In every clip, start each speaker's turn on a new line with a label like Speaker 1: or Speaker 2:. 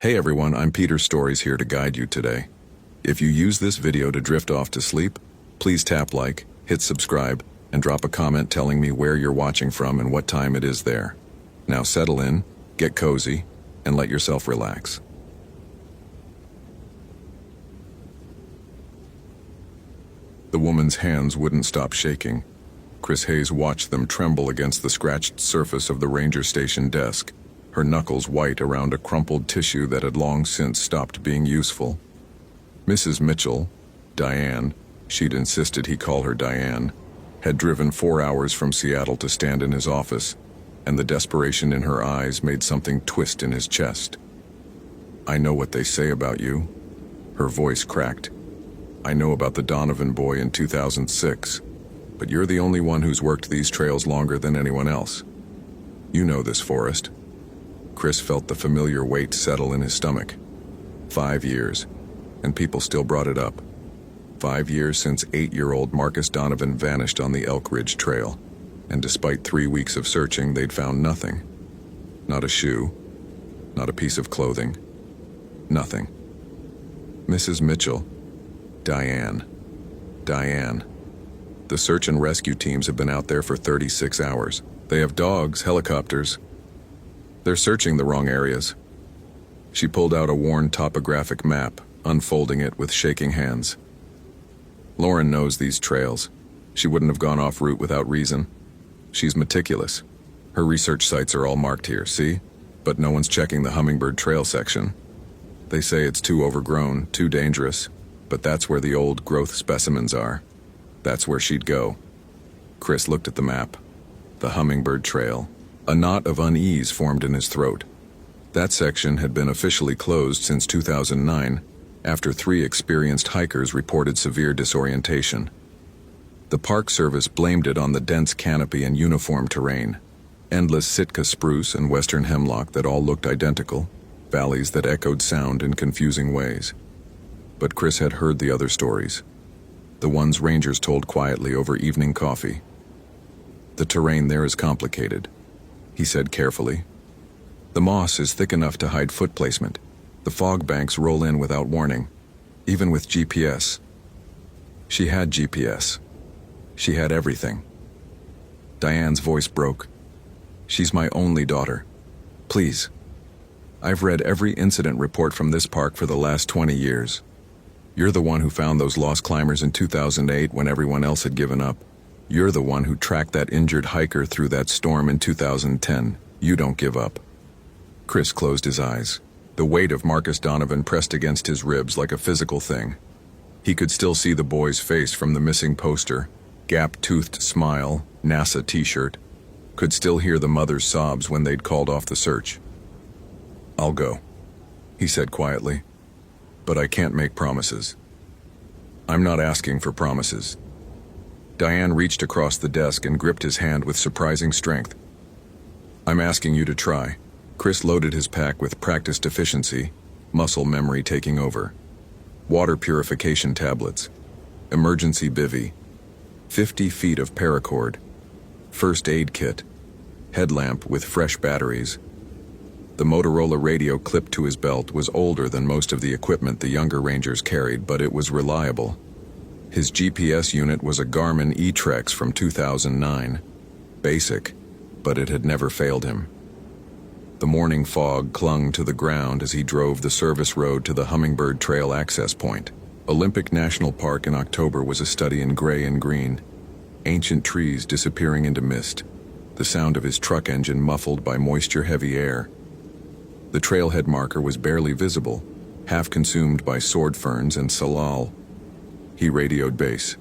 Speaker 1: Hey everyone, I'm Peter Stories here to guide you today. If you use this video to drift off to sleep, please tap like, hit subscribe, and drop a comment telling me where you're watching from and what time it is there. Now settle in, get cozy, and let yourself relax. The woman's hands wouldn't stop shaking. Chris Hayes watched them tremble against the scratched surface of the ranger station desk, her knuckles white around a crumpled tissue that had long since stopped being useful. Mrs. Mitchell, Diane, she'd insisted he call her Diane, had driven 4 hours from Seattle to stand in his office, and the desperation in her eyes made something twist in his chest. "I know what they say about you." Her voice cracked. "I know about the Donovan boy in 2006, but you're the only one who's worked these trails longer than anyone else. You know this forest." Chris felt the familiar weight settle in his stomach. 5 years, and people still brought it up. 5 years since 8-year-old Marcus Donovan vanished on the Elk Ridge Trail, and despite 3 weeks of searching, they'd found nothing. Not a shoe, not a piece of clothing, nothing. Mrs. Mitchell, Diane. The search and rescue teams have been out there for 36 hours. They have dogs, helicopters. They're searching the wrong areas. She pulled out a worn topographic map, unfolding it with shaking hands. Lauren knows these trails. She wouldn't have gone off route without reason. She's meticulous. Her research sites are all marked here, see? But no one's checking the Hummingbird Trail section. They say it's too overgrown, too dangerous, but that's where the old growth specimens are. That's where she'd go. Chris looked at the map. The Hummingbird Trail. A knot of unease formed in his throat. That section had been officially closed since 2009, after 3 experienced hikers reported severe disorientation. The Park Service blamed it on the dense canopy and uniform terrain. Endless Sitka spruce and western hemlock that all looked identical, valleys that echoed sound in confusing ways. But Chris had heard the other stories. The ones rangers told quietly over evening coffee. "The terrain there is complicated," he said carefully. "The moss is thick enough to hide foot placement. The fog banks roll in without warning, even with GPS." She had GPS. She had everything. Diane's voice broke. "She's my only daughter. Please. I've read every incident report from this park for the last 20 years. You're the one who found those lost climbers in 2008 when everyone else had given up. You're the one who tracked that injured hiker through that storm in 2010. You don't give up." Chris closed his eyes. The weight of Marcus Donovan pressed against his ribs like a physical thing. He could still see the boy's face from the missing poster, gap-toothed smile, NASA t-shirt. Could still hear the mother's sobs when they'd called off the search. "I'll go," he said quietly. "But I can't make promises." "I'm not asking for promises." Diane reached across the desk and gripped his hand with surprising strength. "I'm asking you to try." Chris loaded his pack with practiced efficiency, muscle memory taking over. Water purification tablets, emergency bivvy, 50 feet of paracord, first aid kit, headlamp with fresh batteries. The Motorola radio clipped to his belt was older than most of the equipment the younger rangers carried, but it was reliable. His GPS unit was a Garmin E-Trex from 2009. Basic, but it had never failed him. The morning fog clung to the ground as he drove the service road to the Hummingbird Trail access point. Olympic National Park in October was a study in gray and green. Ancient trees disappearing into mist. The sound of his truck engine muffled by moisture-heavy air. The trailhead marker was barely visible, half consumed by sword ferns and salal. He radioed base.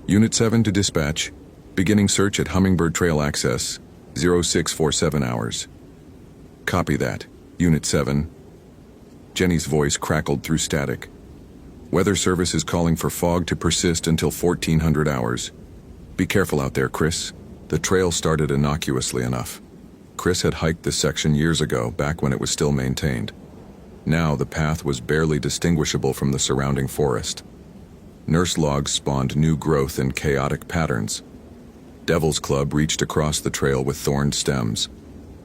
Speaker 1: "Unit 7 to dispatch. Beginning search at Hummingbird Trail access, 0647 hours. "Copy that, Unit 7. Jenny's voice crackled through static. "Weather Service is calling for fog to persist until 1400 hours. Be careful out there, Chris." The trail started innocuously enough. Chris had hiked this section years ago, back when it was still maintained. Now the path was barely distinguishable from the surrounding forest. Nurse logs spawned new growth in chaotic patterns. Devil's Club reached across the trail with thorned stems.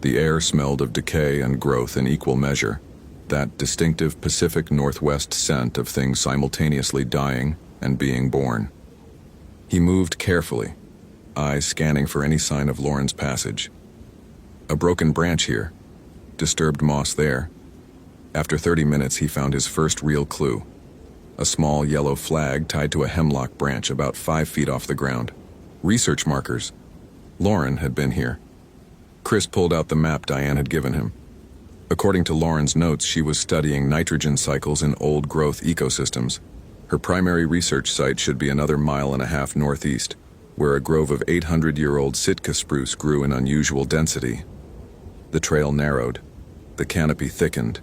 Speaker 1: The air smelled of decay and growth in equal measure, that distinctive Pacific Northwest scent of things simultaneously dying and being born. He moved carefully, eyes scanning for any sign of Lauren's passage. A broken branch here, disturbed moss there. After 30 minutes, he found his first real clue. A small yellow flag tied to a hemlock branch about 5 feet off the ground. Research markers. Lauren had been here. Chris pulled out the map Diane had given him. According to Lauren's notes, she was studying nitrogen cycles in old-growth ecosystems. Her primary research site should be another 1.5 miles northeast, where a grove of 800-year-old Sitka spruce grew in unusual density. The trail narrowed. The canopy thickened.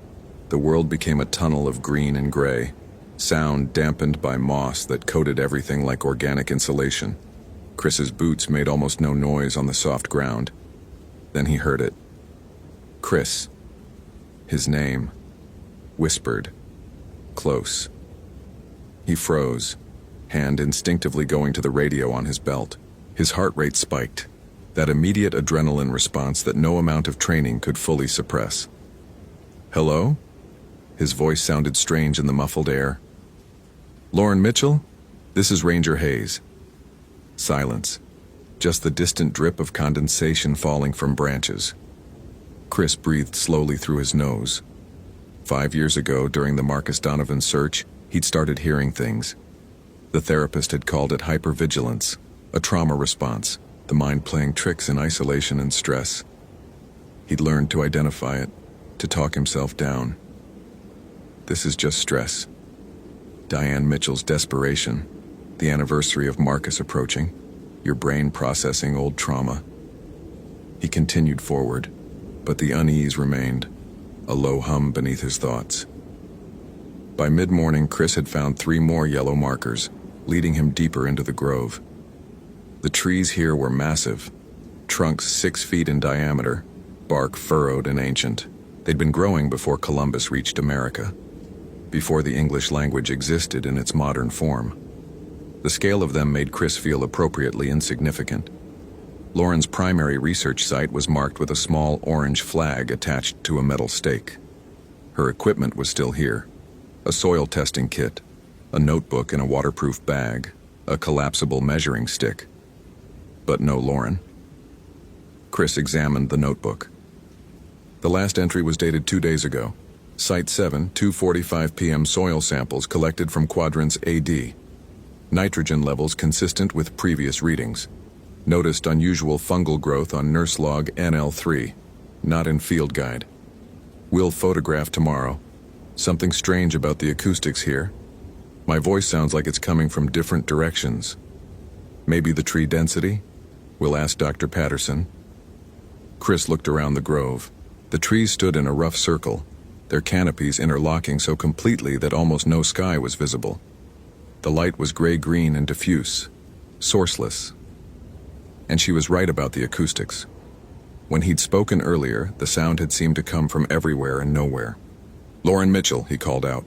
Speaker 1: The world became a tunnel of green and gray, sound dampened by moss that coated everything like organic insulation. Chris's boots made almost no noise on the soft ground. Then he heard it. Chris. His name. Whispered. Close. He froze, hand instinctively going to the radio on his belt. His heart rate spiked, that immediate adrenaline response that no amount of training could fully suppress. Hello? His voice sounded strange in the muffled air. Lauren Mitchell? This is Ranger Hayes. Silence. Just the distant drip of condensation falling from branches. Chris breathed slowly through his nose. 5 years ago, during the Marcus Donovan search, he'd started hearing things. The therapist had called it hypervigilance, a trauma response, the mind playing tricks in isolation and stress. He'd learned to identify it, to talk himself down. This is just stress. Diane Mitchell's desperation, the anniversary of Marcus approaching, your brain processing old trauma. He continued forward, but the unease remained, a low hum beneath his thoughts. By mid-morning, Chris had found 3 more yellow markers, leading him deeper into the grove. The trees here were massive, trunks 6 feet in diameter, bark furrowed and ancient. They'd been growing before Columbus reached America, before the English language existed in its modern form. The scale of them made Chris feel appropriately insignificant. Lauren's primary research site was marked with a small orange flag attached to a metal stake. Her equipment was still here. A soil testing kit, a notebook in a waterproof bag, a collapsible measuring stick. But no Lauren. Chris examined the notebook. The last entry was dated 2 days ago. Site 7, 2:45 p.m. soil samples collected from quadrants AD. Nitrogen levels consistent with previous readings. Noticed unusual fungal growth on nurse log NL3, not in field guide. Will photograph tomorrow. Something strange about the acoustics here. My voice sounds like it's coming from different directions. Maybe the tree density? We'll ask Dr. Patterson. Chris looked around the grove. The trees stood in a rough circle, their canopies interlocking so completely that almost no sky was visible. The light was gray-green and diffuse, sourceless. And she was right about the acoustics. When he'd spoken earlier, the sound had seemed to come from everywhere and nowhere. Lauren Mitchell, he called out.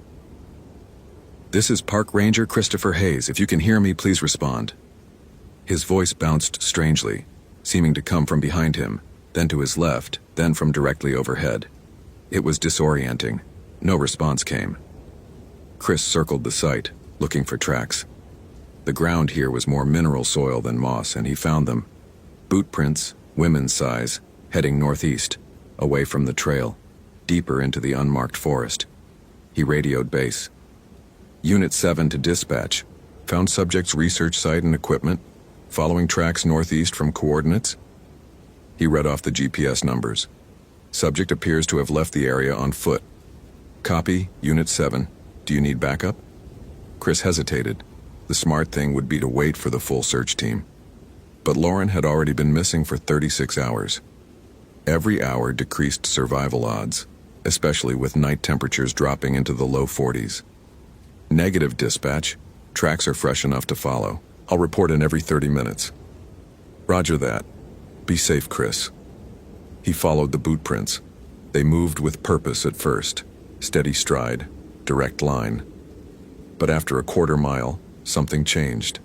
Speaker 1: This is Park Ranger Christopher Hayes. If you can hear me, please respond. His voice bounced strangely, seeming to come from behind him, then to his left, then from directly overhead. It was disorienting. No response came. Chris circled the site, looking for tracks. The ground here was more mineral soil than moss, and he found them. Boot prints, women's size, heading northeast, away from the trail, deeper into the unmarked forest. He radioed base. Unit 7 to dispatch. Found subject's research site and equipment, following tracks northeast from coordinates. He read off the GPS numbers. Subject appears to have left the area on foot. Copy, Unit 7. Do you need backup? Chris hesitated. The smart thing would be to wait for the full search team. But Lauren had already been missing for 36 hours. Every hour decreased survival odds, especially with night temperatures dropping into the low 40s. Negative dispatch. Tracks are fresh enough to follow. I'll report in every 30 minutes. Roger that. Be safe, Chris. He followed the boot prints. They moved with purpose at first. Steady stride, direct line. But after a quarter mile, something changed.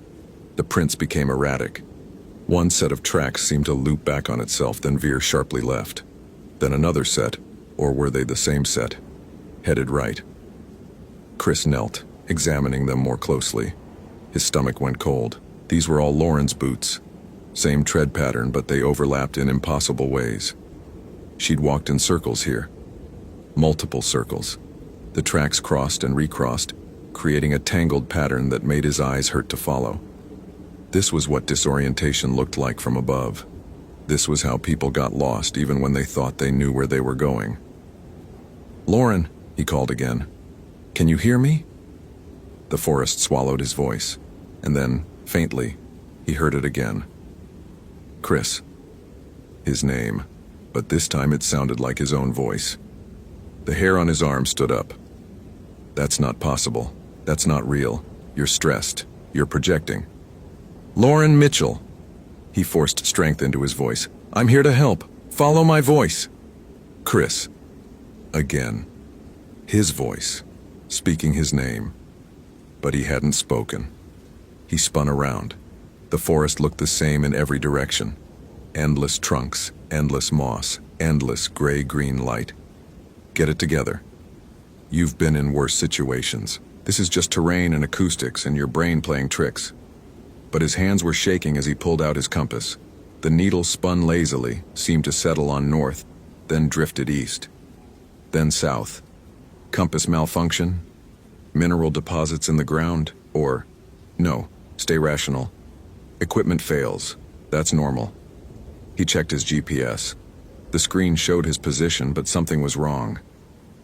Speaker 1: The prints became erratic. One set of tracks seemed to loop back on itself, then veer sharply left. Then another set, or were they the same set? Headed right. Chris knelt, examining them more closely. His stomach went cold. These were all Lauren's boots. Same tread pattern, but they overlapped in impossible ways. She'd walked in circles here. Multiple circles. The tracks crossed and recrossed, creating a tangled pattern that made his eyes hurt to follow. This was what disorientation looked like from above. This was how people got lost even when they thought they knew where they were going. "Lauren," he called again. "Can you hear me?" The forest swallowed his voice, and then, faintly, he heard it again. Chris. His name, but this time it sounded like his own voice. The hair on his arm stood up. "That's not possible. That's not real. You're stressed. You're projecting." "Lauren Mitchell." He forced strength into his voice. "I'm here to help. Follow my voice." Chris. Again. His voice, speaking his name. But he hadn't spoken. He spun around. The forest looked the same in every direction. Endless trunks, endless moss, endless gray-green light. "Get it together. You've been in worse situations. This is just terrain and acoustics and your brain playing tricks." But his hands were shaking as he pulled out his compass. The needle spun lazily, seemed to settle on north, then drifted east. Then south. Compass malfunction? Mineral deposits in the ground? Or, no, stay rational. Equipment fails. That's normal. He checked his GPS. The screen showed his position, but something was wrong.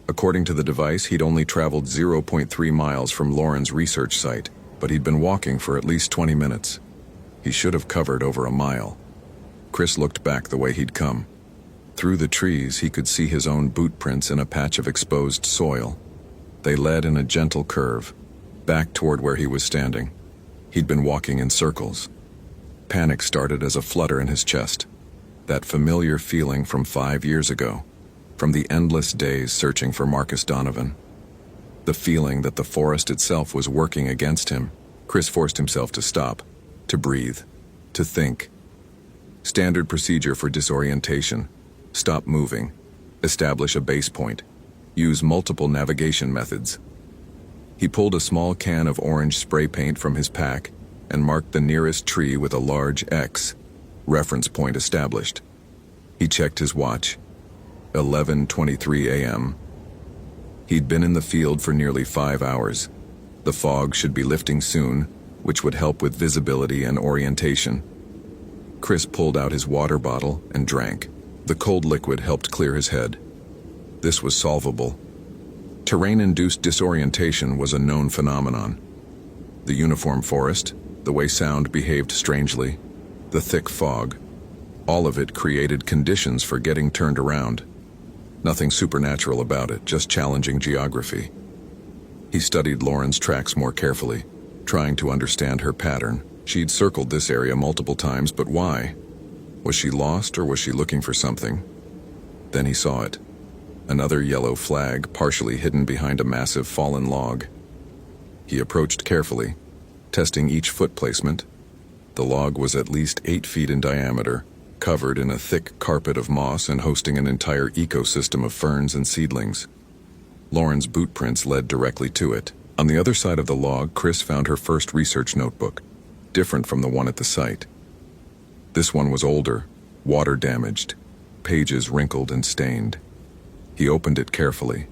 Speaker 1: According to the device, he'd only traveled 0.3 miles from Lauren's research site, but he'd been walking for at least 20 minutes. He should have covered over a mile. Chris looked back the way he'd come. Through the trees, he could see his own boot prints in a patch of exposed soil. They led in a gentle curve, back toward where he was standing. He'd been walking in circles. Panic started as a flutter in his chest. That familiar feeling from 5 years ago, from the endless days searching for Marcus Donovan. The feeling that the forest itself was working against him. Chris forced himself to stop, to breathe, to think. Standard procedure for disorientation. Stop moving. Establish a base point. Use multiple navigation methods. He pulled a small can of orange spray paint from his pack and marked the nearest tree with a large X. Reference point established. He checked his watch. 11:23 a.m. He'd been in the field for nearly 5 hours. The fog should be lifting soon, which would help with visibility and orientation. Chris pulled out his water bottle and drank. The cold liquid helped clear his head. This was solvable. Terrain-induced disorientation was a known phenomenon. The uniform forest, the way sound behaved strangely, the thick fog, all of it created conditions for getting turned around. Nothing supernatural about it, just challenging geography. He studied Lauren's tracks more carefully, trying to understand her pattern. She'd circled this area multiple times, but why? Was she lost or was she looking for something? Then he saw it. Another yellow flag partially hidden behind a massive fallen log. He approached carefully, testing each foot placement. The log was at least 8 feet in diameter, covered in a thick carpet of moss and hosting an entire ecosystem of ferns and seedlings. Lauren's boot prints led directly to it. On the other side of the log, Chris found her first research notebook, different from the one at the site. This one was older, water-damaged, pages wrinkled and stained. He opened it carefully.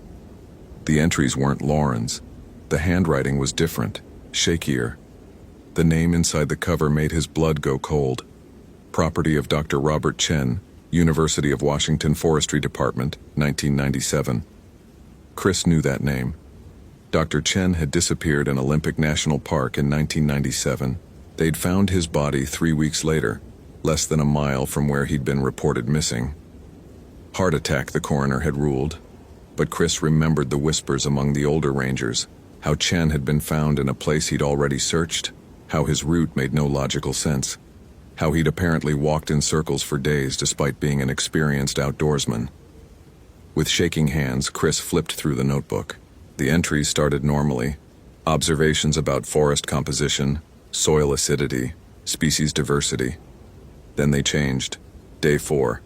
Speaker 1: The entries weren't Lauren's. The handwriting was different, shakier. The name inside the cover made his blood go cold. Property of Dr. Robert Chen, University of Washington Forestry Department, 1997. Chris knew that name. Dr. Chen had disappeared in Olympic National Park in 1997. They'd found his body 3 weeks later, less than a mile from where he'd been reported missing. Heart attack, the coroner had ruled. But Chris remembered the whispers among the older rangers, how Chen had been found in a place he'd already searched, how his route made no logical sense, how he'd apparently walked in circles for days despite being an experienced outdoorsman. With shaking hands, Chris flipped through the notebook. The entries started normally. Observations about forest composition, soil acidity, species diversity. Then they changed. Day 4.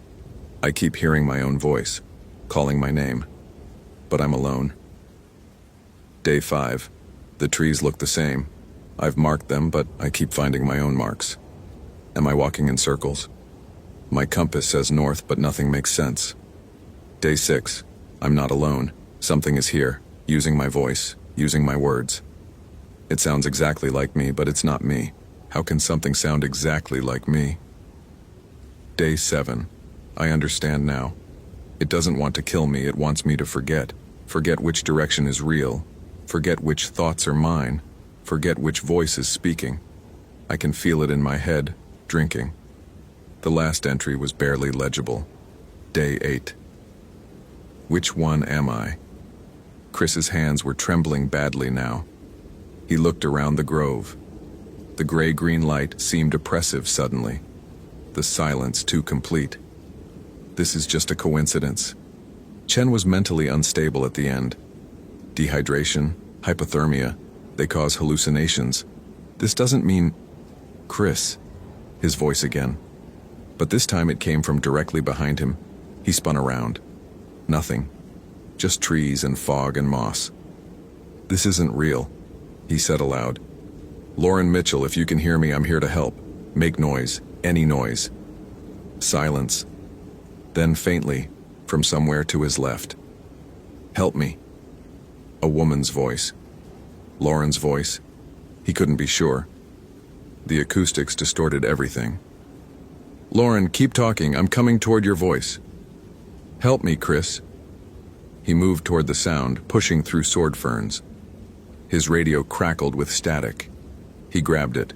Speaker 1: I keep hearing my own voice, calling my name, but I'm alone. Day 5. The trees look the same. I've marked them, but I keep finding my own marks. Am I walking in circles? My compass says north, but nothing makes sense. Day 6. I'm not alone. Something is here, using my voice, using my words. It sounds exactly like me, but it's not me. How can something sound exactly like me? Day 7. I understand now. It doesn't want to kill me, it wants me to forget. Forget which direction is real. Forget which thoughts are mine. Forget which voice is speaking. I can feel it in my head, drinking. The last entry was barely legible. Day 8. Which one am I? Chris's hands were trembling badly now. He looked around the grove. The gray-green light seemed oppressive suddenly. The silence too complete. This is just a coincidence. Chen was mentally unstable at the end. Dehydration, hypothermia, they cause hallucinations. This doesn't mean... Chris, his voice again. But this time it came from directly behind him. He spun around. Nothing. Just trees and fog and moss. This isn't real, he said aloud. Lauren Mitchell, if you can hear me, I'm here to help. Make noise, any noise. Silence. Then faintly, from somewhere to his left. Help me. A woman's voice. Lauren's voice. He couldn't be sure. The acoustics distorted everything. Lauren, keep talking. I'm coming toward your voice. Help me, Chris. He moved toward the sound, pushing through sword ferns. His radio crackled with static. He grabbed it.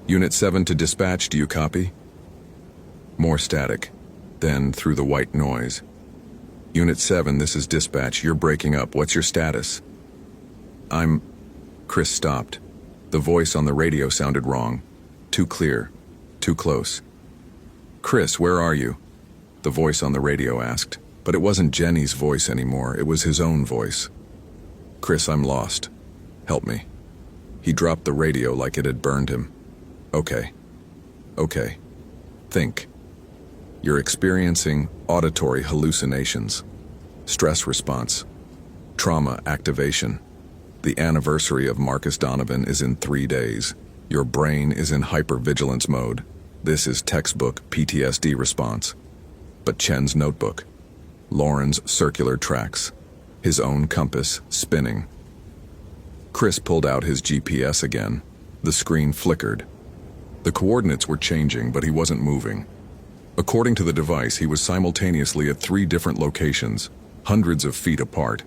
Speaker 1: Unit 7 to dispatch, do you copy? More static. Then, through the white noise. Unit 7, this is dispatch. You're breaking up. What's your status? Chris stopped. The voice on the radio sounded wrong. Too clear. Too close. Chris, where are you? The voice on the radio asked. But it wasn't Jenny's voice anymore. It was his own voice. Chris, I'm lost. Help me. He dropped the radio like it had burned him. Okay. Think. You're experiencing auditory hallucinations. Stress response. Trauma activation. The anniversary of Marcus Donovan is in 3 days. Your brain is in hypervigilance mode. This is textbook PTSD response. But Chen's notebook. Lauren's circular tracks. His own compass spinning. Chris pulled out his GPS again. The screen flickered. The coordinates were changing, but he wasn't moving. According to the device, he was simultaneously at 3 different locations, hundreds of feet apart.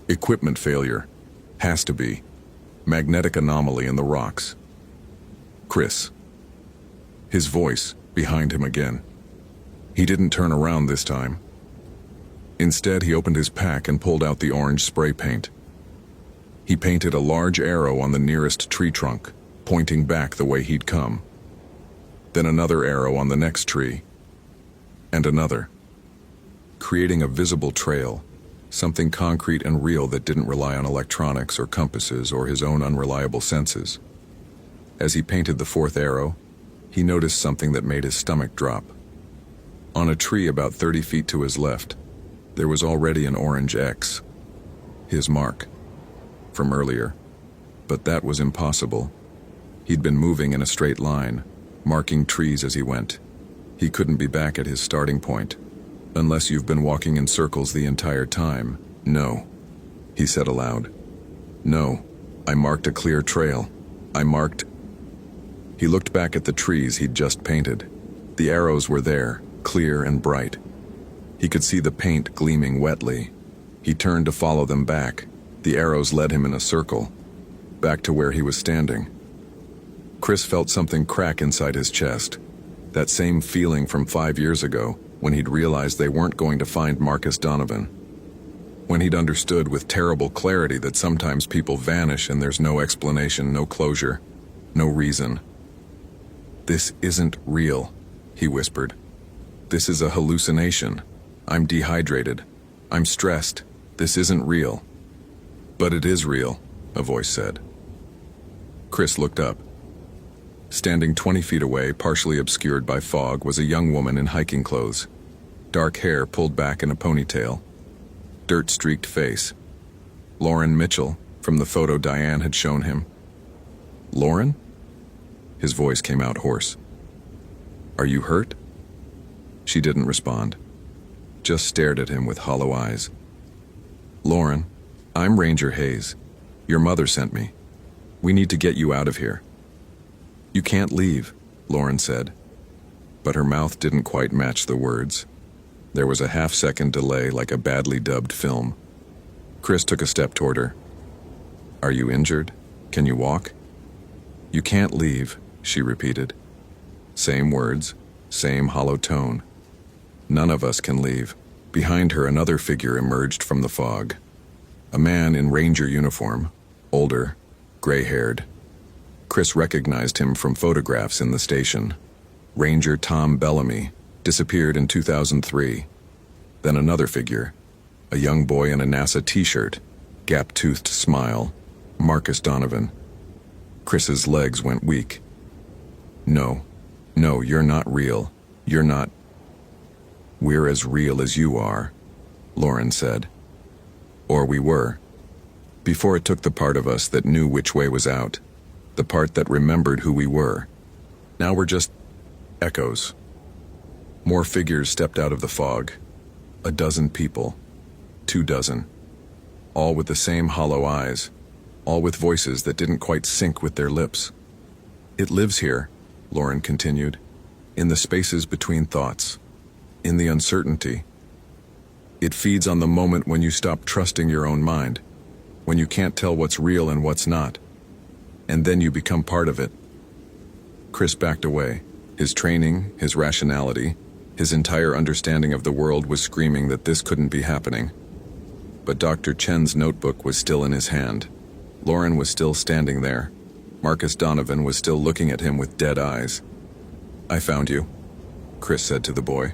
Speaker 1: Equipment failure. Has to be. Magnetic anomaly in the rocks. Chris. His voice behind him again. He didn't turn around this time. Instead, he opened his pack and pulled out the orange spray paint. He painted a large arrow on the nearest tree trunk, pointing back the way he'd come. Then another arrow on the next tree. And another. Creating a visible trail, something concrete and real that didn't rely on electronics or compasses or his own unreliable senses. As he painted the 4th arrow, he noticed something that made his stomach drop. On a tree about 30 feet to his left, there was already an orange X. His mark. From earlier. But that was impossible. He'd been moving in a straight line, marking trees as he went. He couldn't be back at his starting point. Unless you've been walking in circles the entire time. No. He said aloud. No. I marked a clear trail. He looked back at the trees he'd just painted. The arrows were there, clear and bright. He could see the paint gleaming wetly. He turned to follow them back. The arrows led him in a circle, back to where he was standing. Chris felt something crack inside his chest. That same feeling from 5 years ago, when he'd realized they weren't going to find Marcus Donovan. When he'd understood with terrible clarity that sometimes people vanish and there's no explanation, no closure, no reason. This isn't real, he whispered. This is a hallucination. I'm dehydrated. I'm stressed. This isn't real. But it is real, a voice said. Chris looked up. Standing 20 feet away, partially obscured by fog, was a young woman in hiking clothes. dark hair pulled back in a ponytail, dirt-streaked face. Lauren Mitchell, from the photo Diane had shown him. Lauren? His voice came out hoarse. Are you hurt? She didn't respond, just stared at him with hollow eyes. Lauren, I'm Ranger Hayes. Your mother sent me. We need to get you out of here. You can't leave, Lauren said. But her mouth didn't quite match the words. There was a half-second delay like a badly dubbed film. Chris took a step toward her. Are you injured? Can you walk? You can't leave, she repeated. Same words, same hollow tone. None of us can leave. Behind her, another figure emerged from the fog. A man in ranger uniform, older, gray-haired. Chris recognized him from photographs in the station. Ranger Tom Bellamy disappeared in 2003. Then another figure, a young boy in a NASA t-shirt, gap-toothed smile, Marcus Donovan. Chris's legs went weak. No, you're not real. You're not. We're as real as you are, Lauren said. Or we were. Before it took the part of us that knew which way was out, the part that remembered who we were. Now we're just echoes. More figures stepped out of the fog. 12 people. 24. All with the same hollow eyes. All with voices that didn't quite sync with their lips. It lives here, Lauren continued, in the spaces between thoughts, in the uncertainty. It feeds on the moment when you stop trusting your own mind, when you can't tell what's real and what's not, and then you become part of it. Chris backed away. His training, his rationality, his entire understanding of the world was screaming that this couldn't be happening. But Dr. Chen's notebook was still in his hand. Lauren was still standing there. Marcus Donovan was still looking at him with dead eyes. I found you, Chris said to the boy.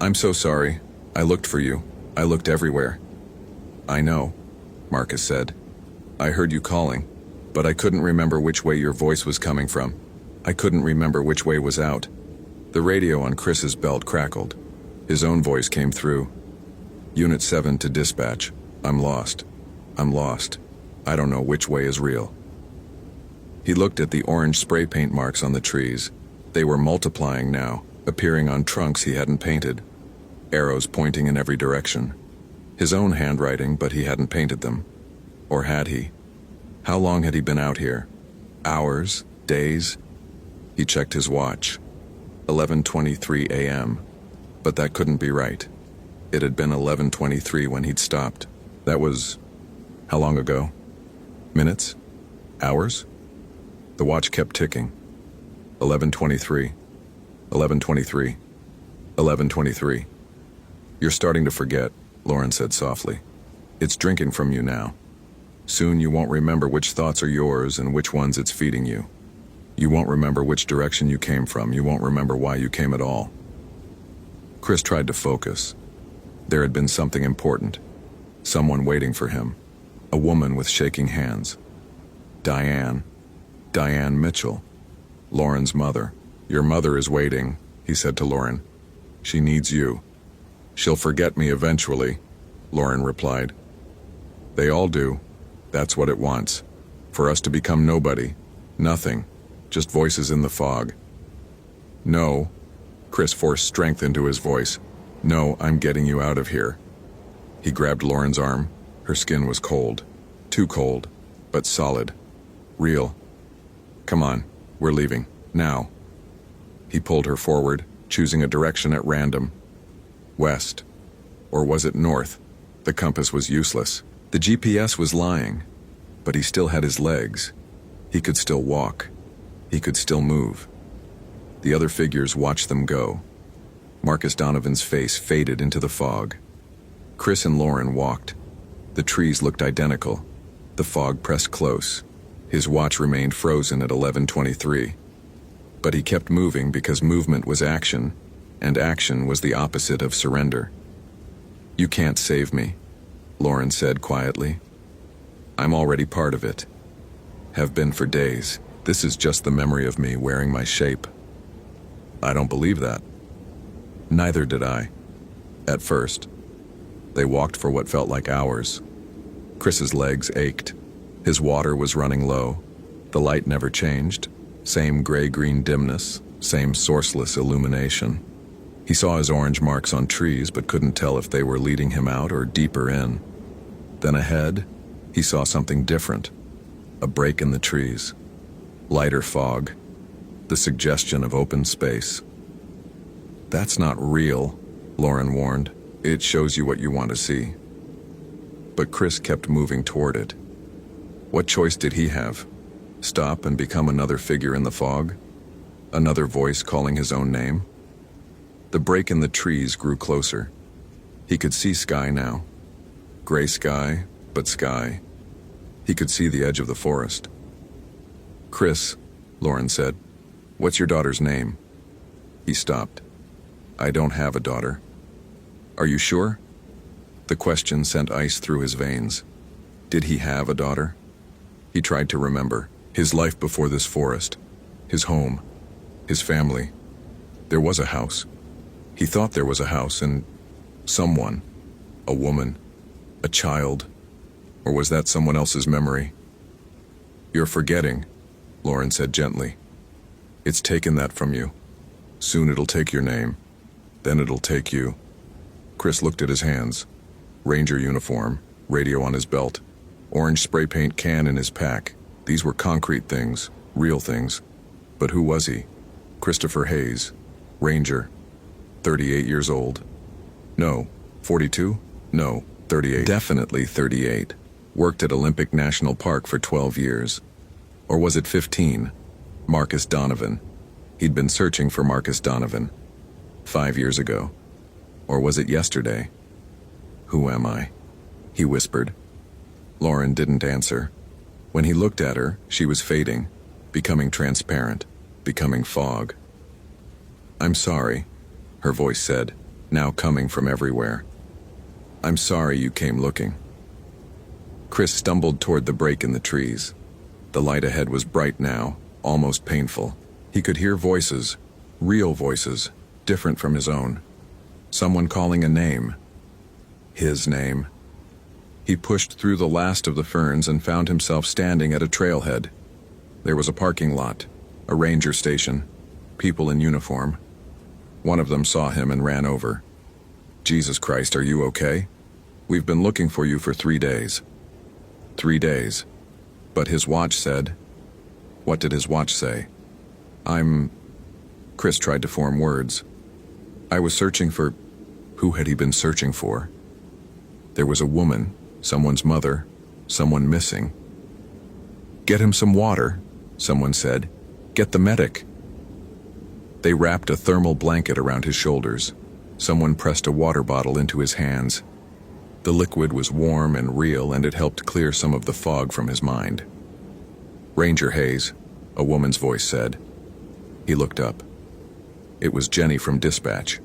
Speaker 1: I'm so sorry. I looked for you. I looked everywhere. I know, Marcus said. I heard you calling, but I couldn't remember which way your voice was coming from. I couldn't remember which way was out. The radio on Chris's belt crackled. His own voice came through. Unit 7 to dispatch. I'm lost. I'm lost. I don't know which way is real. He looked at the orange spray paint marks on the trees. They were multiplying now, appearing on trunks he hadn't painted. Arrows pointing in every direction. His own handwriting, but he hadn't painted them. Or had he? How long had he been out here? Hours? Days? He checked his watch. 11:23 a.m. But that couldn't be right. It had been 11:23 when he'd stopped. That was... how long ago? Minutes? Hours? The watch kept ticking. 11:23. 11:23. 11:23. You're starting to forget, Lauren said softly. It's drinking from you now. Soon you won't remember which thoughts are yours and which ones it's feeding you. You won't remember which direction you came from. You won't remember why you came at all. Chris tried to focus. There had been something important. Someone waiting for him. A woman with shaking hands. Diane Mitchell. Lauren's mother. Your mother is waiting, he said to Lauren. She needs you. She'll forget me eventually, Lauren replied. They all do. That's what it wants. For us to become nobody. Nothing. Just voices in the fog. No. Chris forced strength into his voice. No, I'm getting you out of here. He grabbed Lauren's arm. Her skin was cold. Too cold, but solid. Real. Come on, we're leaving. Now. He pulled her forward, choosing a direction at random. West. Or was it north? The compass was useless. The GPS was lying. But he still had his legs. He could still walk. He could still move. The other figures watched them go. Marcus Donovan's face faded into the fog. Chris and Lauren walked. The trees looked identical. The fog pressed close. His watch remained frozen at 11:23. But he kept moving because movement was action, and action was the opposite of surrender. You can't save me, Lauren said quietly. I'm already part of it. Have been for days. This is just the memory of me wearing my shape. I don't believe that. Neither did I. At first, they walked for what felt like hours. Chris's legs ached. His water was running low. The light never changed. Same gray-green dimness, same sourceless illumination. He saw his orange marks on trees but couldn't tell if they were leading him out or deeper in. Then ahead, he saw something different. A break in the trees. Lighter fog. The suggestion of open space. "That's not real," Lauren warned. "It shows you what you want to see." But Chris kept moving toward it. What choice did he have? Stop and become another figure in the fog? Another voice calling his own name? The break in the trees grew closer. He could see sky now. Gray sky, but sky. He could see the edge of the forest. "Chris," Lauren said, "what's your daughter's name?" He stopped. "I don't have a daughter." "Are you sure?" The question sent ice through his veins. Did he have a daughter? He tried to remember. His life before this forest. His home. His family. There was a house. He thought there was a house and someone. A woman. A child. Or was that someone else's memory? "You're forgetting," Lauren said gently. "It's taken that from you. Soon it'll take your name. Then it'll take you." Chris looked at his hands. Ranger uniform, radio on his belt, orange spray paint can in his pack. These were concrete things, real things. But who was he? Christopher Hayes, Ranger, 38 years old. No, 42? No, 38. Definitely 38. Worked at Olympic National Park for 12 years. Or was it 15? Marcus Donovan. He'd been searching for Marcus Donovan. 5 years ago. Or was it yesterday? "Who am I?" he whispered. Lauren didn't answer. When he looked at her, she was fading, becoming transparent, becoming fog. "I'm sorry," her voice said, now coming from everywhere. "I'm sorry you came looking." Chris stumbled toward the break in the trees. The light ahead was bright now, almost painful. He could hear voices, real voices, different from his own. Someone calling a name. His name. He pushed through the last of the ferns and found himself standing at a trailhead. There was a parking lot, a ranger station, people in uniform. One of them saw him and ran over. "Jesus Christ, are you okay? We've been looking for you for 3 days." 3 days. But his watch said... What did his watch say? Chris tried to form words. "I was searching for..." Who had he been searching for? There was a woman, someone's mother, someone missing. "Get him some water," someone said. "Get the medic." They wrapped a thermal blanket around his shoulders. Someone pressed a water bottle into his hands. The liquid was warm and real, and it helped clear some of the fog from his mind. "Ranger Hayes," a woman's voice said. He looked up. It was Jenny from dispatch.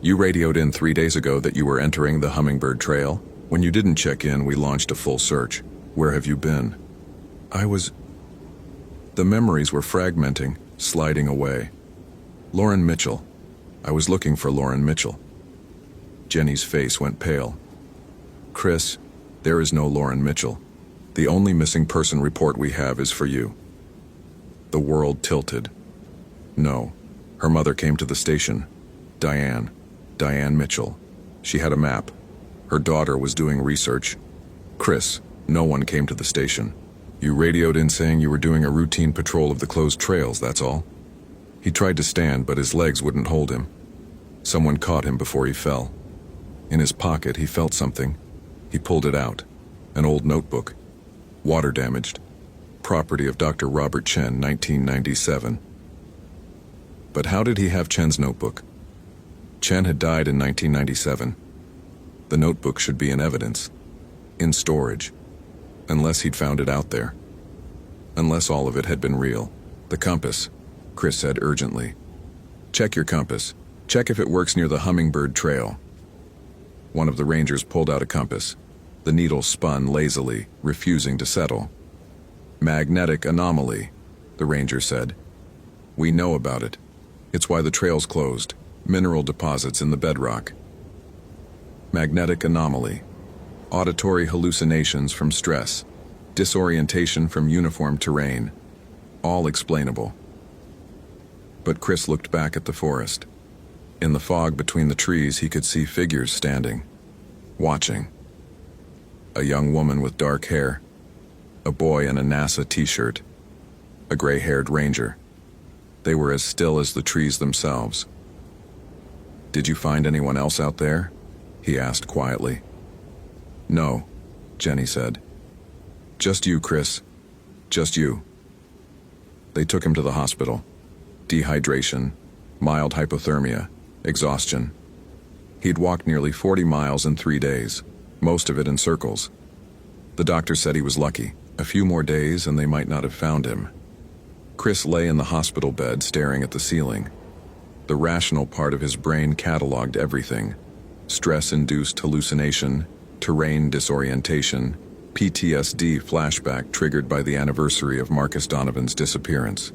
Speaker 1: "You radioed in 3 days ago that you were entering the Hummingbird Trail. When you didn't check in, we launched a full search. Where have you been?" The memories were fragmenting, sliding away. "Lauren Mitchell. I was looking for Lauren Mitchell." Jenny's face went pale. "Chris, there is no Lauren Mitchell. The only missing person report we have is for you." The world tilted. No. Her mother came to the station. Diane Mitchell. She had a map. Her daughter was doing research. "Chris, no one came to the station. You radioed in saying you were doing a routine patrol of the closed trails, that's all." He tried to stand, but his legs wouldn't hold him. Someone caught him before he fell. In his pocket, he felt something. He pulled it out. An old notebook. Water damaged. Property of Dr. Robert Chen, 1997. But how did he have Chen's notebook? Chen had died in 1997. The notebook should be in evidence. In storage. Unless he'd found it out there. Unless all of it had been real. "The compass," Chris said urgently. "Check your compass. Check if it works near the Hummingbird Trail." One of the rangers pulled out a compass. The needle spun lazily, refusing to settle. "Magnetic anomaly," the ranger said. "We know about it. It's why the trail's closed. Mineral deposits in the bedrock." magnetic anomaly, auditory hallucinations from stress, disorientation from uniform terrain, all explainable. But Chris looked back at the forest. In the fog between the trees, he could see figures standing, watching. A young woman with dark hair, a boy in a NASA t-shirt, a gray-haired ranger. They were as still as the trees themselves. "Did you find anyone else out there?" he asked quietly. "No," Jenny said. "Just you, Chris. Just you." They took him to the hospital. Dehydration, mild hypothermia, exhaustion. He'd walked nearly 40 miles in 3 days, most of it in circles. The doctor said he was lucky. A few more days and they might not have found him. Chris lay in the hospital bed staring at the ceiling. The rational part of his brain cataloged everything: stress-induced hallucination, terrain disorientation, PTSD flashback triggered by the anniversary of Marcus Donovan's disappearance.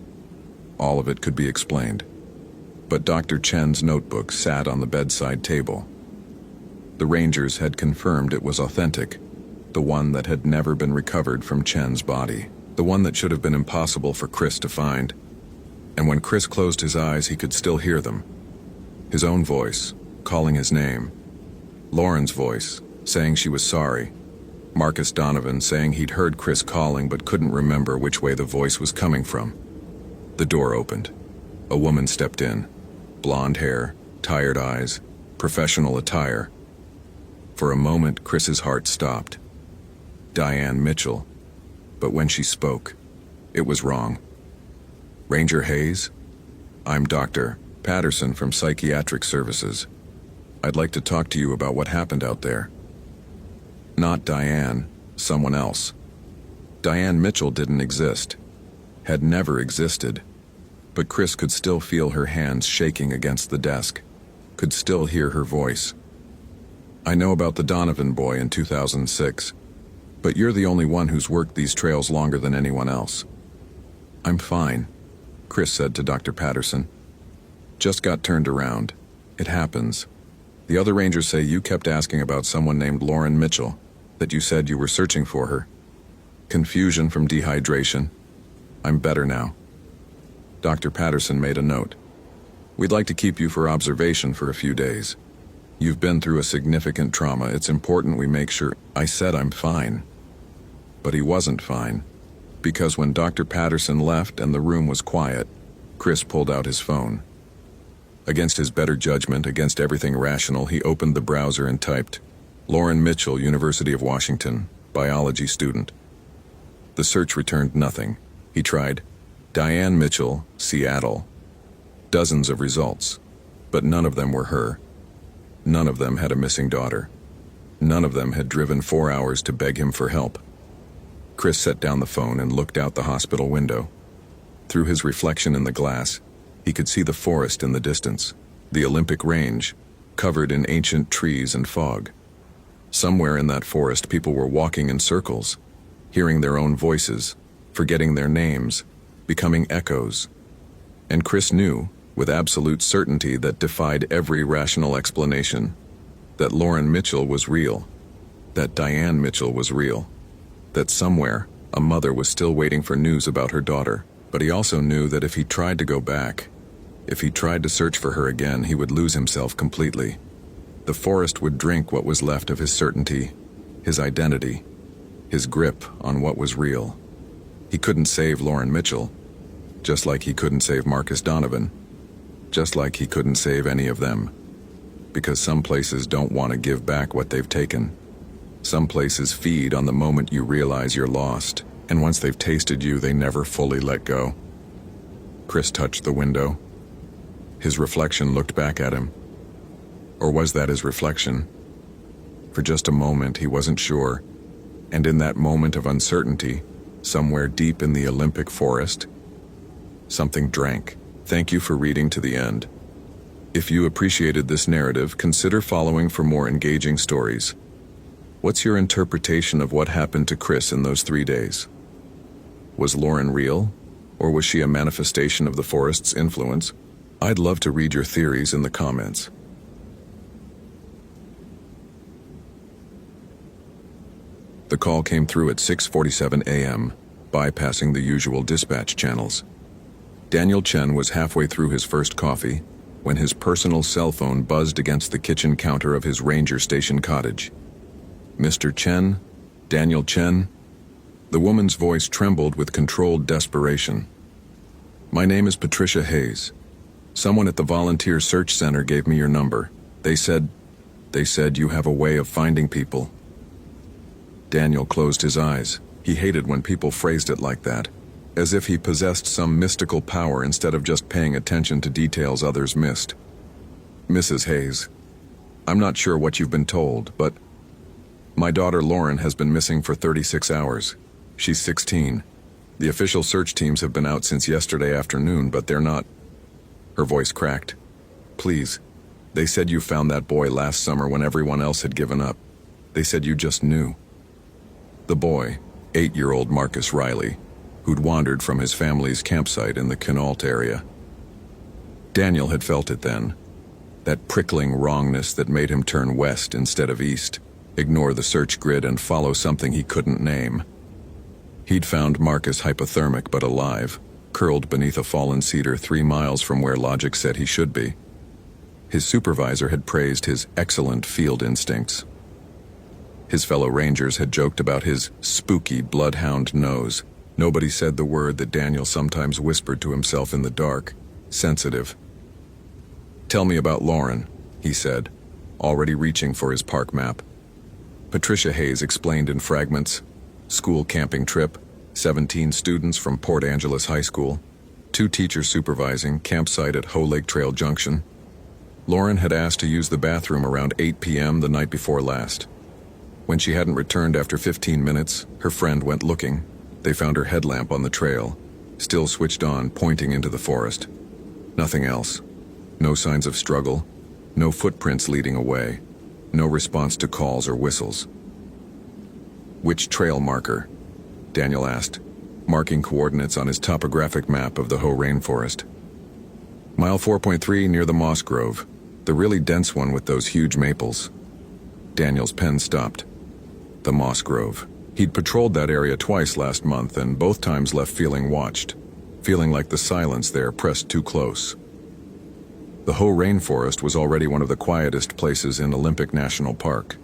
Speaker 1: All of it could be explained. But Dr. Chen's notebook sat on the bedside table. The Rangers had confirmed it was authentic, the one that had never been recovered from Chen's body, the one that should have been impossible for Chris to find. And when Chris closed his eyes, he could still hear them. His own voice, calling his name. Lauren's voice, saying she was sorry. Marcus Donovan saying he'd heard Chris calling but couldn't remember which way the voice was coming from. The door opened. A woman stepped in. Blonde hair, tired eyes, professional attire. For a moment, Chris's heart stopped. Diane Mitchell. But when she spoke, it was wrong. "Ranger Hayes? I'm Dr. Patterson from Psychiatric Services. I'd like to talk to you about what happened out there." Not Diane, someone else. Diane Mitchell didn't exist, had never existed, but Chris could still feel her hands shaking against the desk, could still hear her voice. "I know about the Donovan boy in 2006, but you're the only one who's worked these trails longer than anyone else." "I'm fine," Chris said to Dr. Patterson. "Just got turned around. It happens. The other rangers say you kept asking about someone named Lauren Mitchell, that you said you were searching for her. Confusion from dehydration. I'm better now." Dr. Patterson made a note. "We'd like to keep you for observation for a few days. You've been through a significant trauma. It's important we make sure." I said I'm fine. But he wasn't fine. Because when Dr. Patterson left and the room was quiet, Chris pulled out his phone. Against his better judgment, against everything rational, he opened the browser and typed, "Lauren Mitchell, University of Washington, biology student." The search returned nothing. He tried, "Diane Mitchell, Seattle." Dozens of results, but none of them were her. None of them had a missing daughter. None of them had driven 4 hours to beg him for help. Chris set down the phone and looked out the hospital window. Through his reflection in the glass, he could see the forest in the distance, the Olympic Range, covered in ancient trees and fog. Somewhere in that forest, people were walking in circles, hearing their own voices, forgetting their names, becoming echoes. And Chris knew, with absolute certainty that defied every rational explanation, that Lauren Mitchell was real, that Diane Mitchell was real, that somewhere, a mother was still waiting for news about her daughter. But he also knew that if he tried to go back, if he tried to search for her again, he would lose himself completely. The forest would drink what was left of his certainty, his identity, his grip on what was real. He couldn't save Lauren Mitchell, just like he couldn't save Marcus Donovan, just like he couldn't save any of them. Because some places don't want to give back what they've taken. Some places feed on the moment you realize you're lost, and once they've tasted you, they never fully let go. Chris touched the window. His reflection looked back at him. Or was that his reflection? For just a moment, he wasn't sure. And in that moment of uncertainty, somewhere deep in the Olympic forest, something drank. Thank you for reading to the end. If you appreciated this narrative, consider following for more engaging stories. What's your interpretation of what happened to Chris in those 3 days? Was Lauren real, or was she a manifestation of the forest's influence? I'd love to read your theories in the comments. The call came through at 6:47 a.m., bypassing the usual dispatch channels. Daniel Chen was halfway through his first coffee when his personal cell phone buzzed against the kitchen counter of his ranger station cottage. "Mr. Chen? Daniel Chen?" The woman's voice trembled with controlled desperation. "My name is Patricia Hayes. Someone at the Volunteer Search Center gave me your number. They said you have a way of finding people." Daniel closed his eyes. He hated when people phrased it like that, as if he possessed some mystical power instead of just paying attention to details others missed. "Mrs. Hayes, I'm not sure what you've been told, but my daughter Lauren has been missing for 36 hours. She's 16. The official search teams have been out since yesterday afternoon, but they're not." Her voice cracked. "Please, they said you found that boy last summer when everyone else had given up. They said you just knew." The boy, 8-year-old Marcus Riley, who'd wandered from his family's campsite in the Quinault area. Daniel had felt it then, that prickling wrongness that made him turn west instead of east, ignore the search grid and follow something he couldn't name. He'd found Marcus hypothermic but alive, curled beneath a fallen cedar 3 miles from where logic said he should be. His supervisor had praised his excellent field instincts. His fellow rangers had joked about his spooky bloodhound nose. Nobody said the word that Daniel sometimes whispered to himself in the dark: sensitive. "Tell me about Lauren," he said, already reaching for his park map. Patricia Hayes explained in fragments: school camping trip, 17 students from Port Angeles High School, 2 teachers supervising, campsite at Hoe Lake Trail Junction. Lauren had asked to use the bathroom around 8 p.m. the night before last. When she hadn't returned after 15 minutes, her friend went looking. They found her headlamp on the trail, still switched on, pointing into the forest. Nothing else. No signs of struggle, no footprints leading away, no response to calls or whistles. "Which trail marker?" Daniel asked, marking coordinates on his topographic map of the Hoh rainforest. "Mile 4.3 near the moss grove, the really dense one with those huge maples." Daniel's pen stopped. The moss grove. He'd patrolled that area twice last month, and both times left feeling watched, feeling like the silence there pressed too close. The Hoh rainforest was already one of the quietest places in Olympic National Park.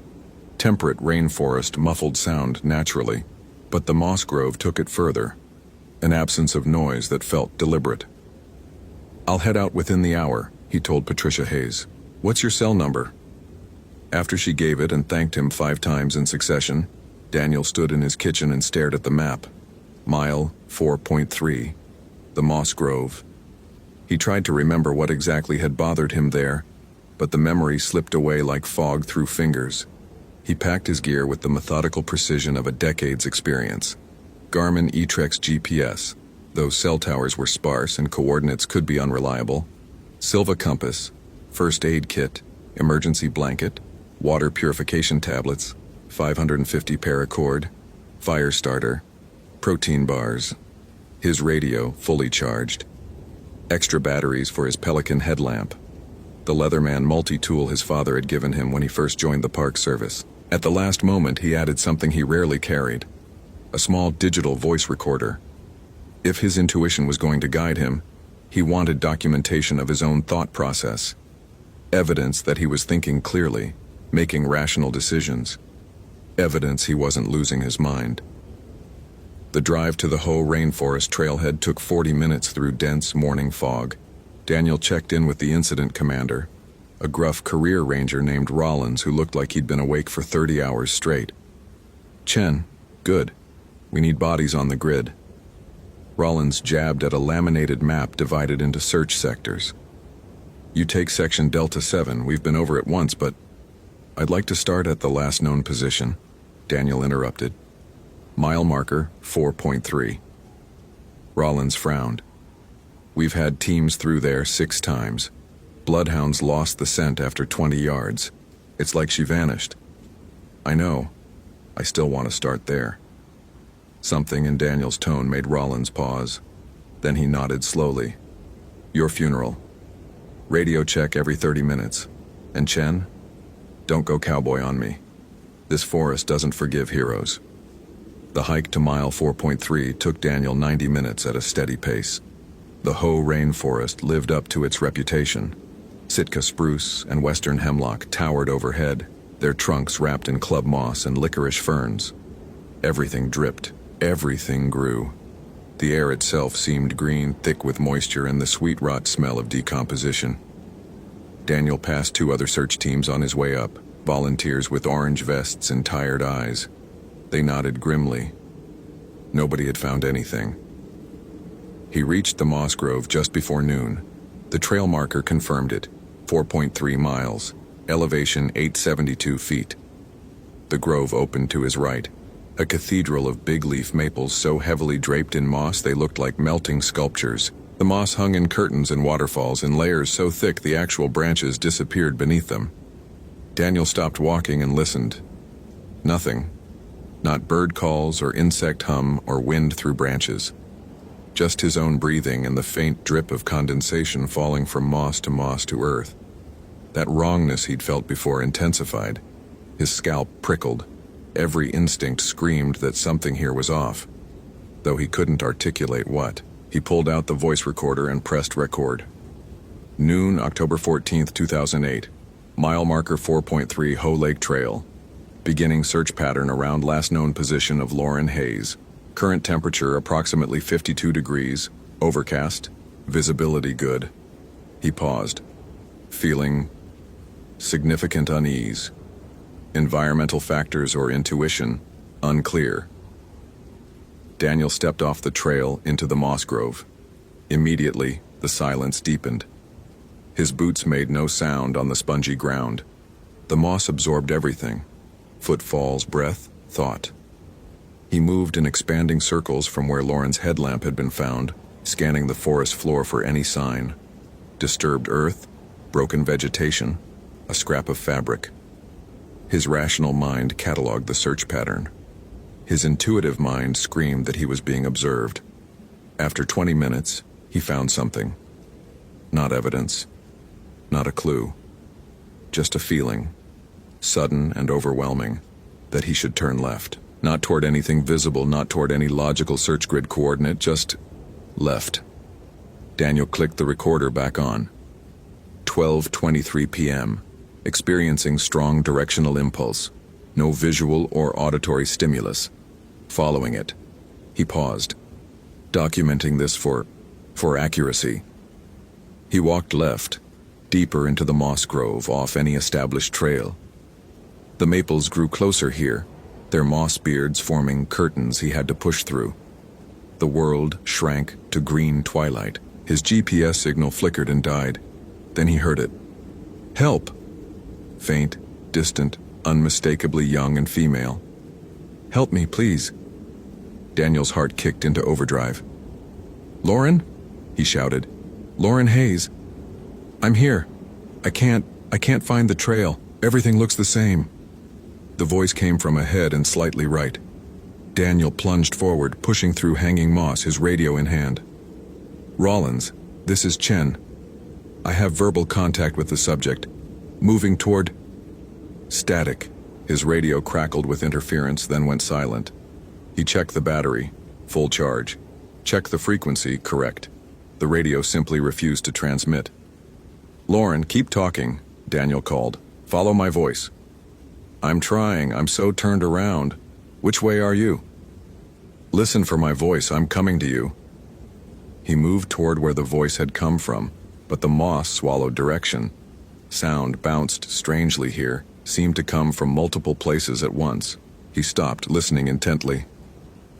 Speaker 1: Temperate rainforest muffled sound naturally, but the moss grove took it further, an absence of noise that felt deliberate. "I'll head out within the hour," he told Patricia Hayes. "What's your cell number?" After she gave it and thanked him 5 times in succession, Daniel stood in his kitchen and stared at the map. Mile 4.3, the moss grove. He tried to remember what exactly had bothered him there, but the memory slipped away like fog through fingers. He packed his gear with the methodical precision of a decade's experience. Garmin eTrex GPS, though cell towers were sparse and coordinates could be unreliable. Silva compass, first aid kit, emergency blanket, water purification tablets, 550 paracord, fire starter, protein bars, his radio fully charged, extra batteries for his Pelican headlamp, the Leatherman multi-tool his father had given him when he first joined the Park Service. At the last moment, he added something he rarely carried: a small digital voice recorder. If his intuition was going to guide him, he wanted documentation of his own thought process, evidence that he was thinking clearly, making rational decisions, evidence he wasn't losing his mind. The drive to the Hoh rainforest trailhead took 40 minutes through dense morning fog. Daniel checked in with the incident commander, a gruff career ranger named Rollins who looked like he'd been awake for 30 hours straight. "Chen, good. We need bodies on the grid." Rollins jabbed at a laminated map divided into search sectors. "You take section Delta 7, we've been over it once, but I'd like to start at the last known position," Daniel interrupted. "Mile marker 4.3. Rollins frowned. "We've had teams through there 6 times. Bloodhounds lost the scent after 20 yards. It's like she vanished." "I know. I still want to start there." Something in Daniel's tone made Rollins pause. Then he nodded slowly. "Your funeral. Radio check every 30 minutes. And Chen, don't go cowboy on me. This forest doesn't forgive heroes." The hike to mile 4.3 took Daniel 90 minutes at a steady pace. The Hoh rainforest lived up to its reputation. Sitka spruce and western hemlock towered overhead, their trunks wrapped in club moss and licorice ferns. Everything dripped, everything grew. The air itself seemed green, thick with moisture and the sweet rot smell of decomposition. Daniel passed 2 other search teams on his way up, volunteers with orange vests and tired eyes. They nodded grimly. Nobody had found anything. He reached the moss grove just before noon. The trail marker confirmed it, 4.3 miles, elevation 872 feet. The grove opened to his right, a cathedral of big-leaf maples so heavily draped in moss they looked like melting sculptures. The moss hung in curtains and waterfalls in layers so thick the actual branches disappeared beneath them. Daniel stopped walking and listened. Nothing. Not bird calls or insect hum or wind through branches. Just his own breathing and the faint drip of condensation falling from moss to earth. That wrongness he'd felt before intensified. His scalp prickled. Every instinct screamed that something here was off. Though he couldn't articulate what, he pulled out the voice recorder and pressed record. Noon, October 14th, 2008. Mile marker 4.3 Hoh Lake Trail. Beginning search pattern around last known position of Lauren Hayes. Current temperature approximately 52 degrees, overcast, visibility good. He paused, feeling significant unease. Environmental factors or intuition, unclear. Daniel stepped off the trail into the moss grove. Immediately, the silence deepened. His boots made no sound on the spongy ground. The moss absorbed everything. Footfalls, breath, thought. He moved in expanding circles from where Lauren's headlamp had been found, scanning the forest floor for any sign. Disturbed earth, broken vegetation, a scrap of fabric. His rational mind cataloged the search pattern. His intuitive mind screamed that he was being observed. After 20 minutes, he found something. Not evidence, not a clue, just a feeling, sudden and overwhelming, that he should turn left. Not toward anything visible, not toward any logical search grid coordinate, just left. Daniel clicked the recorder back on. 12:23 p.m. Experiencing strong directional impulse. No visual or auditory stimulus. Following it. He paused, documenting this for accuracy. He walked left, deeper into the moss grove off any established trail. The maples grew closer here, their moss beards forming curtains he had to push through. The world shrank to green twilight. His GPS signal flickered and died. Then he heard it. Help! Faint, distant, unmistakably young and female. Help me, please. Daniel's heart kicked into overdrive. Lauren? He shouted. Lauren Hayes. I'm here. I can't find the trail. Everything looks the same. The voice came from ahead and slightly right. Daniel plunged forward, pushing through hanging moss, his radio in hand. Rollins, this is Chen. I have verbal contact with the subject. Moving toward... Static. His radio crackled with interference, then went silent. He checked the battery. Full charge. Checked the frequency, correct. The radio simply refused to transmit. Lauren, keep talking, Daniel called. Follow my voice. I'm trying, I'm so turned around. Which way are you? Listen for my voice, I'm coming to you. He moved toward where the voice had come from, but the moss swallowed direction. Sound bounced strangely here, seemed to come from multiple places at once. He stopped, listening intently.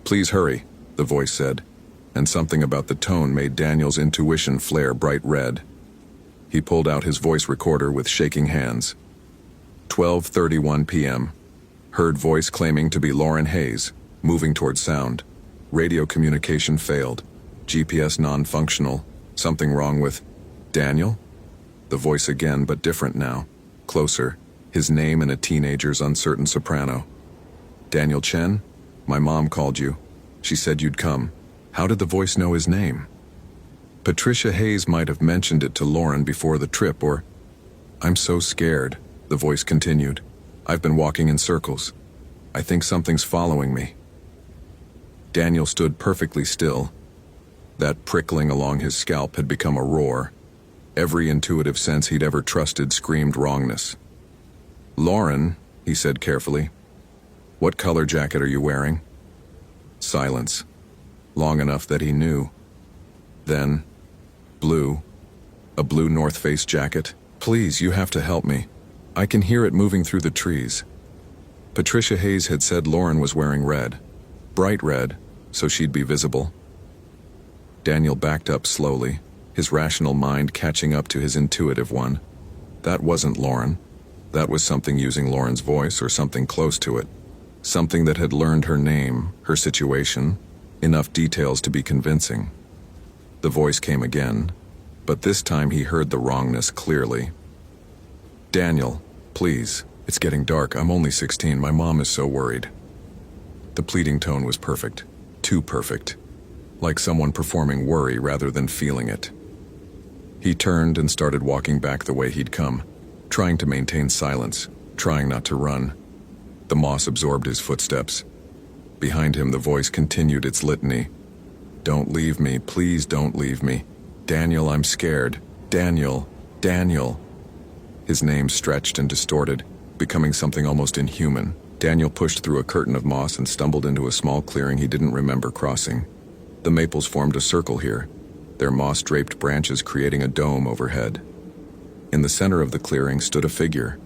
Speaker 1: Please hurry, the voice said, and something about the tone made Daniel's intuition flare bright red. He pulled out his voice recorder with shaking hands. 12:31 p.m. Heard voice claiming to be Lauren Hayes, moving toward sound. Radio communication failed. GPS non-functional. Something wrong with... Daniel? The voice again, but different now. Closer. His name in a teenager's uncertain soprano. Daniel Chen? My mom called you. She said you'd come. How did the voice know his name? Patricia Hayes might have mentioned it to Lauren before the trip, or... I'm so scared, the voice continued. I've been walking in circles. I think something's following me. Daniel stood perfectly still. That prickling along his scalp had become a roar. Every intuitive sense he'd ever trusted screamed wrongness. "Lauren," he said carefully, "what color jacket are you wearing?" Silence. Long enough that he knew. Then, blue. A blue North Face jacket. "Please, you have to help me. I can hear it moving through the trees." Patricia Hayes had said Lauren was wearing red. Bright red, so she'd be visible. Daniel backed up slowly, his rational mind catching up to his intuitive one. That wasn't Lauren. That was something using Lauren's voice or something close to it. Something that had learned her name, her situation, enough details to be convincing. The voice came again, but this time he heard the wrongness clearly. "Daniel, please, it's getting dark. I'm only 16. My mom is so worried." The pleading tone was perfect. Too perfect. Like someone performing worry rather than feeling it. He turned and started walking back the way he'd come, trying to maintain silence, trying not to run. The moss absorbed his footsteps. Behind him, the voice continued its litany. "Don't leave me, please don't leave me. Daniel, I'm scared. Daniel, Daniel." His name stretched and distorted, becoming something almost inhuman. Daniel pushed through a curtain of moss and stumbled into a small clearing he didn't remember crossing. The maples formed a circle here, their moss-draped branches creating a dome overhead. In the center of the clearing stood a figure.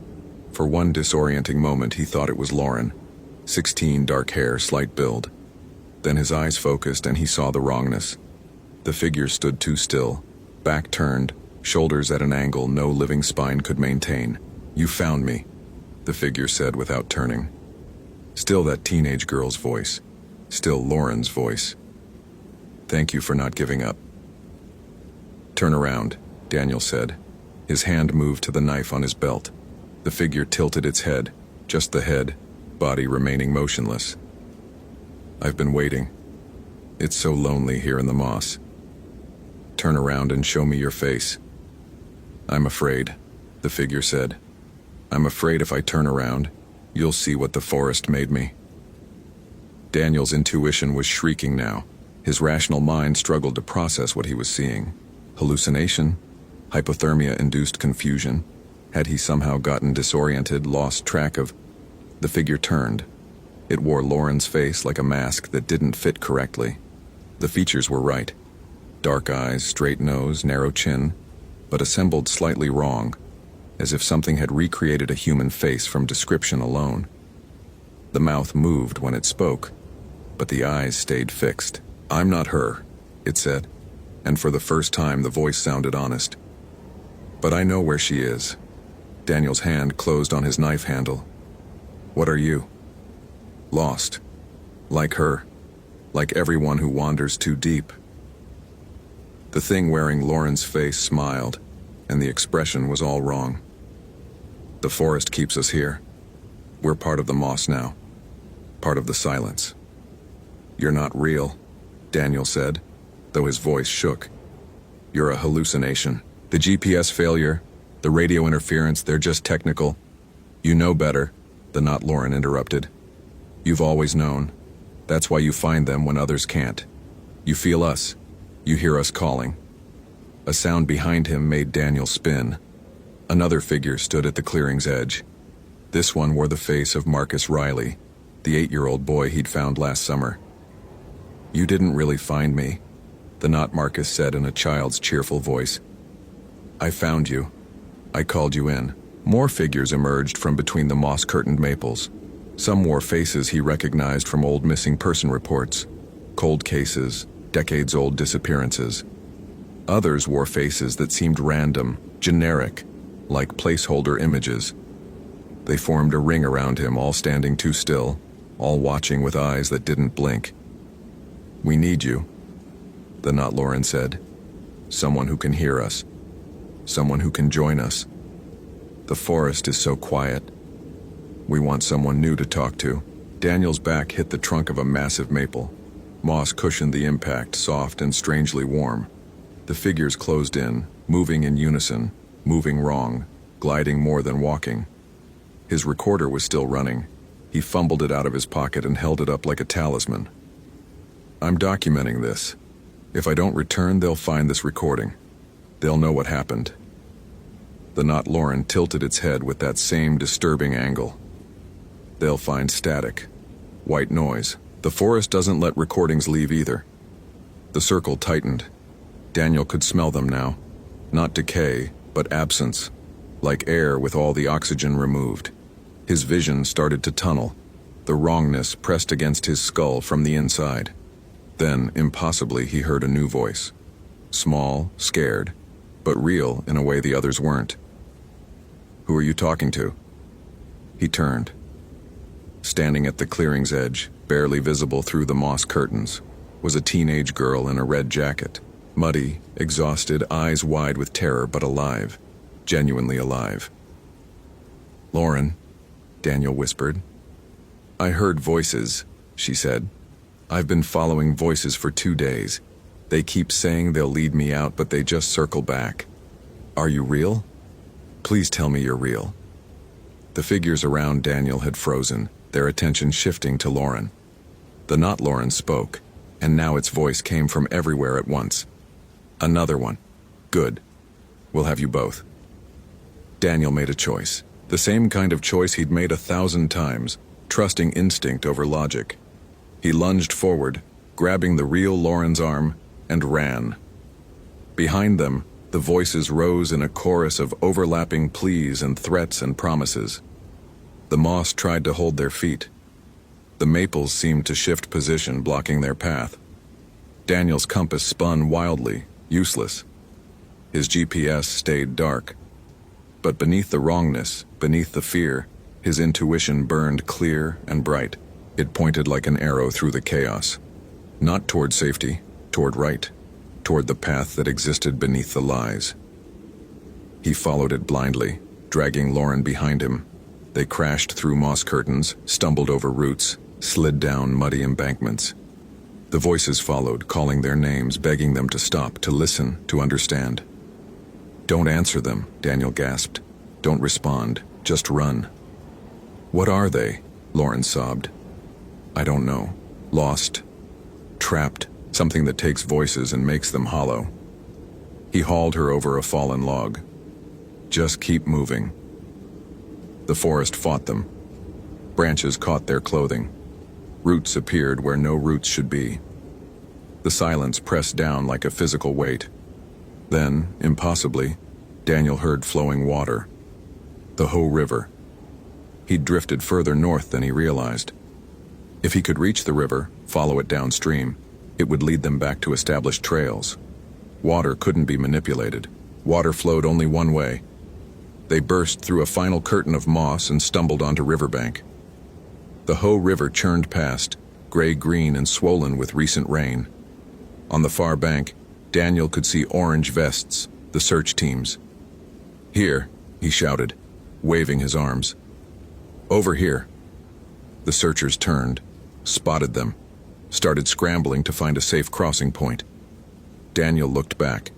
Speaker 1: For one disorienting moment, he thought it was Lauren. 16, dark hair, slight build. Then his eyes focused and he saw the wrongness. The figure stood too still, back turned, shoulders at an angle no living spine could maintain. "You found me," the figure said without turning. Still that teenage girl's voice. Still Lauren's voice. "Thank you for not giving up." "Turn around," Daniel said. His hand moved to the knife on his belt. The figure tilted its head, just the head, body remaining motionless. "I've been waiting. It's so lonely here in the moss. Turn around and show me your face." "I'm afraid," the figure said. "I'm afraid if I turn around, you'll see what the forest made me." Daniel's intuition was shrieking now. His rational mind struggled to process what he was seeing. Hallucination? Hypothermia-induced confusion? Had he somehow gotten disoriented, lost track of... The figure turned. It wore Lauren's face like a mask that didn't fit correctly. The features were right. Dark eyes, straight nose, narrow chin, but assembled slightly wrong, as if something had recreated a human face from description alone. The mouth moved when it spoke, but the eyes stayed fixed. "I'm not her," it said, and for the first time the voice sounded honest. "But I know where she is." Daniel's hand closed on his knife handle. "What are you?" "Lost. Like her. Like everyone who wanders too deep." The thing wearing Lauren's face smiled, and the expression was all wrong. "The forest keeps us here. We're part of the moss now. Part of the silence." "You're not real," Daniel said, though his voice shook. "You're a hallucination. The GPS failure, the radio interference, they're just technical." "You know better," the not Lauren interrupted. "You've always known. That's why you find them when others can't. You feel us. You hear us calling." A sound behind him made Daniel spin. Another figure stood at the clearing's edge. This one wore the face of Marcus Riley, the 8-year-old boy he'd found last summer. "You didn't really find me," the not Marcus said in a child's cheerful voice. "I found you. I called you in." More figures emerged from between the moss-curtained maples. Some wore faces he recognized from old missing person reports, cold cases, decades-old disappearances. Others wore faces that seemed random, generic, like placeholder images. They formed a ring around him, all standing too still, all watching with eyes that didn't blink. "We need you," the not Lauren said. "Someone who can hear us. Someone who can join us. The forest is so quiet. We want someone new to talk to." Daniel's back hit the trunk of a massive maple. Moss cushioned the impact, soft and strangely warm. The figures closed in, moving in unison, moving wrong, gliding more than walking. His recorder was still running. He fumbled it out of his pocket and held it up like a talisman. I'm documenting this. If I don't return, they'll find this recording. They'll know what happened. The Not Lauren tilted its head with that same disturbing angle. They'll find static. White noise. The forest doesn't let recordings leave either. The circle tightened. Daniel could smell them now. Not decay, but absence. Like air with all the oxygen removed. His vision started to tunnel. The wrongness pressed against his skull from the inside. Then, impossibly, he heard a new voice. Small, scared, but real in a way the others weren't. Who are you talking to? He turned. Standing at the clearing's edge, barely visible through the moss curtains, was a teenage girl in a red jacket. Muddy, exhausted, eyes wide with terror, but alive. Genuinely alive. Lauren, Daniel whispered. I heard voices, she said. I've been following voices for 2 days. They keep saying they'll lead me out, but they just circle back. Are you real? Please tell me you're real. The figures around Daniel had frozen, their attention shifting to Lauren. The Not Lauren spoke, and now its voice came from everywhere at once. Another one. Good. We'll have you both. Daniel made a choice. The same kind of choice he'd made 1,000 times, trusting instinct over logic. He lunged forward, grabbing the real Lauren's arm, and ran. Behind them, the voices rose in a chorus of overlapping pleas and threats and promises. The moss tried to hold their feet. The maples seemed to shift position, blocking their path. Daniel's compass spun wildly, useless. His GPS stayed dark. But beneath the wrongness, beneath the fear, his intuition burned clear and bright. It pointed like an arrow through the chaos. Not toward safety, toward right, toward the path that existed beneath the lies. He followed it blindly, dragging Lauren behind him. They crashed through moss curtains, stumbled over roots, slid down muddy embankments. The voices followed, calling their names, begging them to stop, to listen, to understand. Don't answer them, Daniel gasped. Don't respond, just run. What are they? Lauren sobbed. I don't know. Lost. Trapped. Something that takes voices and makes them hollow. He hauled her over a fallen log. Just keep moving. The forest fought them. Branches caught their clothing. Roots appeared where no roots should be. The silence pressed down like a physical weight. Then, impossibly, Daniel heard flowing water. The Ho River. He'd drifted further north than he realized. If he could reach the river, follow it downstream, it would lead them back to established trails. Water couldn't be manipulated. Water flowed only one way. They burst through a final curtain of moss and stumbled onto riverbank. The Ho River churned past, gray-green and swollen with recent rain. On the far bank, Daniel could see orange vests, the search teams. Here, he shouted, waving his arms. Over here. The searchers turned, spotted them, started scrambling to find a safe crossing point. Daniel looked back.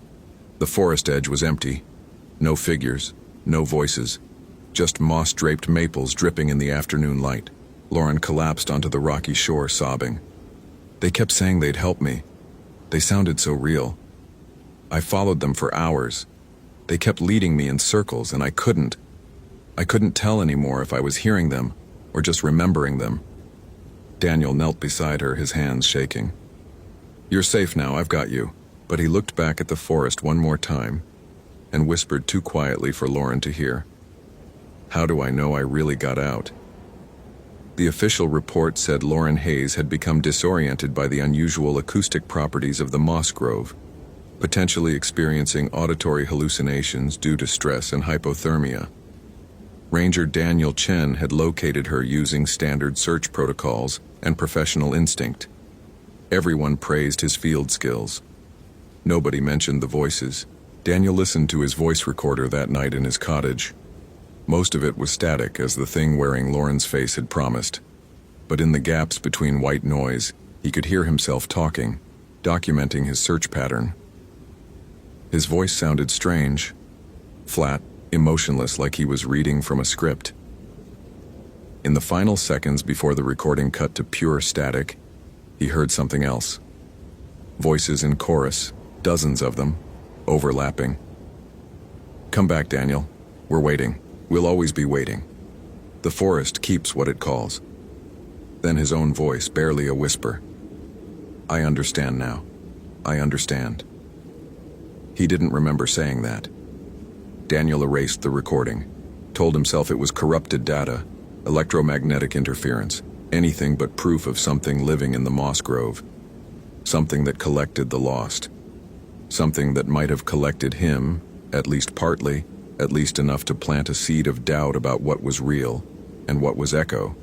Speaker 1: The forest edge was empty. No figures, no voices, just moss-draped maples dripping in the afternoon light. Lauren collapsed onto the rocky shore, sobbing. They kept saying they'd help me. They sounded so real. I followed them for hours. They kept leading me in circles, and I couldn't tell anymore if I was hearing them or just remembering them. Daniel knelt beside her, his hands shaking. You're safe now, I've got you. But he looked back at the forest one more time and whispered too quietly for Lauren to hear. How do I know I really got out? The official report said Lauren Hayes had become disoriented by the unusual acoustic properties of the moss grove, potentially experiencing auditory hallucinations due to stress and hypothermia. Ranger Daniel Chen had located her using standard search protocols and professional instinct. Everyone praised his field skills. Nobody mentioned the voices. Daniel listened to his voice recorder that night in his cottage. Most of it was static, as the thing wearing Lauren's face had promised. But in the gaps between white noise, he could hear himself talking, documenting his search pattern. His voice sounded strange, flat, emotionless, like he was reading from a script. In the final seconds before the recording cut to pure static, he heard something else. Voices in chorus, dozens of them, overlapping. "Come back, Daniel. We're waiting. We'll always be waiting. The forest keeps what it calls." Then his own voice, barely a whisper. "I understand now. I understand." He didn't remember saying that. Daniel erased the recording, told himself it was corrupted data, electromagnetic interference, anything but proof of something living in the moss grove. Something that collected the lost. Something that might have collected him, at least partly, at least enough to plant a seed of doubt about what was real and what was echo.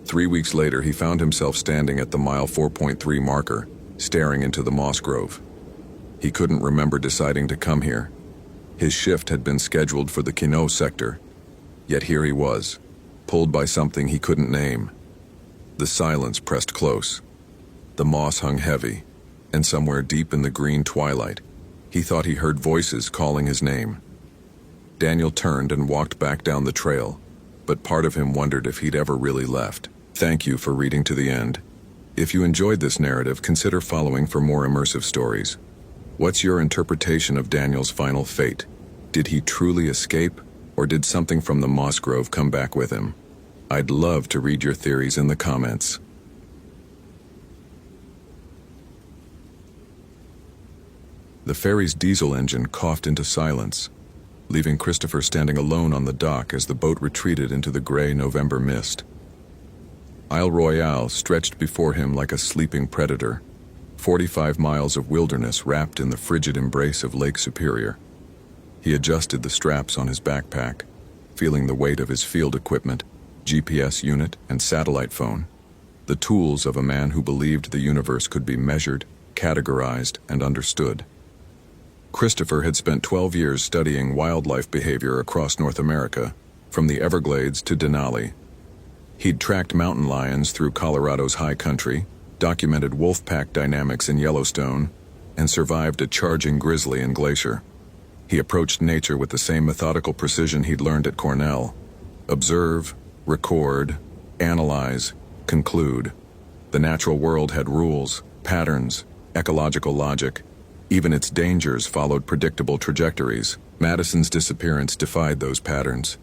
Speaker 1: 3 weeks later, he found himself standing at the mile 4.3 marker, staring into the moss grove. He couldn't remember deciding to come here. His shift had been scheduled for the Quinault sector, yet here he was, pulled by something he couldn't name. The silence pressed close. The moss hung heavy, and somewhere deep in the green twilight, he thought he heard voices calling his name. Daniel turned and walked back down the trail, but part of him wondered if he'd ever really left. Thank you for reading to the end. If you enjoyed this narrative, consider following for more immersive stories. What's your interpretation of Daniel's final fate? Did he truly escape, or did something from the moss grove come back with him? I'd love to read your theories in the comments. The ferry's diesel engine coughed into silence, leaving Christopher standing alone on the dock as the boat retreated into the gray November mist. Isle Royale stretched before him like a sleeping predator, 45 miles of wilderness wrapped in the frigid embrace of Lake Superior. He adjusted the straps on his backpack, feeling the weight of his field equipment, GPS unit, and satellite phone, the tools of a man who believed the universe could be measured, categorized, and understood. Christopher had spent 12 years studying wildlife behavior across North America, from the Everglades to Denali. He'd tracked mountain lions through Colorado's high country, documented wolf pack dynamics in Yellowstone, and survived a charging grizzly in Glacier. He approached nature with the same methodical precision he'd learned at Cornell. Observe, record, analyze, conclude. The natural world had rules, patterns, ecological logic. Even its dangers followed predictable trajectories. Madison's disappearance defied those patterns.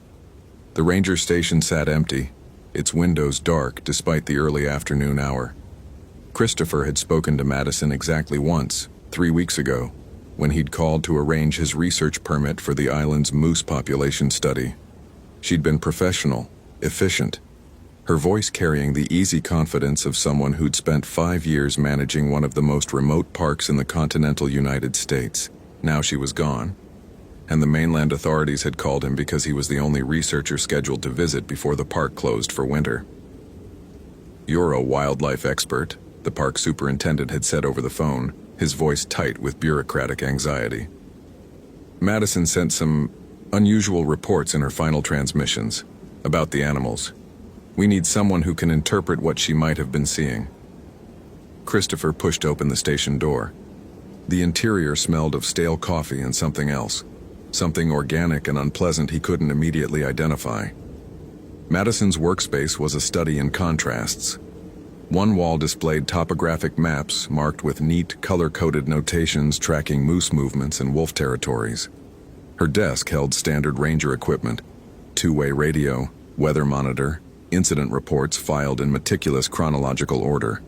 Speaker 1: The ranger station sat empty, its windows dark despite the early afternoon hour. Christopher had spoken to Madison exactly once, 3 weeks ago, when he'd called to arrange his research permit for the island's moose population study. She'd been professional, efficient, her voice carrying the easy confidence of someone who'd spent 5 years managing one of the most remote parks in the continental United States. Now she was gone, and the mainland authorities had called him because he was the only researcher scheduled to visit before the park closed for winter. "You're a wildlife expert," the park superintendent had said over the phone, his voice tight with bureaucratic anxiety. Madison sent some unusual reports in her final transmissions about the animals. "We need someone who can interpret what she might have been seeing." Christopher pushed open the station door. The interior smelled of stale coffee and something else, something organic and unpleasant he couldn't immediately identify. Madison's workspace was a study in contrasts. One wall displayed topographic maps marked with neat, color-coded notations tracking moose movements and wolf territories. Her desk held standard ranger equipment, two-way radio, weather monitor, incident reports filed in meticulous chronological order.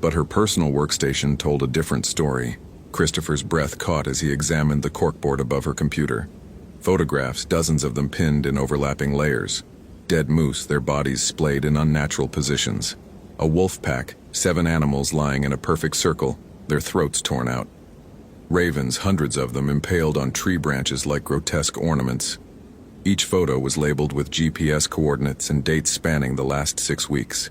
Speaker 1: But her personal workstation told a different story. Christopher's breath caught as he examined the corkboard above her computer. Photographs, dozens of them pinned in overlapping layers. Dead moose, their bodies splayed in unnatural positions. A wolf pack, 7 animals lying in a perfect circle, their throats torn out. Ravens, hundreds of them impaled on tree branches like grotesque ornaments. Each photo was labeled with GPS coordinates and dates spanning the last 6 weeks.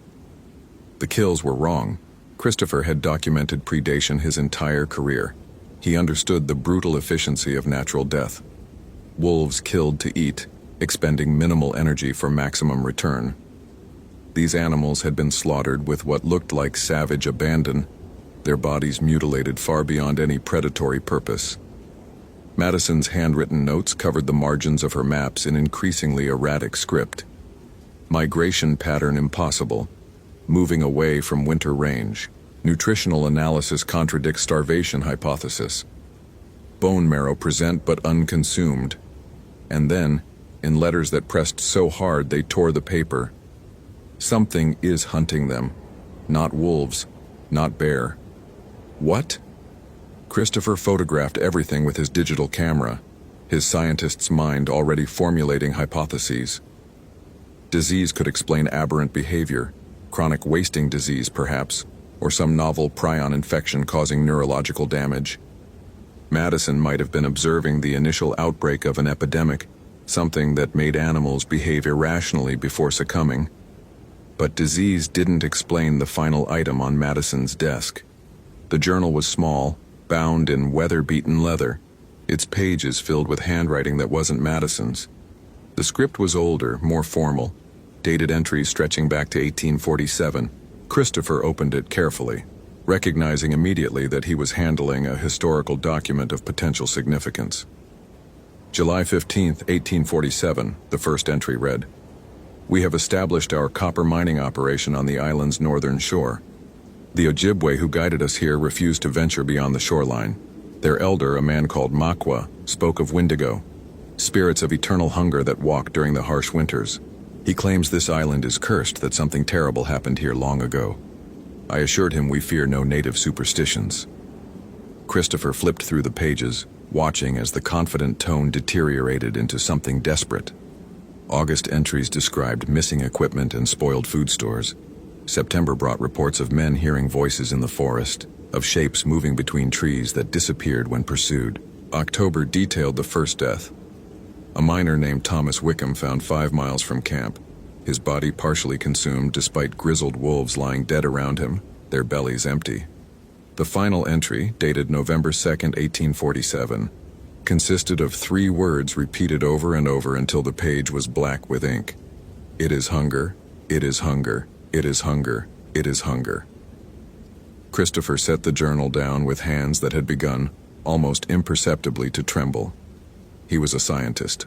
Speaker 1: The kills were wrong. Christopher had documented predation his entire career. He understood the brutal efficiency of natural death. Wolves killed to eat, expending minimal energy for maximum return. These animals had been slaughtered with what looked like savage abandon, their bodies mutilated far beyond any predatory purpose. Madison's handwritten notes covered the margins of her maps in increasingly erratic script. Migration pattern impossible, moving away from winter range. Nutritional analysis contradicts starvation hypothesis. Bone marrow present but unconsumed. And then, in letters that pressed so hard they tore the paper, something is hunting them. Not wolves, not bear. What? Christopher photographed everything with his digital camera, his scientist's mind already formulating hypotheses. Disease could explain aberrant behavior, chronic wasting disease perhaps, or some novel prion infection causing neurological damage. Madison might have been observing the initial outbreak of an epidemic, something that made animals behave irrationally before succumbing. But disease didn't explain the final item on Madison's desk. The journal was small, bound in weather-beaten leather, its pages filled with handwriting that wasn't Madison's. The script was older, more formal, dated entries stretching back to 1847. Christopher opened it carefully, recognizing immediately that he was handling a historical document of potential significance. July 15, 1847, the first entry read, "We have established our copper mining operation on the island's northern shore. The Ojibwe who guided us here refused to venture beyond the shoreline. Their elder, a man called Makwa, spoke of Wendigo, spirits of eternal hunger that walk during the harsh winters. He claims this island is cursed, that something terrible happened here long ago. I assured him we fear no native superstitions." Christopher flipped through the pages, watching as the confident tone deteriorated into something desperate. August entries described missing equipment and spoiled food stores. September brought reports of men hearing voices in the forest, of shapes moving between trees that disappeared when pursued. October detailed the first death. A miner named Thomas Wickham found 5 miles from camp, his body partially consumed despite grizzled wolves lying dead around him, their bellies empty. The final entry, dated November 2, 1847, consisted of 3 words repeated over and over until the page was black with ink. "It is hunger, it is hunger, it is hunger, it is hunger." Christopher set the journal down with hands that had begun, almost imperceptibly, to tremble. He was a scientist.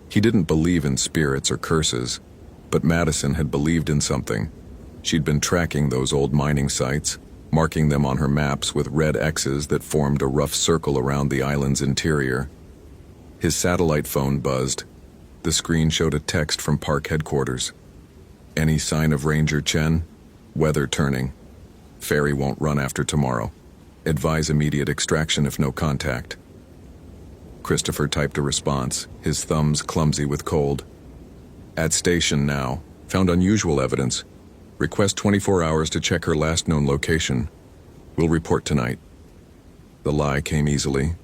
Speaker 1: He didn't believe in spirits or curses, but Madison had believed in something. She'd been tracking those old mining sites, marking them on her maps with red X's that formed a rough circle around the island's interior. His satellite phone buzzed. The screen showed a text from park headquarters. "Any sign of Ranger Chen? Weather turning. Ferry won't run after tomorrow. Advise immediate extraction if no contact." Christopher typed a response, his thumbs clumsy with cold. "At station now. Found unusual evidence. Request 24 hours to check her last known location. Will report tonight." The lie came easily.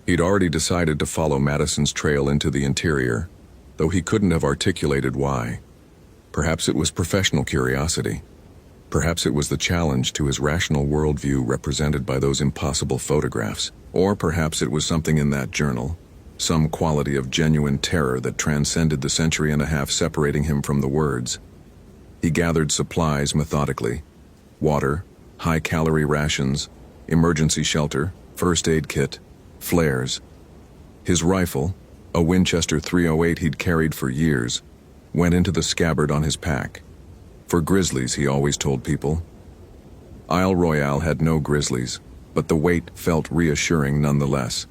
Speaker 1: He'd already decided to follow Madison's trail into the interior, though he couldn't have articulated why. Perhaps it was professional curiosity. Perhaps it was the challenge to his rational worldview represented by those impossible photographs. Or perhaps it was something in that journal, some quality of genuine terror that transcended the century and a half separating him from the words. He gathered supplies methodically: water, high-calorie rations, emergency shelter, first aid kit, flares. His rifle, a Winchester .308 he'd carried for years, went into the scabbard on his pack. For grizzlies, he always told people. Isle Royale had no grizzlies, but the weight felt reassuring nonetheless.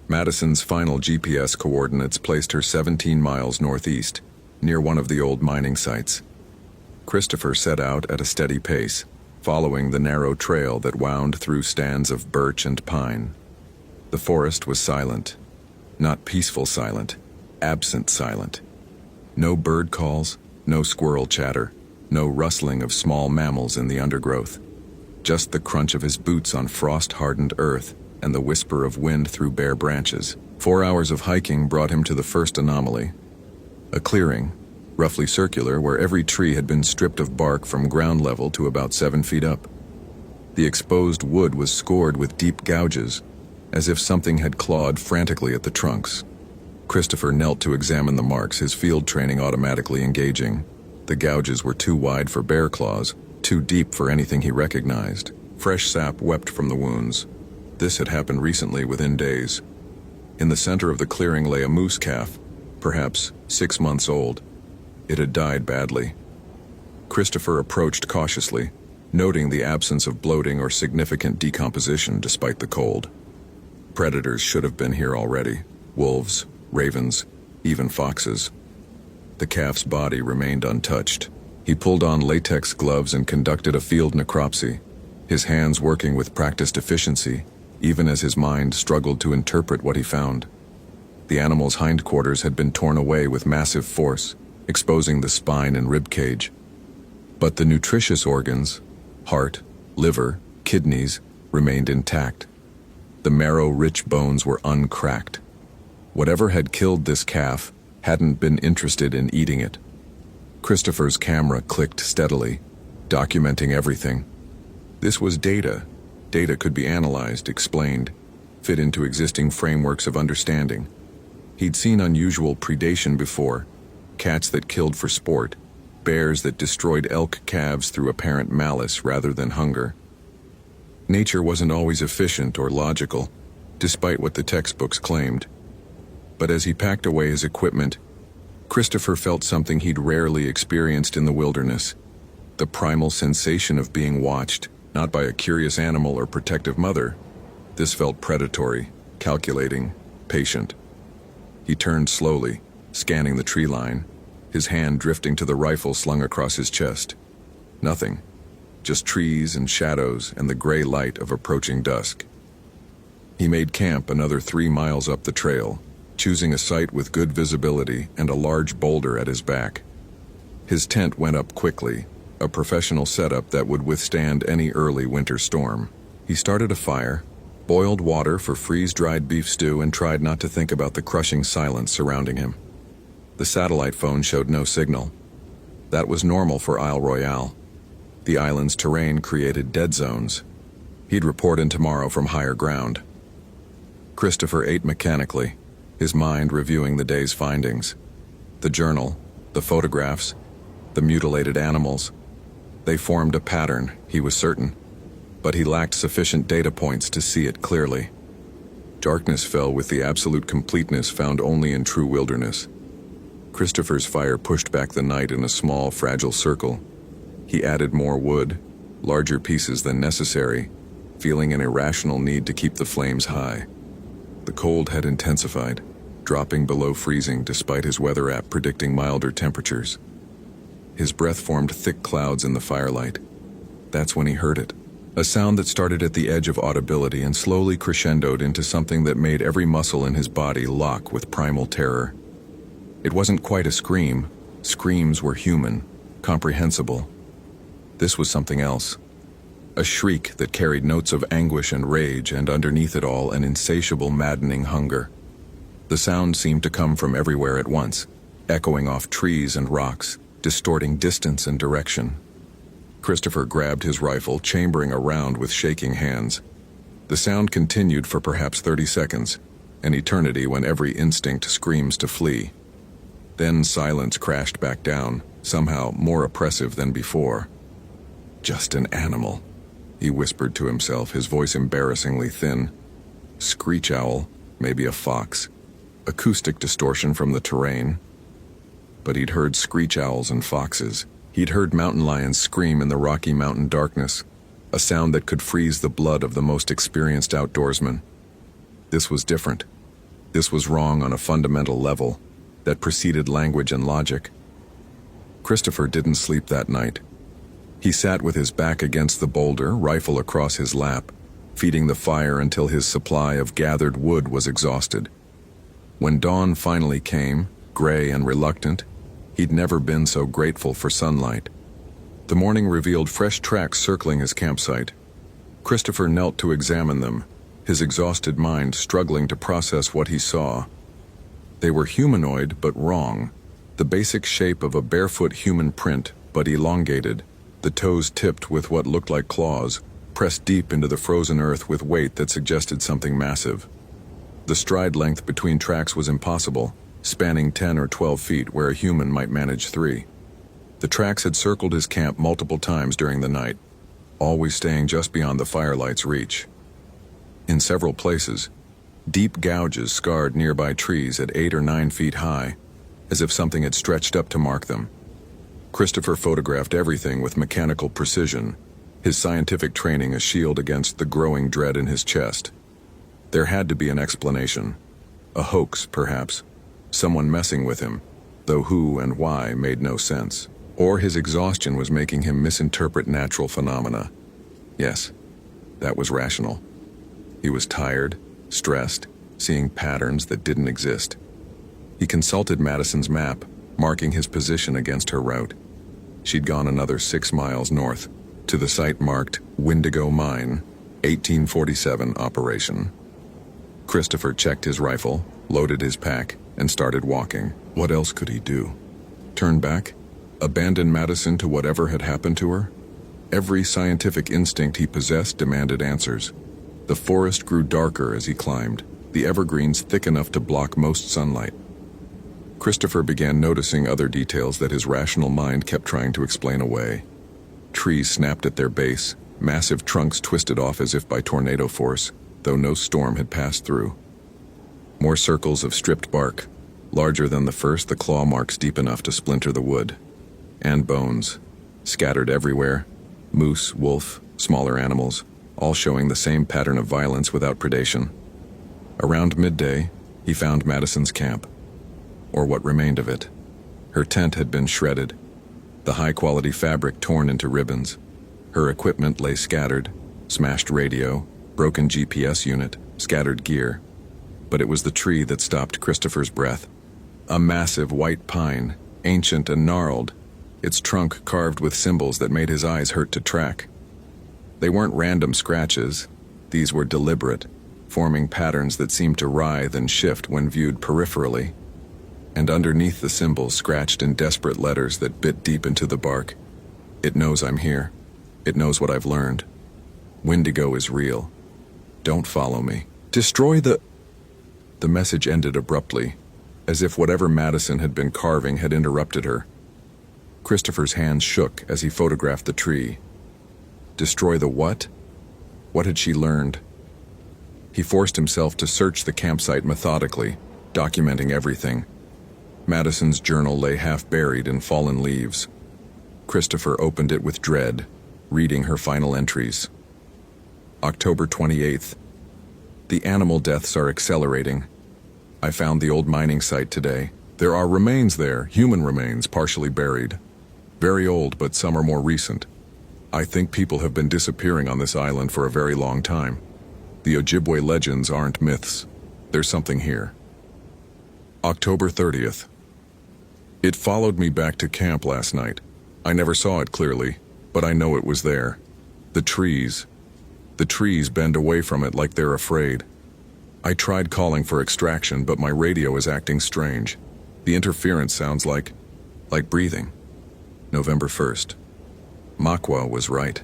Speaker 1: Madison's final GPS coordinates placed her 17 miles northeast, near one of the old mining sites. Christopher set out at a steady pace, following the narrow trail that wound through stands of birch and pine. The forest was silent. Not peaceful silent, absent silent. No bird calls, no squirrel chatter, no rustling of small mammals in the undergrowth. Just the crunch of his boots on frost-hardened earth and the whisper of wind through bare branches. 4 hours of hiking brought him to the first anomaly. A clearing, roughly circular, where every tree had been stripped of bark from ground level to about 7 feet up. The exposed wood was scored with deep gouges, as if something had clawed frantically at the trunks. Christopher knelt to examine the marks, his field training automatically engaging. The gouges were too wide for bear claws, too deep for anything he recognized. Fresh sap wept from the wounds. This had happened recently, within days. In the center of the clearing lay a moose calf, perhaps 6 months old. It had died badly. Christopher approached cautiously, noting the absence of bloating or significant decomposition despite the cold. Predators should have been here already. Wolves, ravens, even foxes. The calf's body remained untouched. He pulled on latex gloves and conducted a field necropsy, his hands working with practiced efficiency, even as his mind struggled to interpret what he found. The animal's hindquarters had been torn away with massive force, exposing the spine and rib cage. But the nutritious organs, heart, liver, kidneys, remained intact. The marrow-rich bones were uncracked. Whatever had killed this calf hadn't been interested in eating it. Christopher's camera clicked steadily, documenting everything. This was data. Data could be analyzed, explained, fit into existing frameworks of understanding. He'd seen unusual predation before, cats that killed for sport, bears that destroyed elk calves through apparent malice rather than hunger. Nature wasn't always efficient or logical, despite what the textbooks claimed. But as he packed away his equipment, Christopher felt something he'd rarely experienced in the wilderness, the primal sensation of being watched, not by a curious animal or protective mother. This felt predatory, calculating, patient. He turned slowly, scanning the tree line, his hand drifting to the rifle slung across his chest. Nothing, just trees and shadows and the gray light of approaching dusk. He made camp another 3 miles up the trail, choosing a site with good visibility and a large boulder at his back. His tent went up quickly, a professional setup that would withstand any early winter storm. He started a fire, boiled water for freeze-dried beef stew, and tried not to think about the crushing silence surrounding him. The satellite phone showed no signal. That was normal for Isle Royale. The island's terrain created dead zones. He'd report in tomorrow from higher ground. Christopher ate mechanically, his mind reviewing the day's findings. The journal, the photographs, the mutilated animals. They formed a pattern, he was certain, but he lacked sufficient data points to see it clearly. Darkness fell with the absolute completeness found only in true wilderness. Christopher's fire pushed back the night in a small, fragile circle. He added more wood, larger pieces than necessary, feeling an irrational need to keep the flames high. The cold had intensified, dropping below freezing despite his weather app predicting milder temperatures. His breath formed thick clouds in the firelight. That's when he heard it. A sound that started at the edge of audibility and slowly crescendoed into something that made every muscle in his body lock with primal terror. It wasn't quite a scream. Screams were human, comprehensible. This was something else. A shriek that carried notes of anguish and rage, and underneath it all an insatiable, maddening hunger. The sound seemed to come from everywhere at once, echoing off trees and rocks, distorting distance and direction. Christopher grabbed his rifle, chambering a round with shaking hands. The sound continued for perhaps 30 seconds, an eternity when every instinct screams to flee. Then silence crashed back down, somehow more oppressive than before. Just an animal, he whispered to himself, his voice embarrassingly thin. Screech owl, maybe a fox. Acoustic distortion from the terrain. But he'd heard screech owls and foxes. He'd heard mountain lions scream in the Rocky Mountain darkness, a sound that could freeze the blood of the most experienced outdoorsman. This was different. This was wrong on a fundamental level that preceded language and logic. Christopher didn't sleep that night. He sat with his back against the boulder, rifle across his lap, feeding the fire until his supply of gathered wood was exhausted. When dawn finally came, gray and reluctant, he'd never been so grateful for sunlight. The morning revealed fresh tracks circling his campsite. Christopher knelt to examine them, his exhausted mind struggling to process what he saw. They were humanoid but wrong, the basic shape of a barefoot human print but elongated, the toes tipped with what looked like claws, pressed deep into the frozen earth with weight that suggested something massive. The stride length between tracks was impossible, spanning 10 or 12 feet where a human might manage 3. The tracks had circled his camp multiple times during the night, always staying just beyond the firelight's reach. In several places, deep gouges scarred nearby trees at 8 or 9 feet high, as if something had stretched up to mark them. Christopher photographed everything with mechanical precision, his scientific training a shield against the growing dread in his chest. There had to be an explanation. A hoax, perhaps. Someone messing with him, though who and why made no sense. Or his exhaustion was making him misinterpret natural phenomena. Yes, that was rational. He was tired, stressed, seeing patterns that didn't exist. He consulted Madison's map, marking his position against her route. She'd gone another 6 miles north, to the site marked Wendigo Mine, 1847 operation. Christopher checked his rifle, loaded his pack, and started walking. What else could he do? Turn back? Abandon Madison to whatever had happened to her? Every scientific instinct he possessed demanded answers. The forest grew darker as he climbed, the evergreens thick enough to block most sunlight. Christopher began noticing other details that his rational mind kept trying to explain away. Trees snapped at their base, massive trunks twisted off as if by tornado force, though no storm had passed through. More circles of stripped bark, larger than the first, the claw marks deep enough to splinter the wood. And bones, scattered everywhere, moose, wolf, smaller animals, all showing the same pattern of violence without predation. Around midday, he found Madison's camp, or what remained of it. Her tent had been shredded, the high-quality fabric torn into ribbons. Her equipment lay scattered, smashed radio, broken GPS unit, scattered gear. But it was the tree that stopped Christopher's breath. A massive white pine, ancient and gnarled, its trunk carved with symbols that made his eyes hurt to track. They weren't random scratches. These were deliberate, forming patterns that seemed to writhe and shift when viewed peripherally. And underneath the symbols, scratched in desperate letters that bit deep into the bark, "It knows I'm here. It knows what I've learned. Wendigo is real. Don't follow me. Destroy the..." The message ended abruptly, as if whatever Madison had been carving had interrupted her. Christopher's hands shook as he photographed the tree. Destroy the what? What had she learned? He forced himself to search the campsite methodically, documenting everything. Madison's journal lay half buried in fallen leaves. Christopher opened it with dread, reading her final entries. October 28th. The animal deaths are accelerating. I found the old mining site today. There are remains there, human remains, partially buried. Very old, but some are more recent. I think people have been disappearing on this island for a very long time. The Ojibwe legends aren't myths. There's something here. October 30th. It followed me back to camp last night. I never saw it clearly, but I know it was there. The trees bend away from it like they're afraid. I tried calling for extraction, but my radio is acting strange. The interference sounds like breathing. November 1st. Makwa was right.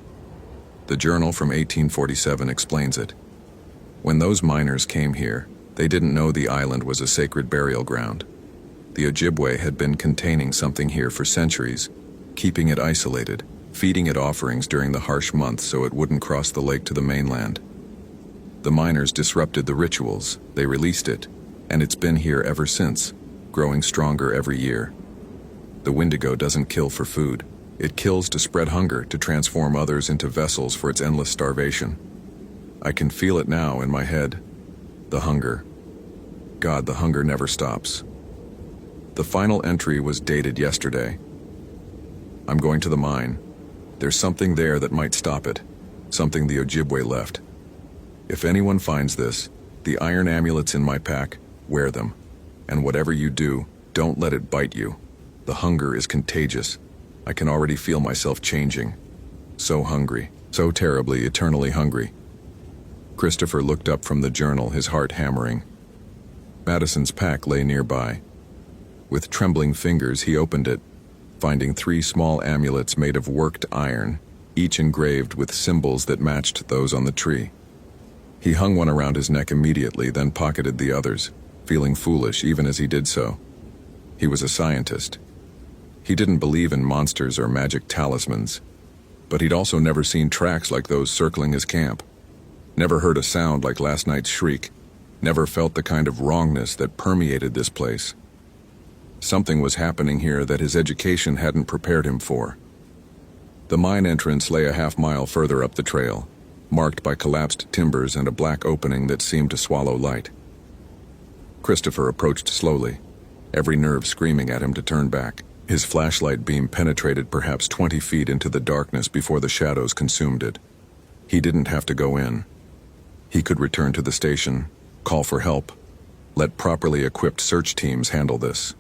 Speaker 1: The journal from 1847 explains it. When those miners came here, they didn't know the island was a sacred burial ground. The Ojibwe had been containing something here for centuries, keeping it isolated, feeding it offerings during the harsh months so it wouldn't cross the lake to the mainland. The miners disrupted the rituals, they released it, and it's been here ever since, growing stronger every year. The Wendigo doesn't kill for food. It kills to spread hunger, to transform others into vessels for its endless starvation. I can feel it now in my head. The hunger. God, the hunger never stops. The final entry was dated yesterday. I'm going to the mine. There's something there that might stop it, something the Ojibwe left. If anyone finds this, the iron amulets in my pack, wear them. And whatever you do, don't let it bite you. The hunger is contagious. I can already feel myself changing. So hungry, so terribly, eternally hungry. Christopher looked up from the journal, his heart hammering. Madison's pack lay nearby. With trembling fingers, he opened it, finding 3 small amulets made of worked iron, each engraved with symbols that matched those on the tree. He hung one around his neck immediately, then pocketed the others, feeling foolish even as he did so. He was a scientist. He didn't believe in monsters or magic talismans, but he'd also never seen tracks like those circling his camp. Never heard a sound like last night's shriek. Never felt the kind of wrongness that permeated this place. Something was happening here that his education hadn't prepared him for. The mine entrance lay a half-mile further up the trail, marked by collapsed timbers and a black opening that seemed to swallow light. Christopher approached slowly, every nerve screaming at him to turn back. His flashlight beam penetrated perhaps 20 feet into the darkness before the shadows consumed it. He didn't have to go in. He could return to the station, call for help, let properly equipped search teams handle this.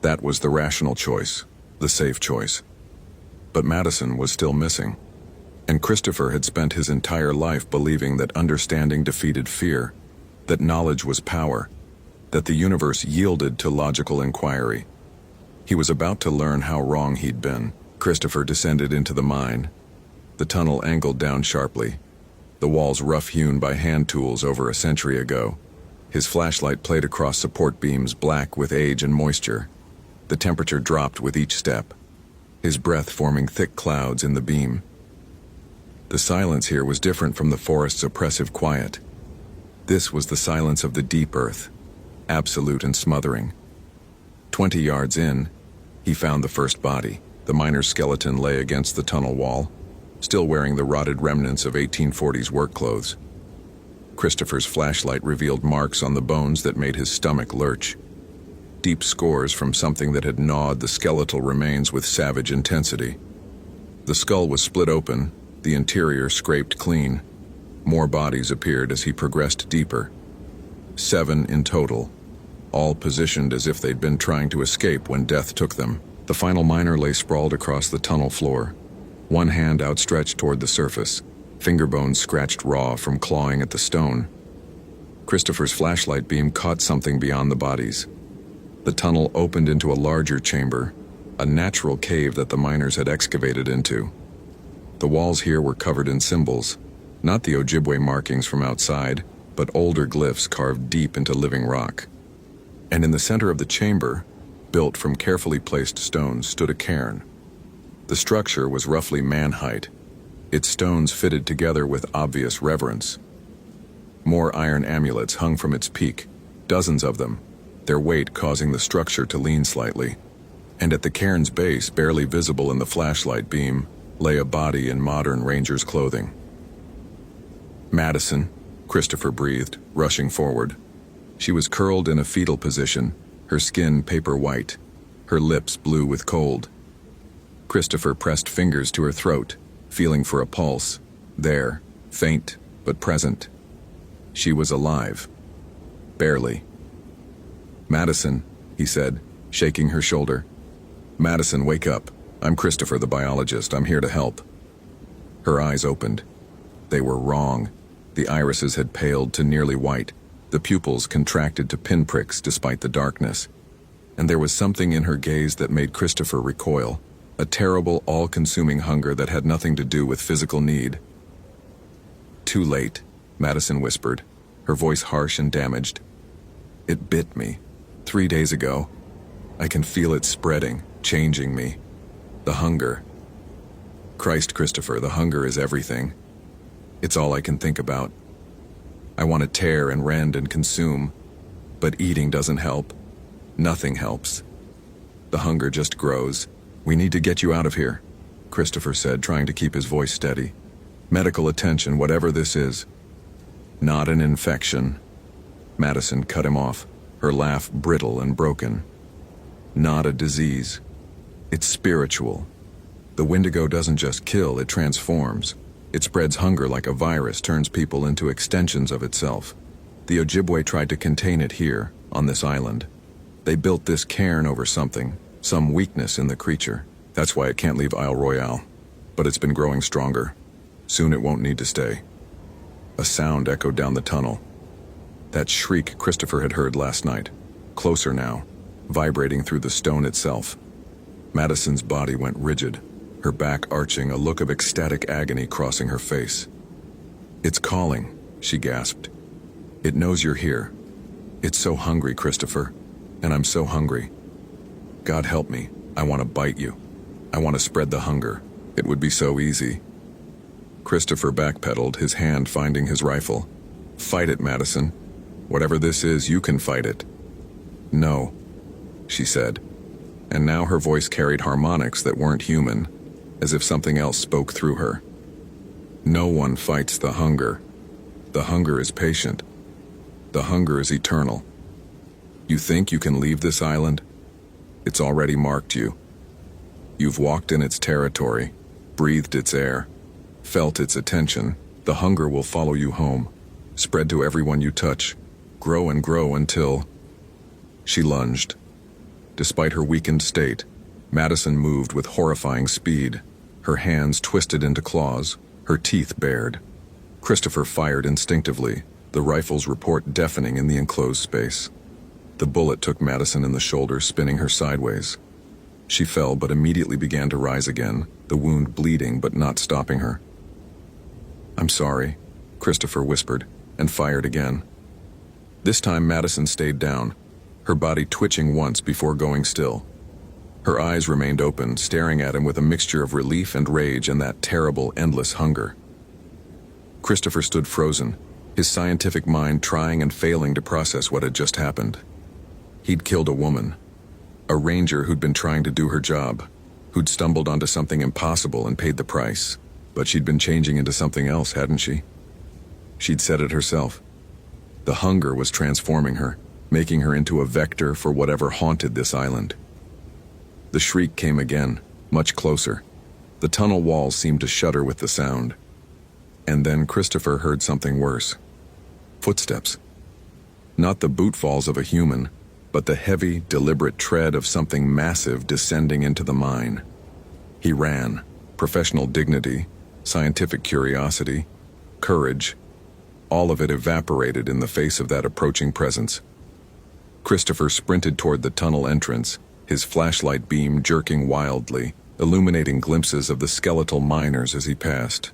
Speaker 1: That was the rational choice, the safe choice. But Madison was still missing, and Christopher had spent his entire life believing that understanding defeated fear, that knowledge was power, that the universe yielded to logical inquiry. He was about to learn how wrong he'd been. Christopher descended into the mine. The tunnel angled down sharply, the walls rough-hewn by hand tools over a century ago. His flashlight played across support beams black with age and moisture. The temperature dropped with each step, his breath forming thick clouds in the beam. The silence here was different from the forest's oppressive quiet. This was the silence of the deep earth, absolute and smothering. 20 yards in, he found the first body. The miner's skeleton lay against the tunnel wall, still wearing the rotted remnants of 1840s work clothes. Christopher's flashlight revealed marks on the bones that made his stomach lurch. Deep scores from something that had gnawed the skeletal remains with savage intensity. The skull was split open, the interior scraped clean. More bodies appeared as he progressed deeper. 7 in total, all positioned as if they'd been trying to escape when death took them. The final miner lay sprawled across the tunnel floor, one hand outstretched toward the surface, finger bones scratched raw from clawing at the stone. Christopher's flashlight beam caught something beyond the bodies. The tunnel opened into a larger chamber, a natural cave that the miners had excavated into. The walls here were covered in symbols, not the Ojibwe markings from outside, but older glyphs carved deep into living rock. And in the center of the chamber, built from carefully placed stones, stood a cairn. The structure was roughly man-height, its stones fitted together with obvious reverence. More iron amulets hung from its peak, dozens of them, their weight causing the structure to lean slightly. And at the cairn's base, barely visible in the flashlight beam, lay a body in modern ranger's clothing. Madison, Christopher breathed, rushing forward. She was curled in a fetal position, her skin paper white, her lips blue with cold. Christopher pressed fingers to her throat, feeling for a pulse. There, faint but present. She was alive. Barely. "Madison," he said, shaking her shoulder. "Madison, wake up. I'm Christopher, the biologist. I'm here to help." Her eyes opened. They were wrong. The irises had paled to nearly white. The pupils contracted to pinpricks despite the darkness. And there was something in her gaze that made Christopher recoil, a terrible, all-consuming hunger that had nothing to do with physical need. "Too late," Madison whispered, her voice harsh and damaged. "It bit me. 3 days ago. I can feel it spreading, changing me. The hunger. Christ, Christopher, the hunger is everything. It's all I can think about. I want to tear and rend and consume, but eating doesn't help. Nothing helps. The hunger just grows. We need to get you out of here," Christopher said, trying to keep his voice steady. "Medical attention, whatever this is." "Not an infection." Madison cut him off, her laugh brittle and broken. "Not a disease. It's spiritual. The Wendigo doesn't just kill, it transforms. It spreads hunger like a virus, turns people into extensions of itself. The Ojibwe tried to contain it here, on this island. They built this cairn over something, some weakness in the creature. That's why it can't leave Isle Royale. But it's been growing stronger. Soon it won't need to stay." A sound echoed down the tunnel. That shriek Christopher had heard last night, closer now, vibrating through the stone itself. Madison's body went rigid, her back arching, a look of ecstatic agony crossing her face. "It's calling," she gasped. "It knows you're here. It's so hungry, Christopher, and I'm so hungry. God help me, I want to bite you. I want to spread the hunger. It would be so easy." Christopher backpedaled, his hand finding his rifle. "Fight it, Madison. Whatever this is, you can fight it." "No," she said, and now her voice carried harmonics that weren't human. as if something else spoke through her. No one fights the hunger. The hunger is patient. The hunger is eternal. You think you can leave this island? It's already marked you. You've walked in its territory, breathed its air, felt its attention. The hunger will follow you home, spread to everyone you touch, grow and grow until... She lunged. Despite her weakened state, Madison moved with horrifying speed, her hands twisted into claws, her teeth bared. Christopher fired instinctively, the rifle's report deafening in the enclosed space. The bullet took Madison in the shoulder, spinning her sideways. She fell but immediately began to rise again, the wound bleeding but not stopping her. "I'm sorry," Christopher whispered, and fired again. This time Madison stayed down, her body twitching once before going still. Her eyes remained open, staring at him with a mixture of relief and rage and that terrible, endless hunger. Christopher stood frozen, his scientific mind trying and failing to process what had just happened. He'd killed a woman, a ranger who'd been trying to do her job, who'd stumbled onto something impossible and paid the price. But she'd been changing into something else, hadn't she? She'd said it herself. The hunger was transforming her, making her into a vector for whatever haunted this island. The shriek came again, much closer. The tunnel walls seemed to shudder with the sound. And then Christopher heard something worse. Footsteps. Not the bootfalls of a human, but the heavy, deliberate tread of something massive descending into the mine. He ran, professional dignity, scientific curiosity, courage, all of it evaporated in the face of that approaching presence. Christopher sprinted toward the tunnel entrance, his flashlight beam jerking wildly, illuminating glimpses of the skeletal miners as he passed.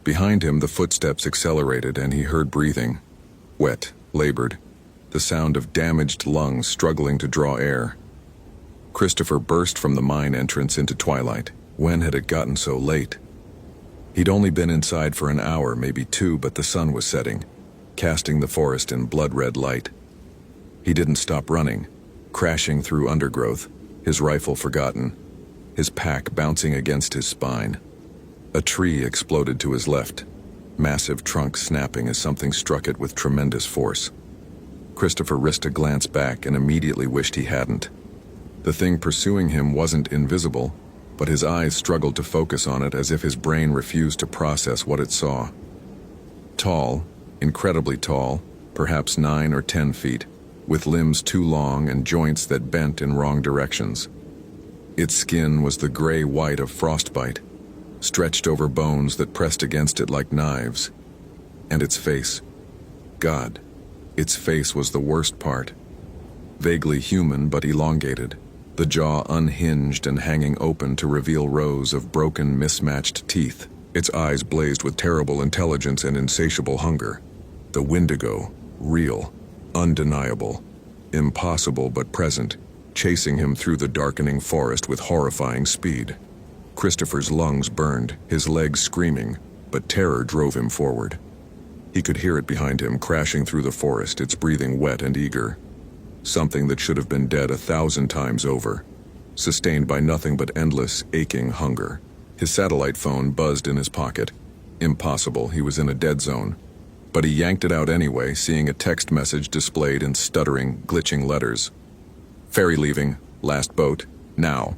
Speaker 1: Behind him, the footsteps accelerated and he heard breathing, wet, labored, the sound of damaged lungs struggling to draw air. Christopher burst from the mine entrance into twilight. When had it gotten so late? He'd only been inside for an hour, maybe two, but the sun was setting, casting the forest in blood-red light. He didn't stop running, crashing through undergrowth, his rifle forgotten, his pack bouncing against his spine. A tree exploded to his left, massive trunk snapping as something struck it with tremendous force. Christopher risked a glance back and immediately wished he hadn't. The thing pursuing him wasn't invisible, but his eyes struggled to focus on it as if his brain refused to process what it saw. Tall, incredibly tall, perhaps 9 or 10 feet, with limbs too long and joints that bent in wrong directions. Its skin was the gray-white of frostbite, stretched over bones that pressed against it like knives. And its face. God, its face was the worst part. Vaguely human but elongated, the jaw unhinged and hanging open to reveal rows of broken, mismatched teeth. Its eyes blazed with terrible intelligence and insatiable hunger. The Wendigo, real, undeniable, impossible but present, chasing him through the darkening forest with horrifying speed. Christopher's lungs burned, his legs screaming, but terror drove him forward. He could hear it behind him, crashing through the forest, its breathing wet and eager. Something that should have been dead 1,000 times over, sustained by nothing but endless, aching hunger. His satellite phone buzzed in his pocket. Impossible, he was in a dead zone. But he yanked it out anyway, seeing a text message displayed in stuttering, glitching letters. Ferry leaving, last boat, now.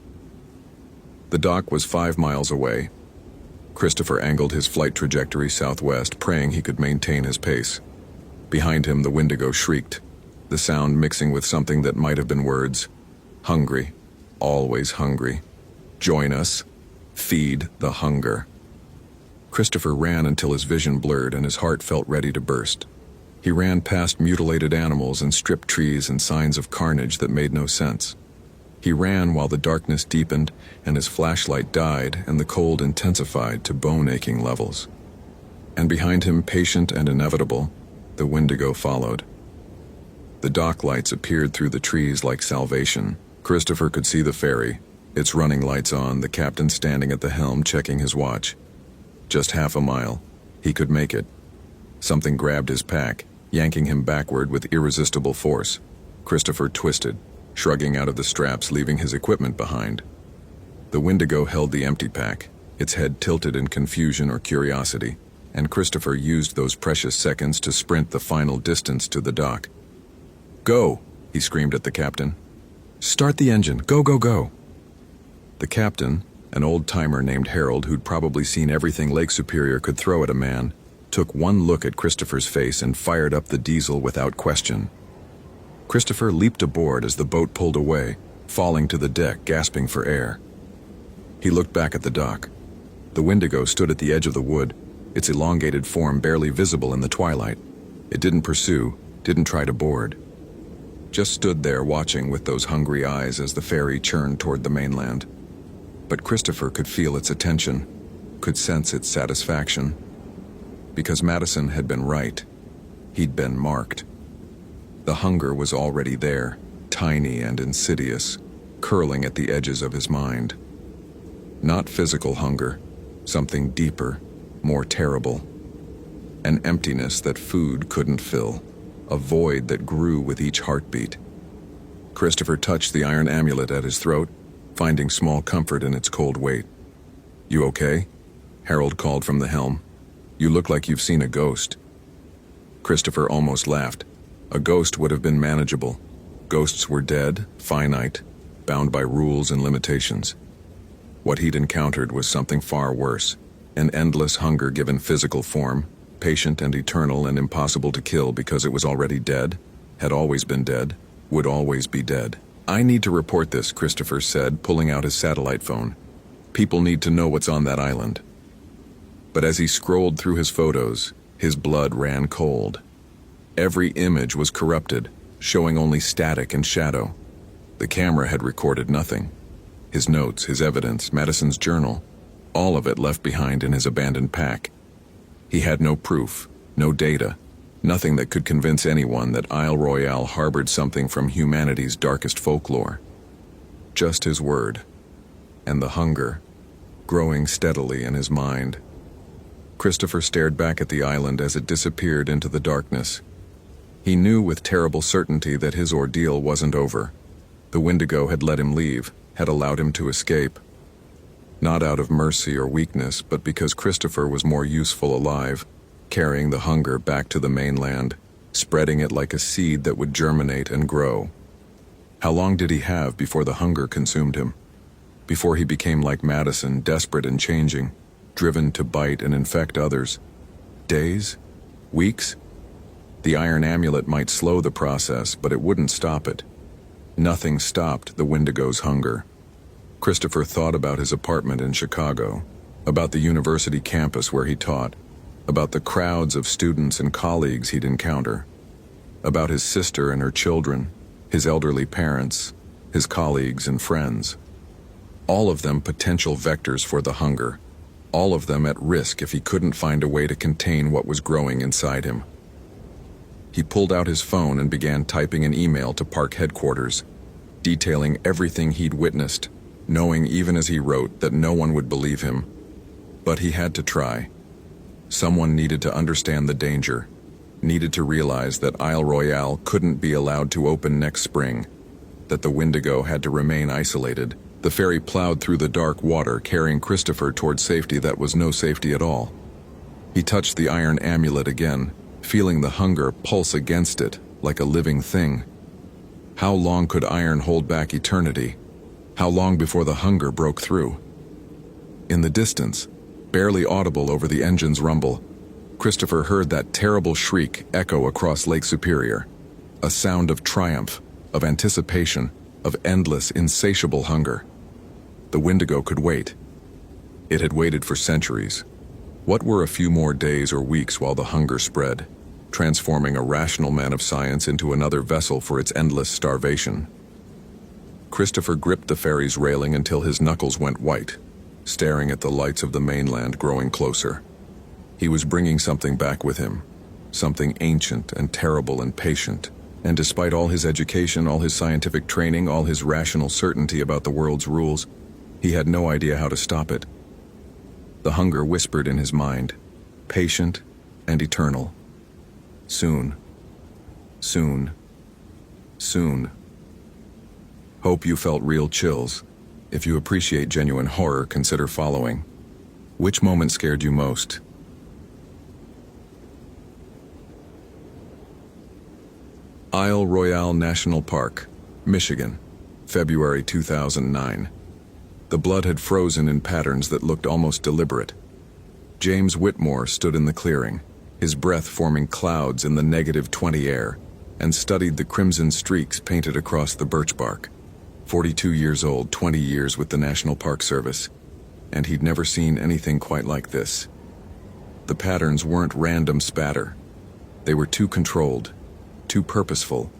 Speaker 1: The dock was 5 miles away. Christopher angled his flight trajectory southwest, praying he could maintain his pace. Behind him, the Wendigo shrieked, the sound mixing with something that might have been words. Hungry, always hungry. Join us. Feed the hunger. Christopher ran until his vision blurred and his heart felt ready to burst. He ran past mutilated animals and stripped trees and signs of carnage that made no sense. He ran while the darkness deepened and his flashlight died and the cold intensified to bone-aching levels. And behind him, patient and inevitable, the Wendigo followed. The dock lights appeared through the trees like salvation. Christopher could see the ferry, its running lights on, the captain standing at the helm checking his watch. Just half a mile. He could make it. Something grabbed his pack, yanking him backward with irresistible force. Christopher twisted, shrugging out of the straps, leaving his equipment behind. The Wendigo held the empty pack, its head tilted in confusion or curiosity, and Christopher used those precious seconds to sprint the final distance to the dock. "Go!" he screamed at the captain. "Start the engine! Go, go, go!" The captain, an old-timer named Harold who'd probably seen everything Lake Superior could throw at a man, took one look at Christopher's face and fired up the diesel without question. Christopher leaped aboard as the boat pulled away, falling to the deck, gasping for air. He looked back at the dock. The Wendigo stood at the edge of the wood, its elongated form barely visible in the twilight. It didn't pursue, didn't try to board. Just stood there watching with those hungry eyes as the ferry churned toward the mainland. But Christopher could feel its attention, could sense its satisfaction. Because Madison had been right. He'd been marked. The hunger was already there, tiny and insidious, curling at the edges of his mind. Not physical hunger, something deeper, more terrible. An emptiness that food couldn't fill, a void that grew with each heartbeat. Christopher touched the iron amulet at his throat, finding small comfort in its cold weight. "You okay?" Harold called from the helm. "You look like you've seen a ghost." Christopher almost laughed. A ghost would have been manageable. Ghosts were dead, finite, bound by rules and limitations. What he'd encountered was something far worse, an endless hunger given physical form, patient and eternal and impossible to kill because it was already dead, had always been dead, would always be dead. "I need to report this," Christopher said, pulling out his satellite phone. "People need to know what's on that island." But as he scrolled through his photos, his blood ran cold. Every image was corrupted, showing only static and shadow. The camera had recorded nothing. His notes, his evidence, Madison's journal, all of it left behind in his abandoned pack. He had no proof, no data, nothing that could convince anyone that Isle Royale harbored something from humanity's darkest folklore. Just his word, and the hunger, growing steadily in his mind. Christopher stared back at the island as it disappeared into the darkness. He knew with terrible certainty that his ordeal wasn't over. The Wendigo had let him leave, had allowed him to escape. Not out of mercy or weakness, but because Christopher was more useful alive, carrying the hunger back to the mainland, spreading it like a seed that would germinate and grow. How long did he have before the hunger consumed him? Before he became like Madison, desperate and changing, driven to bite and infect others? Days? Weeks? The iron amulet might slow the process, but it wouldn't stop it. Nothing stopped the Wendigo's hunger. Christopher thought about his apartment in Chicago, about the university campus where he taught, about the crowds of students and colleagues he'd encounter, about his sister and her children, his elderly parents, his colleagues and friends. All of them potential vectors for the hunger, all of them at risk if he couldn't find a way to contain what was growing inside him. He pulled out his phone and began typing an email to park headquarters, detailing everything he'd witnessed, knowing even as he wrote that no one would believe him. But he had to try. Someone needed to understand the danger, needed to realize that Isle Royale couldn't be allowed to open next spring, that the Wendigo had to remain isolated. The ferry plowed through the dark water, carrying Christopher toward safety that was no safety at all. He touched the iron amulet again, feeling the hunger pulse against it like a living thing. How long could iron hold back eternity? How long before the hunger broke through? In the distance, barely audible over the engine's rumble, Christopher heard that terrible shriek echo across Lake Superior, a sound of triumph, of anticipation, of endless, insatiable hunger. The Wendigo could wait. It had waited for centuries. What were a few more days or weeks while the hunger spread, transforming a rational man of science into another vessel for its endless starvation? Christopher gripped the ferry's railing until his knuckles went white, staring at the lights of the mainland growing closer. He was bringing something back with him, something ancient and terrible and patient, and despite all his education, all his scientific training, all his rational certainty about the world's rules, he had no idea how to stop it. The hunger whispered in his mind, patient and eternal. Soon, soon, soon. Hope you felt real chills. If you appreciate genuine horror, consider following. Which moment scared you most? Isle Royale National Park, Michigan, February 2009. The blood had frozen in patterns that looked almost deliberate. James Whitmore stood in the clearing, his breath forming clouds in the -20 air, and studied the crimson streaks painted across the birch bark. 42 years old, 20 years with the National Park Service, and he'd never seen anything quite like this. The patterns weren't random spatter. They were too controlled, too purposeful,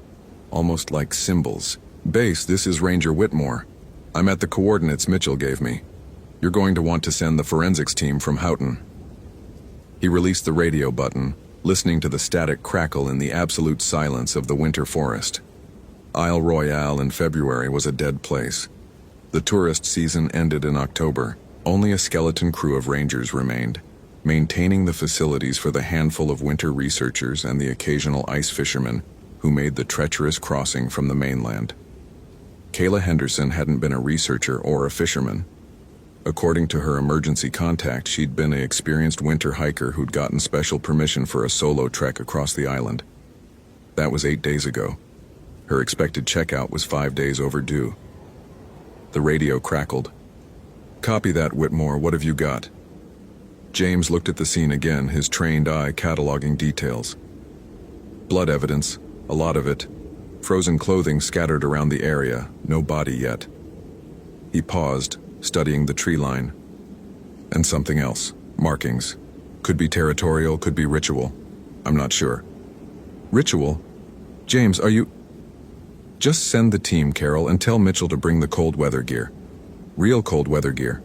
Speaker 1: almost like symbols. Base, this is Ranger Whitmore. I'm at the coordinates Mitchell gave me. You're going to want to send the forensics team from Houghton. He released the radio button, listening to the static crackle in the absolute silence of the winter forest. Isle Royale in February was a dead place. The tourist season ended in October. Only a skeleton crew of rangers remained, maintaining the facilities for the handful of winter researchers and the occasional ice fishermen who made the treacherous crossing from the mainland. Kayla Henderson hadn't been a researcher or a fisherman. According to her emergency contact, she'd been an experienced winter hiker who'd gotten special permission for a solo trek across the island. That was 8 days ago. Her expected checkout was 5 days overdue. The radio crackled. Copy that, Whitmore. What have you got? James looked at the scene again, his trained eye cataloging details. Blood evidence, a lot of it. Frozen clothing scattered around the area, no body yet. He paused, studying the tree line. And something else. Markings. Could be territorial, could be ritual. I'm not sure. Ritual? James, are you... Just send the team, Carol, and tell Mitchell to bring the cold weather gear. Real cold weather gear.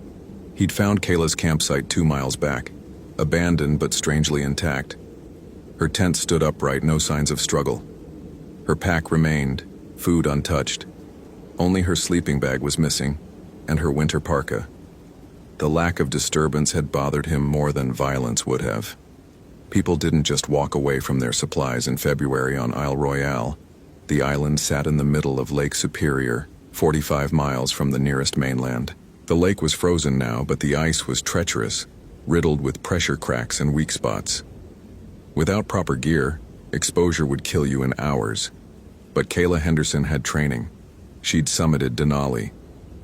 Speaker 1: He'd found Kayla's campsite 2 miles back, abandoned but strangely intact. Her tent stood upright, no signs of struggle. Her pack remained, food untouched. Only her sleeping bag was missing, and her winter parka. The lack of disturbance had bothered him more than violence would have. People didn't just walk away from their supplies in February on Isle Royale. The island sat in the middle of Lake Superior, 45 miles from the nearest mainland. The lake was frozen now, but the ice was treacherous, riddled with pressure cracks and weak spots. Without proper gear, exposure would kill you in hours. But Kayla Henderson had training. She'd summited Denali.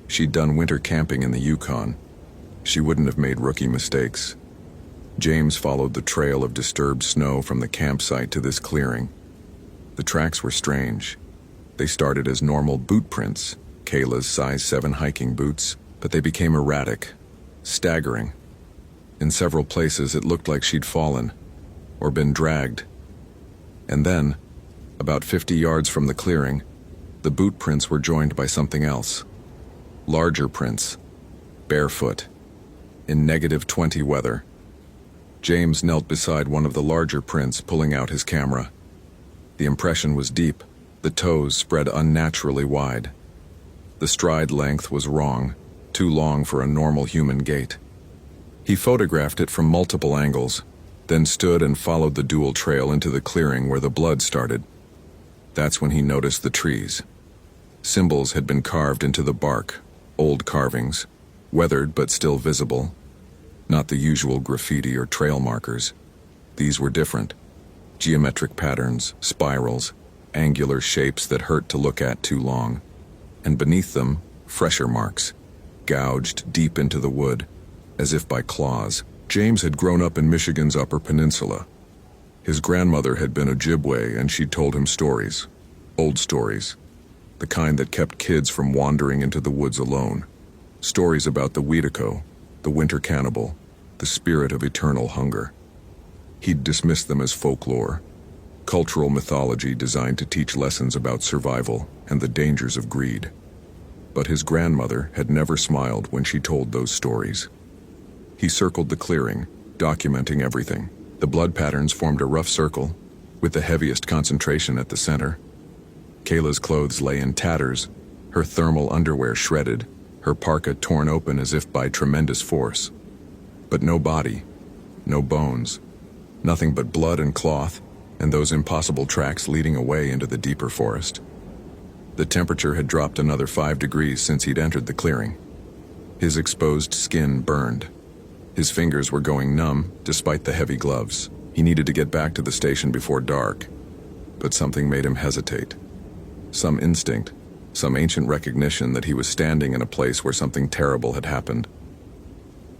Speaker 1: She'd done winter camping in the Yukon. She wouldn't have made rookie mistakes. James followed the trail of disturbed snow from the campsite to this clearing. The tracks were strange. They started as normal boot prints, Kayla's size 7 hiking boots, but they became erratic, staggering. In several places it looked like she'd fallen, or been dragged. And then, about 50 yards from the clearing, the boot prints were joined by something else. Larger prints, barefoot, in -20 weather. James knelt beside one of the larger prints, pulling out his camera. The impression was deep, the toes spread unnaturally wide. The stride length was wrong, too long for a normal human gait. He photographed it from multiple angles, then stood and followed the dual trail into the clearing where the blood started. That's when he noticed the trees. Symbols had been carved into the bark, old carvings, weathered but still visible. Not the usual graffiti or trail markers. These were different. Geometric patterns, spirals, angular shapes that hurt to look at too long. And beneath them, fresher marks, gouged deep into the wood, as if by claws. James had grown up in Michigan's Upper Peninsula. His grandmother had been Ojibwe, and she'd told him stories, old stories, the kind that kept kids from wandering into the woods alone. Stories about the Weedico, the winter cannibal, the spirit of eternal hunger. He'd dismissed them as folklore, cultural mythology designed to teach lessons about survival and the dangers of greed. But his grandmother had never smiled when she told those stories. He circled the clearing, documenting everything. The blood patterns formed a rough circle, with the heaviest concentration at the center. Kayla's clothes lay in tatters, her thermal underwear shredded, her parka torn open as if by tremendous force. But no body, no bones, nothing but blood and cloth, and those impossible tracks leading away into the deeper forest. The temperature had dropped another 5 degrees since he'd entered the clearing. His exposed skin burned. His fingers were going numb despite the heavy gloves. He needed to get back to the station before dark, but something made him hesitate. Some instinct, some ancient recognition that he was standing in a place where something terrible had happened.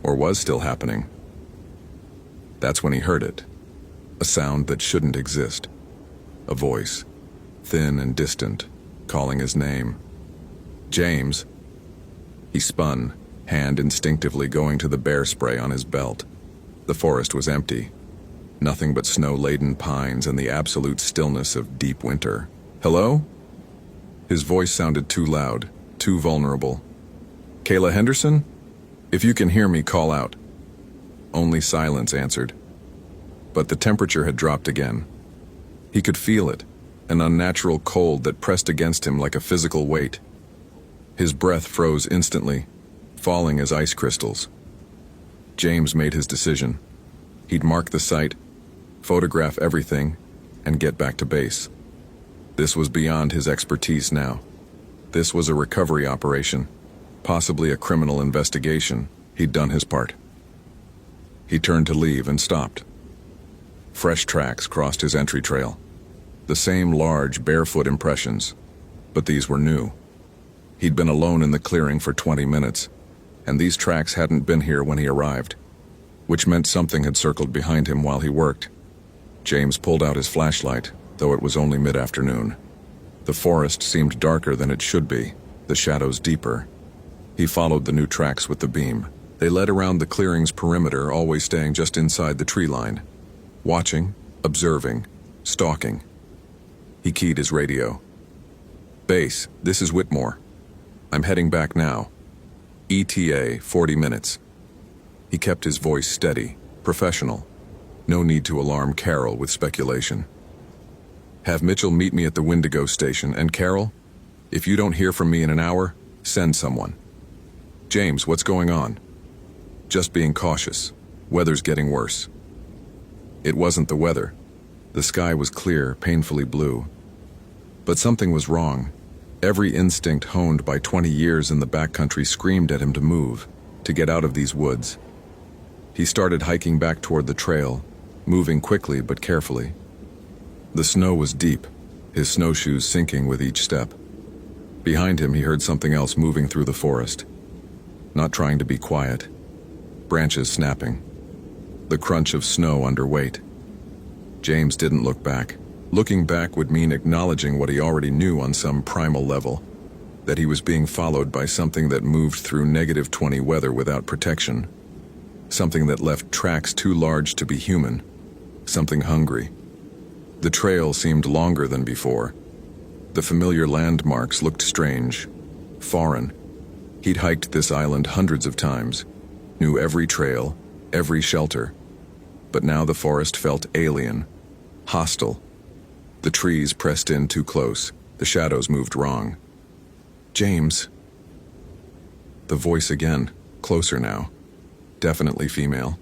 Speaker 1: Or was still happening. That's when he heard it. A sound that shouldn't exist. A voice, thin and distant, calling his name. James. He spun, hand instinctively going to the bear spray on his belt. The forest was empty. Nothing but snow-laden pines and the absolute stillness of deep winter. Hello? His voice sounded too loud, too vulnerable. Kayla Henderson? If you can hear me, call out. Only silence answered. But the temperature had dropped again. He could feel it, an unnatural cold that pressed against him like a physical weight. His breath froze instantly, falling as ice crystals. James made his decision. He'd mark the site, photograph everything, and get back to base. This was beyond his expertise now. This was a recovery operation, possibly a criminal investigation. He'd done his part. He turned to leave and stopped. Fresh tracks crossed his entry trail. The same large, barefoot impressions, but these were new. He'd been alone in the clearing for 20 minutes, and these tracks hadn't been here when he arrived, which meant something had circled behind him while he worked. James pulled out his flashlight, though it was only mid-afternoon. The forest seemed darker than it should be, the shadows deeper. He followed the new tracks with the beam. They led around the clearing's perimeter, always staying just inside the tree line. Watching, observing, stalking. He keyed his radio. Base, this is Whitmore. I'm heading back now. ETA, 40 minutes. He kept his voice steady, professional. No need to alarm Carol with speculation. Have Mitchell meet me at the Wendigo station, and Carol, if you don't hear from me in an hour, send someone. James, what's going on? Just being cautious. Weather's getting worse. It wasn't the weather. The sky was clear, painfully blue. But something was wrong. Every instinct honed by 20 years in the backcountry screamed at him to move, to get out of these woods. He started hiking back toward the trail, moving quickly but carefully. The snow was deep, his snowshoes sinking with each step. Behind him, he heard something else moving through the forest. Not trying to be quiet. Branches snapping. The crunch of snow under weight. James didn't look back. Looking back would mean acknowledging what he already knew on some primal level, that he was being followed by something that moved through -20 weather without protection. Something that left tracks too large to be human. Something hungry. The trail seemed longer than before. The familiar landmarks looked strange, foreign. He'd hiked this island hundreds of times, knew every trail, every shelter. But now the forest felt alien, hostile. The trees pressed in too close. The shadows moved wrong. James. The voice again, closer now. Definitely female.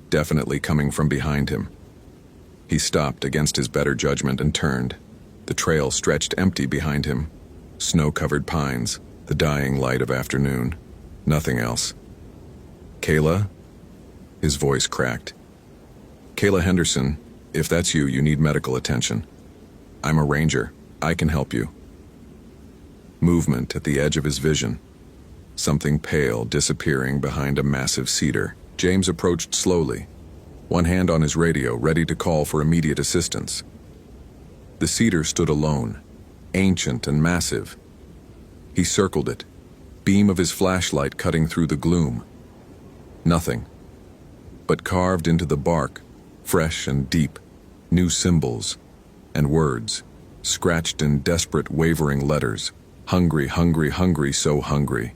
Speaker 1: Definitely coming from behind him. He stopped against his better judgment and turned. The trail stretched empty behind him. Snow-covered pines, the dying light of afternoon. Nothing else. Kayla? His voice cracked. Kayla Henderson, if that's you, you need medical attention. I'm a ranger. I can help you. Movement at the edge of his vision. Something pale disappearing behind a massive cedar. James approached slowly, one hand on his radio, ready to call for immediate assistance. The cedar stood alone, ancient and massive. He circled it, beam of his flashlight cutting through the gloom. Nothing. But carved into the bark, fresh and deep, new symbols and words, scratched in desperate, wavering letters. Hungry, hungry, hungry, so hungry.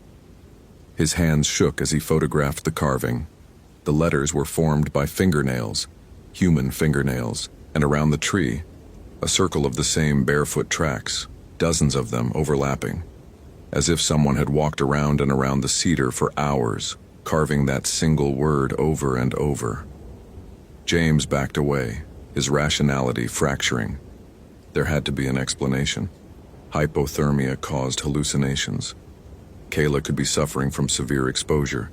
Speaker 1: His hands shook as he photographed the carving. The letters were formed by fingernails, human fingernails, and around the tree, a circle of the same barefoot tracks, dozens of them overlapping, as if someone had walked around and around the cedar for hours, carving that single word over and over. James backed away, his rationality fracturing. There had to be an explanation. Hypothermia caused hallucinations. Kayla could be suffering from severe exposure,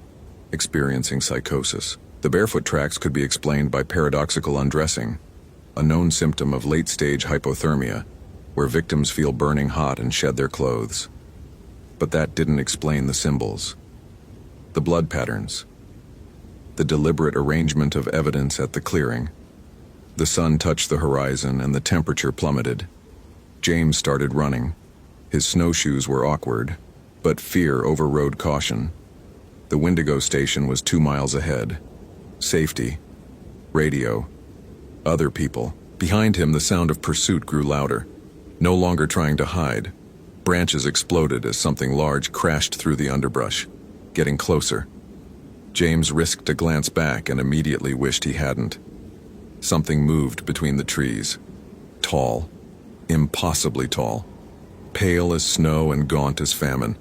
Speaker 1: experiencing psychosis. The barefoot tracks could be explained by paradoxical undressing, a known symptom of late-stage hypothermia, where victims feel burning hot and shed their clothes. But that didn't explain the symbols, the blood patterns, the deliberate arrangement of evidence at the clearing. The sun touched the horizon and the temperature plummeted. James started running. His snowshoes were awkward, but fear overrode caution. The Wendigo station was 2 miles ahead. Safety, radio, other people. Behind him, the sound of pursuit grew louder. No longer trying to hide. Branches exploded as something large crashed through the underbrush, getting closer. James risked a glance back and immediately wished he hadn't. Something moved between the trees. Tall, impossibly tall, pale as snow and gaunt as famine.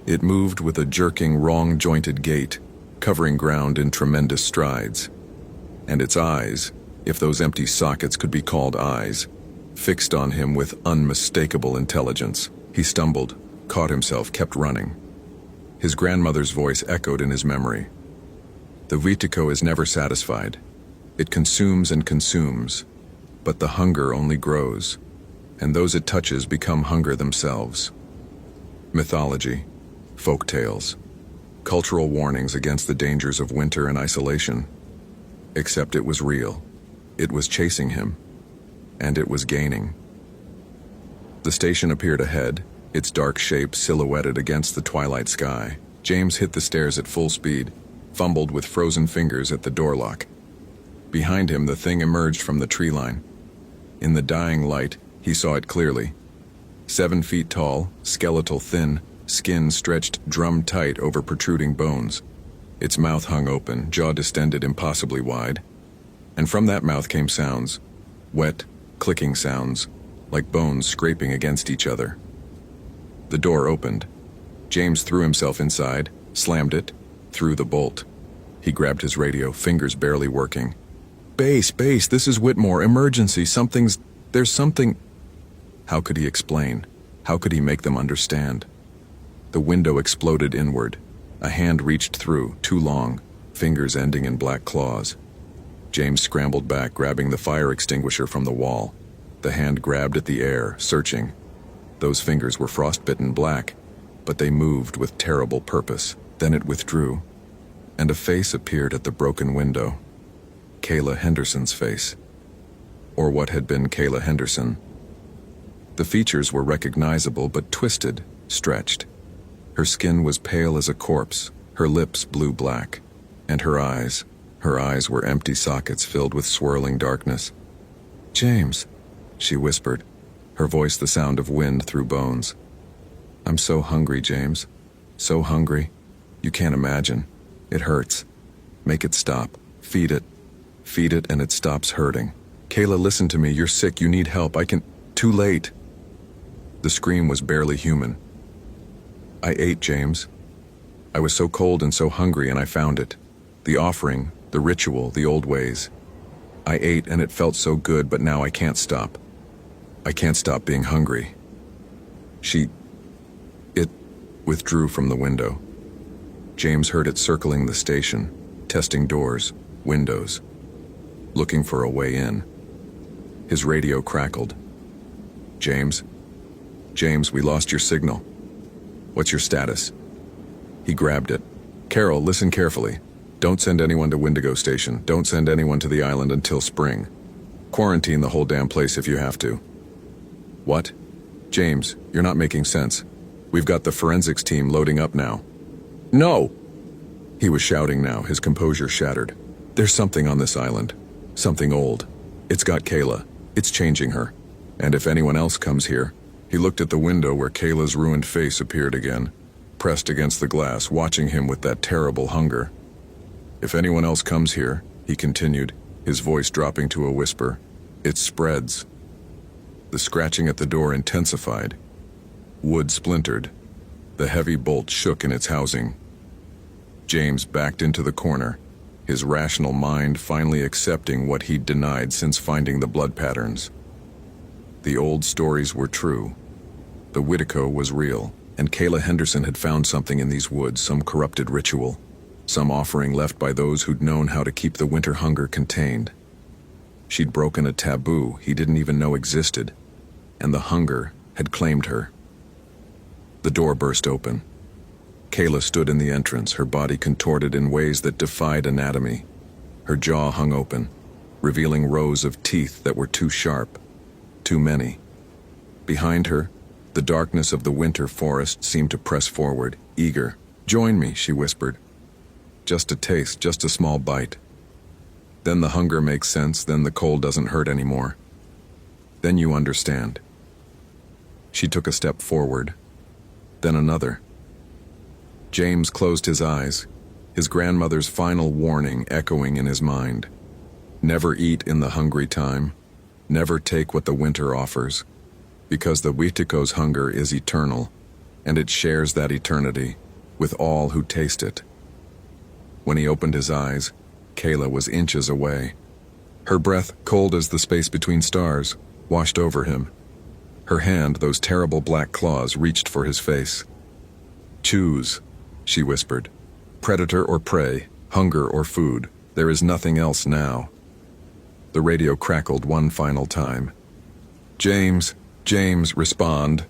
Speaker 1: It moved with a jerking, wrong-jointed gait, covering ground in tremendous strides. And its eyes, if those empty sockets could be called eyes, fixed on him with unmistakable intelligence. He stumbled, caught himself, kept running. His grandmother's voice echoed in his memory. The Vitico is never satisfied. It consumes and consumes, but the hunger only grows, and those it touches become hunger themselves. Mythology, folk tales, cultural warnings against the dangers of winter and isolation. Except it was real. It was chasing him, and it was gaining. The station appeared ahead, its dark shape silhouetted against the twilight sky. James hit the stairs at full speed, fumbled with frozen fingers at the door lock. Behind him, the thing emerged from the tree line. In the dying light, he saw it clearly. 7 feet tall, skeletal thin, skin stretched drum-tight over protruding bones. Its mouth hung open, jaw distended impossibly wide. And from that mouth came sounds, wet, clicking sounds, like bones scraping against each other. The door opened. James threw himself inside, slammed it, threw the bolt. He grabbed his radio, fingers barely working. Base, this is Whitmore, emergency, there's something. How could he explain? How could he make them understand? The window exploded inward. A hand reached through, too long, fingers ending in black claws. James scrambled back, grabbing the fire extinguisher from the wall. The hand grabbed at the air, searching. Those fingers were frostbitten black, but they moved with terrible purpose. Then it withdrew, and a face appeared at the broken window. Kayla Henderson's face. Or what had been Kayla Henderson. The features were recognizable but twisted, stretched. Her skin was pale as a corpse, her lips blue black, and her eyes were empty sockets filled with swirling darkness. "James," she whispered, her voice the sound of wind through bones. "I'm so hungry, James. So hungry. You can't imagine. It hurts. Make it stop. Feed it. Feed it and it stops hurting. Kayla, listen to me. You're sick. You need help. I can... Too late." The scream was barely human. "I ate, James. I was so cold and so hungry and I found it. The offering, the ritual, the old ways. I ate and it felt so good, but now I can't stop. I can't stop being hungry." It withdrew from the window. James heard it circling the station, testing doors, windows, looking for a way in. His radio crackled. James, we lost your signal. What's your status?" He grabbed it. "Carol, listen carefully. Don't send anyone to Wendigo Station. Don't send anyone to the island until spring. Quarantine the whole damn place if you have to." "What? James, you're not making sense. We've got the forensics team loading up now." "No!" He was shouting now, his composure shattered. "There's something on this island. Something old. It's got Kayla. It's changing her. And if anyone else comes here..." He looked at the window where Kayla's ruined face appeared again, pressed against the glass, watching him with that terrible hunger. "If anyone else comes here," he continued, his voice dropping to a whisper, "it spreads." The scratching at the door intensified. Wood splintered. The heavy bolt shook in its housing. James backed into the corner, his rational mind finally accepting what he'd denied since finding the blood patterns. The old stories were true. The Whittico was real, And Kayla Henderson had found something in these woods, some corrupted ritual, some offering left by those who'd known how to keep the winter hunger contained. She'd broken a taboo he didn't even know existed, and the hunger had claimed her. The door burst open. Kayla stood in the entrance, her body contorted in ways that defied anatomy. Her jaw hung open, revealing rows of teeth that were too sharp, too many. Behind her, the darkness of the winter forest seemed to press forward, eager. "Join me," she whispered. "Just a taste, just a small bite. Then the hunger makes sense, then the cold doesn't hurt anymore. Then you understand." She took a step forward, then another. James closed his eyes, his grandmother's final warning echoing in his mind. Never eat in the hungry time, never take what the winter offers, because the Witiko's hunger is eternal, and it shares that eternity with all who taste it. When he opened his eyes, Kayla was inches away. Her breath, cold as the space between stars, washed over him. Her hand, those terrible black claws, reached for his face. "Choose," she whispered. "Predator or prey, hunger or food. There is nothing else now." The radio crackled one final time. "James, James, respond."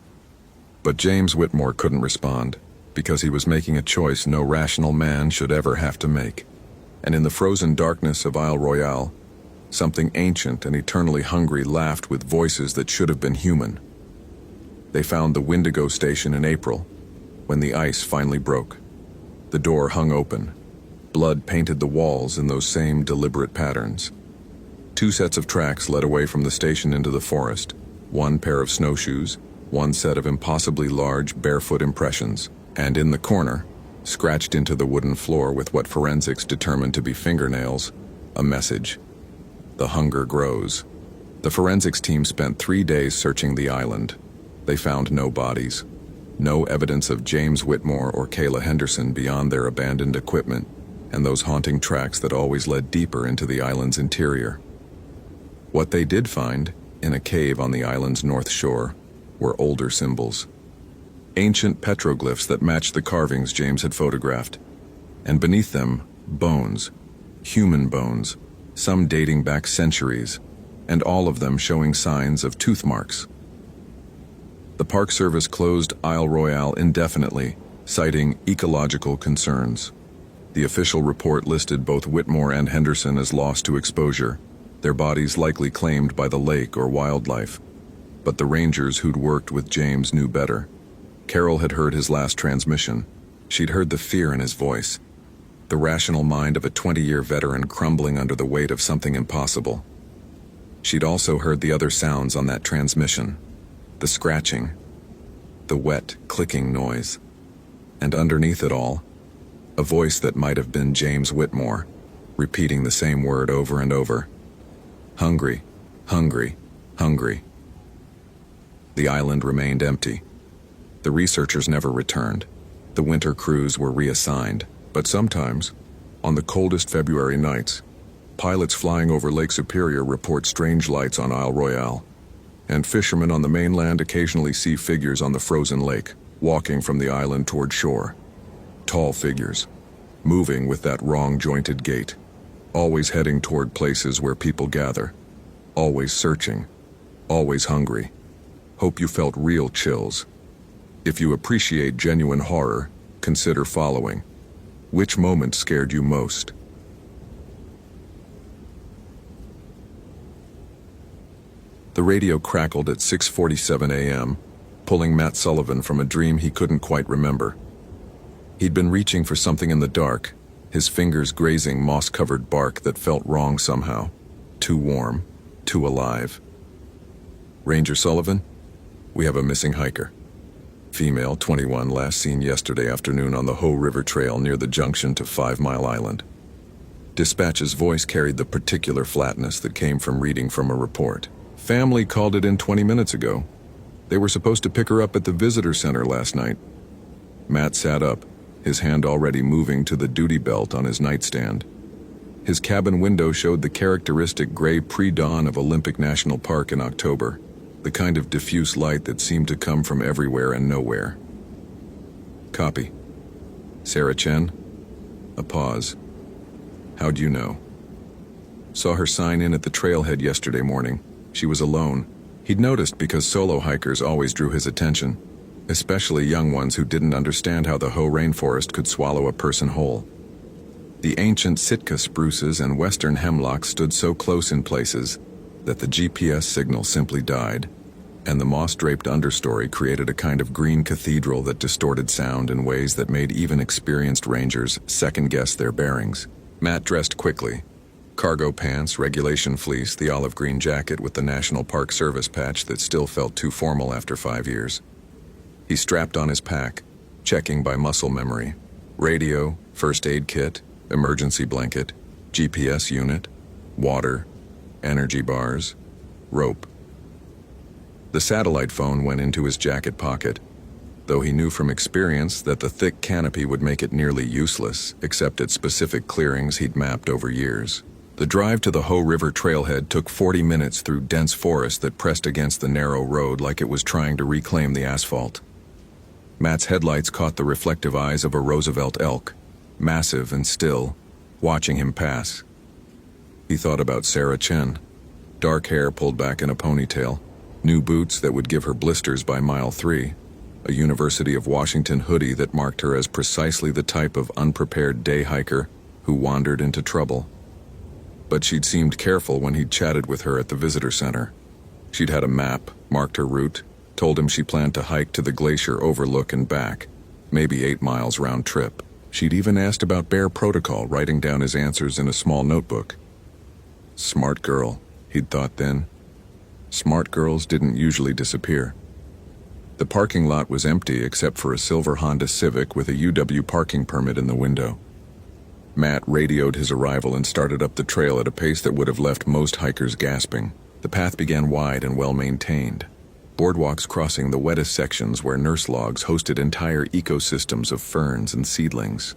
Speaker 1: But James Whitmore couldn't respond, because he was making a choice no rational man should ever have to make. And in the frozen darkness of Isle Royale, something ancient and eternally hungry laughed with voices that should have been human. They found the Wendigo station in April, when the ice finally broke. The door hung open. Blood painted the walls in those same deliberate patterns. 2 sets of tracks led away from the station into the forest. 1 pair of snowshoes, 1 set of impossibly large barefoot impressions, and in the corner, scratched into the wooden floor with what forensics determined to be fingernails, a message. "The hunger grows." The forensics team spent 3 days searching the island. They found no bodies, no evidence of James Whitmore or Kayla Henderson beyond their abandoned equipment and those haunting tracks that always led deeper into the island's interior. What they did find, in a cave on the island's north shore, were older symbols. Ancient petroglyphs that matched the carvings James had photographed. And beneath them, bones, human bones, some dating back centuries, and all of them showing signs of tooth marks. The Park Service closed Isle Royale indefinitely, citing ecological concerns. The official report listed both Whitmore and Henderson as lost to exposure, their bodies likely claimed by the lake or wildlife. But the rangers who'd worked with James knew better. Carol had heard his last transmission. She'd heard the fear in his voice, the rational mind of a 20-year veteran crumbling under the weight of something impossible. She'd also heard the other sounds on that transmission, the scratching, the wet, clicking noise. And underneath it all, a voice that might have been James Whitmore, repeating the same word over and over. Hungry, hungry, hungry. The island remained empty. The researchers never returned. The winter crews were reassigned, but sometimes, on the coldest February nights, pilots flying over Lake Superior report strange lights on Isle Royale, and fishermen on the mainland occasionally see figures on the frozen lake, walking from the island toward shore. Tall figures, moving with that wrong-jointed gait, always heading toward places where people gather, always searching, always hungry. Hope you felt real chills. If you appreciate genuine horror, consider following. Which moment scared you most? The radio crackled at 6:47 a.m., pulling Matt Sullivan from a dream he couldn't quite remember. He'd been reaching for something in the dark, his fingers grazing moss-covered bark that felt wrong somehow. Too warm, too alive. "Ranger Sullivan, we have a missing hiker. Female, 21, last seen yesterday afternoon on the Hoh River Trail near the junction to 5 Mile Island." Dispatch's voice carried the particular flatness that came from reading from a report. "Family called it in 20 minutes ago. They were supposed to pick her up at the visitor center last night." Matt sat up, his hand already moving to the duty belt on his nightstand. His cabin window showed the characteristic gray pre-dawn of Olympic National Park in October, the kind of diffuse light that seemed to come from everywhere and nowhere. Copy. Sarah Chen? A pause. How'd you know? Saw her sign in at the trailhead yesterday morning. She was alone. He'd noticed because solo hikers always drew his attention, especially young ones who didn't understand how the Hoh rainforest could swallow a person whole. The ancient Sitka spruces and western hemlocks stood so close in places that the GPS signal simply died, and the moss-draped understory created a kind of green cathedral that distorted sound in ways that made even experienced rangers second-guess their bearings. Matt dressed quickly. Cargo pants, regulation fleece, the olive green jacket with the National Park Service patch that still felt too formal after 5 years. He strapped on his pack, checking by muscle memory. Radio, first aid kit, emergency blanket, GPS unit, water, energy bars, rope. The satellite phone went into his jacket pocket, though he knew from experience that the thick canopy would make it nearly useless, except at specific clearings he'd mapped over years. The drive to the Hoh River trailhead took 40 minutes through dense forest that pressed against the narrow road like it was trying to reclaim the asphalt. Matt's headlights caught the reflective eyes of a Roosevelt elk, massive and still, watching him pass. He thought about Sarah Chen. Dark hair pulled back in a ponytail, new boots that would give her blisters by mile 3, a University of Washington hoodie that marked her as precisely the type of unprepared day hiker who wandered into trouble. But she'd seemed careful when he'd chatted with her at the visitor center. She'd had a map, marked her route, told him she planned to hike to the glacier overlook and back, maybe 8 miles round trip. She'd even asked about bear protocol, writing down his answers in a small notebook. Smart girl, he'd thought then. Smart girls didn't usually disappear. The parking lot was empty except for a silver Honda Civic with a UW parking permit in the window. Matt radioed his arrival and started up the trail at a pace that would have left most hikers gasping. The path began wide and well-maintained. Boardwalks crossing the wettest sections where nurse logs hosted entire ecosystems of ferns and seedlings.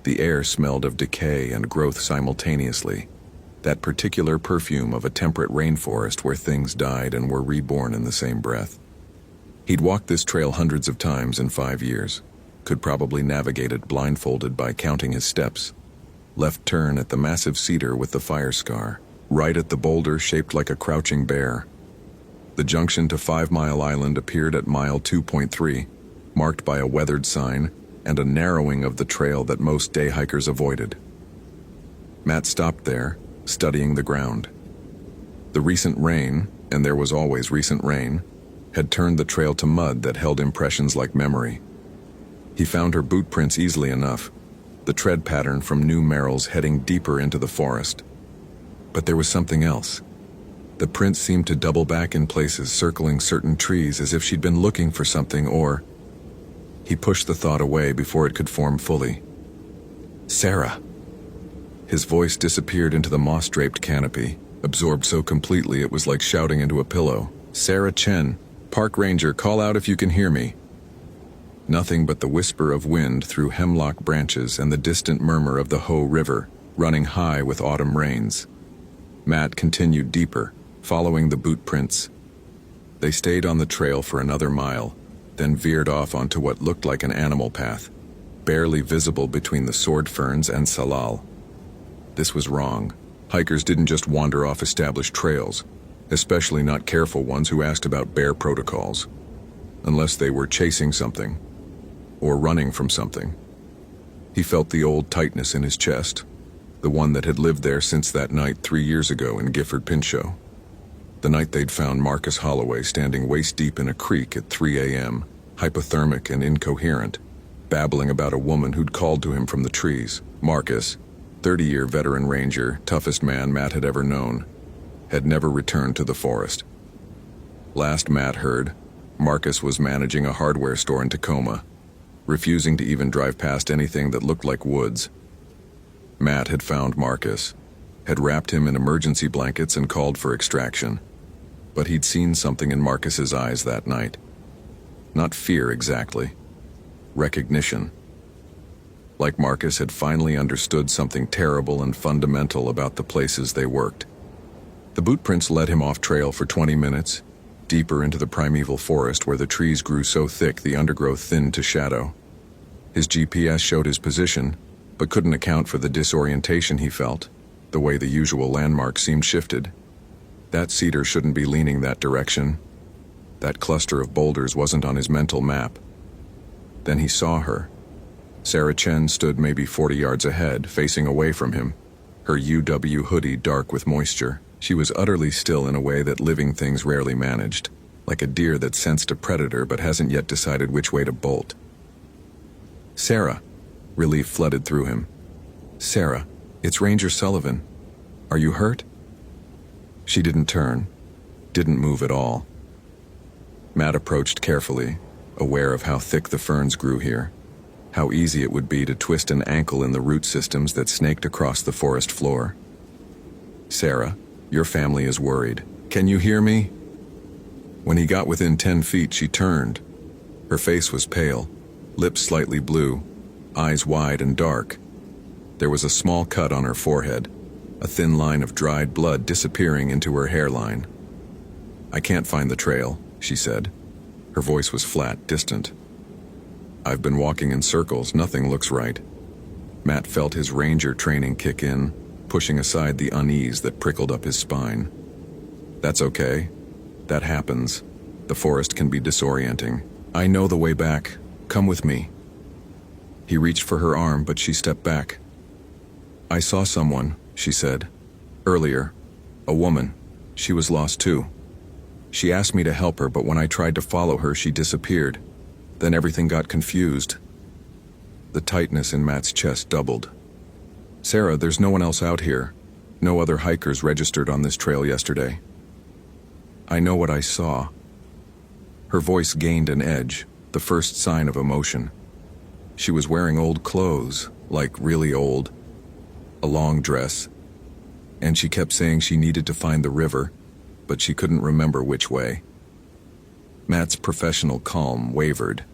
Speaker 1: The air smelled of decay and growth simultaneously, that particular perfume of a temperate rainforest where things died and were reborn in the same breath. He'd walked this trail hundreds of times in 5 years, could probably navigate it blindfolded by counting his steps. Left turn at the massive cedar with the fire scar, right at the boulder shaped like a crouching bear. The junction to 5 Mile Island appeared at mile 2.3, marked by a weathered sign and a narrowing of the trail that most day hikers avoided. Matt stopped there, studying the ground. The recent rain, and there was always recent rain, had turned the trail to mud that held impressions like memory. He found her boot prints easily enough, the tread pattern from new Merrill's heading deeper into the forest. But there was something else. The prints seemed to double back in places, circling certain trees as if she'd been looking for something, or... He pushed the thought away before it could form fully. Sarah. His voice disappeared into the moss-draped canopy, absorbed so completely it was like shouting into a pillow. Sarah Chen, park ranger, call out if you can hear me. Nothing but the whisper of wind through hemlock branches and the distant murmur of the Hoh River, running high with autumn rains. Matt continued deeper, following the boot prints. They stayed on the trail for another mile, then veered off onto what looked like an animal path, barely visible between the sword ferns and salal. This was wrong. Hikers didn't just wander off established trails, especially not careful ones who asked about bear protocols, unless they were chasing something, or running from something. He felt the old tightness in his chest, the one that had lived there since that night 3 years ago in Gifford Pinchot. The night they'd found Marcus Holloway standing waist-deep in a creek at 3 a.m., hypothermic and incoherent, babbling about a woman who'd called to him from the trees. Marcus, 30-year veteran ranger, toughest man Matt had ever known, had never returned to the forest. Last Matt heard, Marcus was managing a hardware store in Tacoma, refusing to even drive past anything that looked like woods. Matt had found Marcus, had wrapped him in emergency blankets and called for extraction. But he'd seen something in Marcus's eyes that night. Not fear exactly. Recognition. Like Marcus had finally understood something terrible and fundamental about the places they worked. The boot prints led him off trail for 20 minutes, deeper into the primeval forest where the trees grew so thick the undergrowth thinned to shadow. His GPS showed his position, but couldn't account for the disorientation he felt, the way the usual landmark seemed shifted. That cedar shouldn't be leaning that direction. That cluster of boulders wasn't on his mental map. Then he saw her. Sarah Chen stood maybe 40 yards ahead, facing away from him, her UW hoodie dark with moisture. She was utterly still in a way that living things rarely managed, like a deer that sensed a predator but hasn't yet decided which way to bolt. Sarah. Relief flooded through him. Sarah, it's Ranger Sullivan. Are you hurt? She didn't turn, didn't move at all. Matt approached carefully, aware of how thick the ferns grew here, how easy it would be to twist an ankle in the root systems that snaked across the forest floor. Sarah, your family is worried. Can you hear me? When he got within 10 feet, she turned. Her face was pale, lips slightly blue, eyes wide and dark. There was a small cut on her forehead, a thin line of dried blood disappearing into her hairline. I can't find the trail, she said. Her voice was flat, distant. I've been walking in circles, nothing looks right. Matt felt his ranger training kick in, pushing aside the unease that prickled up his spine. That's okay. That happens. The forest can be disorienting. I know the way back. Come with me. He reached for her arm, but she stepped back. I saw someone, she said. Earlier. A woman. She was lost too. She asked me to help her, but when I tried to follow her, she disappeared. Then everything got confused. The tightness in Matt's chest doubled. Sarah, there's no one else out here. No other hikers registered on this trail yesterday. I know what I saw. Her voice gained an edge, the first sign of emotion. She was wearing old clothes, like really old, a long dress, and she kept saying she needed to find the river, but she couldn't remember which way. Matt's professional calm wavered.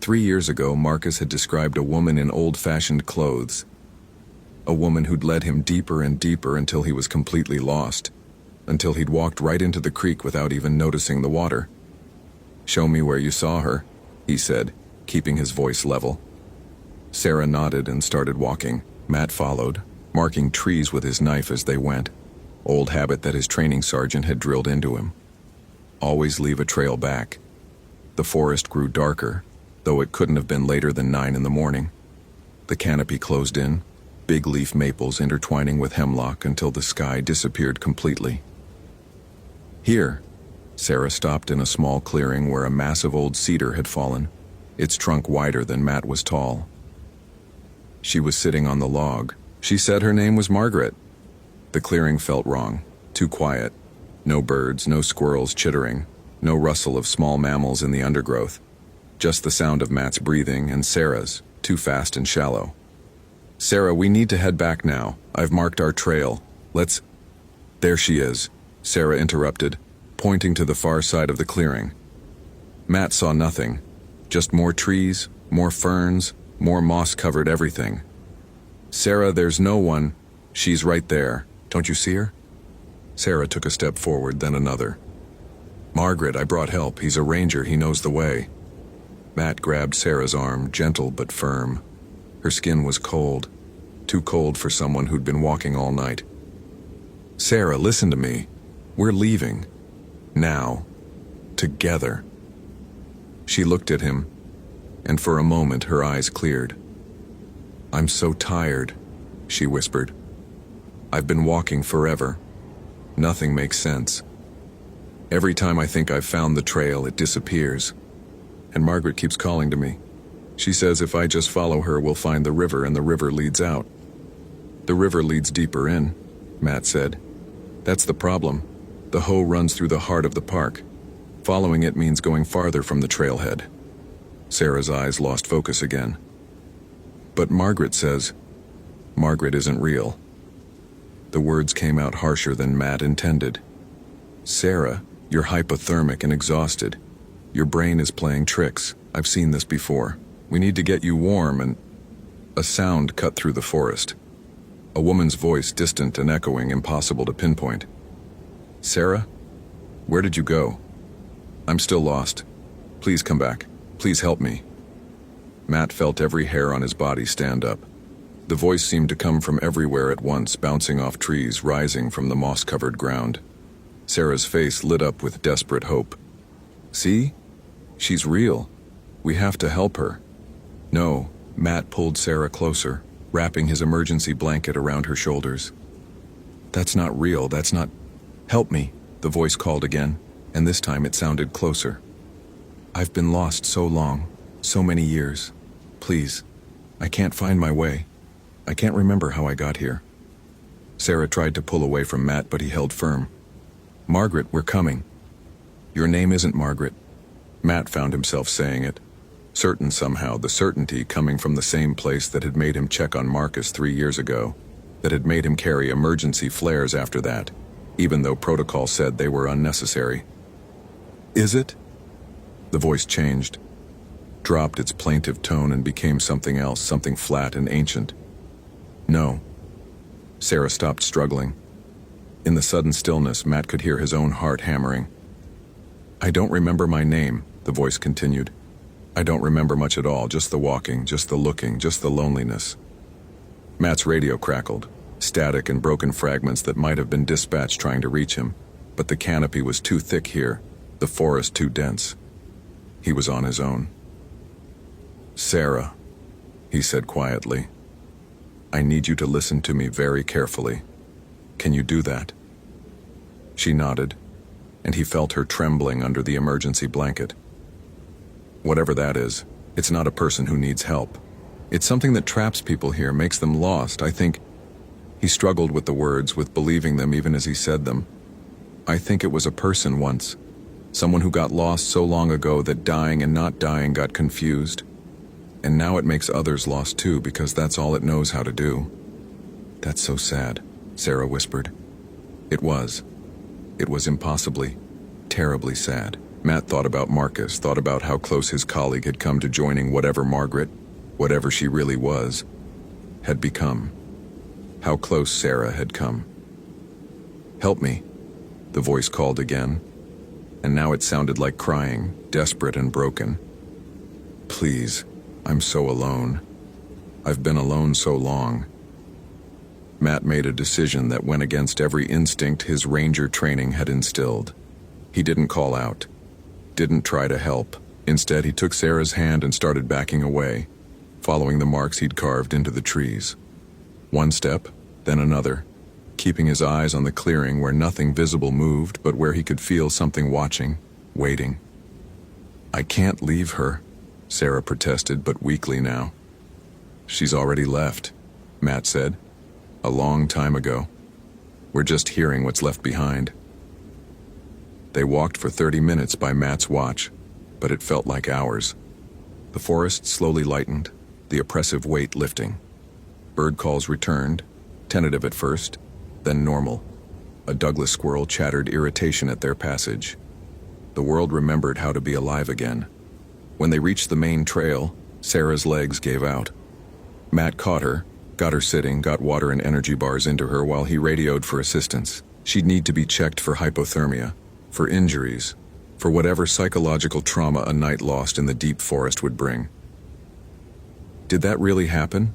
Speaker 1: 3 years ago, Marcus had described a woman in old-fashioned clothes, a woman who'd led him deeper and deeper until he was completely lost, until he'd walked right into the creek without even noticing the water. Show me where you saw her, he said, keeping his voice level. Sarah nodded and started walking. Matt followed, marking trees with his knife as they went, old habit that his training sergeant had drilled into him. Always leave a trail back. The forest grew darker, though it couldn't have been later than 9 in the morning. The canopy closed in, big leaf maples intertwining with hemlock until the sky disappeared completely. Here, Sarah stopped in a small clearing where a massive old cedar had fallen, its trunk wider than Matt was tall. She was sitting on the log. She said her name was Margaret. The clearing felt wrong, too quiet. No birds, no squirrels chittering, no rustle of small mammals in the undergrowth. Just the sound of Matt's breathing and Sarah's, too fast and shallow. Sarah, we need to head back now. I've marked our trail. Let's... There she is, Sarah interrupted, pointing to the far side of the clearing. Matt saw nothing. Just more trees, more ferns, more moss-covered everything. Sarah, there's no one. She's right there. Don't you see her? Sarah took a step forward, then another. Margaret, I brought help. He's a ranger. He knows the way. Matt grabbed Sarah's arm, gentle but firm. Her skin was cold, too cold for someone who'd been walking all night. Sarah, listen to me. We're leaving. Now. Together. She looked at him, and for a moment her eyes cleared. I'm so tired, she whispered. I've been walking forever. Nothing makes sense. Every time I think I've found the trail, it disappears. And Margaret keeps calling to me. She says if I just follow her, we'll find the river, and the river leads out. The river leads deeper in, Matt said. That's the problem. The hoe runs through the heart of the park. Following it means going farther from the trailhead. Sarah's eyes lost focus again. But Margaret says, Margaret isn't real. The words came out harsher than Matt intended. Sarah, you're hypothermic and exhausted. Your brain is playing tricks. I've seen this before. We need to get you warm and... A sound cut through the forest. A woman's voice, distant and echoing, impossible to pinpoint. Sarah? Where did you go? I'm still lost. Please come back. Please help me. Matt felt every hair on his body stand up. The voice seemed to come from everywhere at once, bouncing off trees, rising from the moss-covered ground. Sarah's face lit up with desperate hope. See? She's real. We have to help her. No, Matt pulled Sarah closer, wrapping his emergency blanket around her shoulders. That's not real, that's not... Help me, the voice called again, and this time it sounded closer. I've been lost so long, so many years. Please, I can't find my way. I can't remember how I got here. Sarah tried to pull away from Matt, but he held firm. Margaret, we're coming. Your name isn't Margaret. Matt found himself saying it, certain somehow, the certainty coming from the same place that had made him check on Marcus 3 years ago, that had made him carry emergency flares after that, even though protocol said they were unnecessary. Is it? The voice changed, dropped its plaintive tone and became something else, something flat and ancient. No. Sarah stopped struggling. In the sudden stillness, Matt could hear his own heart hammering. I don't remember my name, the voice continued. I don't remember much at all, just the walking, just the looking, just the loneliness. Matt's radio crackled, static and broken fragments that might have been dispatched trying to reach him, but the canopy was too thick here, the forest too dense. He was on his own. Sarah, he said quietly, I need you to listen to me very carefully. Can you do that? She nodded, and he felt her trembling under the emergency blanket. Whatever that is, it's not a person who needs help. It's something that traps people here, makes them lost. I think... He struggled with the words, with believing them even as he said them. I think it was a person once. Someone who got lost so long ago that dying and not dying got confused. And now it makes others lost too, because that's all it knows how to do. That's so sad, Sarah whispered. It was. It was impossibly, terribly sad. Matt thought about Marcus, thought about how close his colleague had come to joining whatever Margaret, whatever she really was, had become. How close Sarah had come. Help me, the voice called again, and now it sounded like crying, desperate and broken. Please, I'm so alone. I've been alone so long. Matt made a decision that went against every instinct his ranger training had instilled. He didn't call out, didn't try to help. Instead, he took Sarah's hand and started backing away, following the marks he'd carved into the trees. One step, then another, keeping his eyes on the clearing where nothing visible moved, but where he could feel something watching, waiting. I can't leave her, Sarah protested, but weakly now. She's already left, Matt said. A long time ago. We're just hearing what's left behind. They walked for 30 minutes by Matt's watch, but it felt like hours. The forest slowly lightened, the oppressive weight lifting. Bird calls returned, tentative at first, then normal. A Douglas squirrel chattered irritation at their passage. The world remembered how to be alive again. When they reached the main trail, Sarah's legs gave out. Matt caught her, got her sitting, got water and energy bars into her while he radioed for assistance. She'd need to be checked for hypothermia, for injuries, for whatever psychological trauma a night lost in the deep forest would bring. Did that really happen?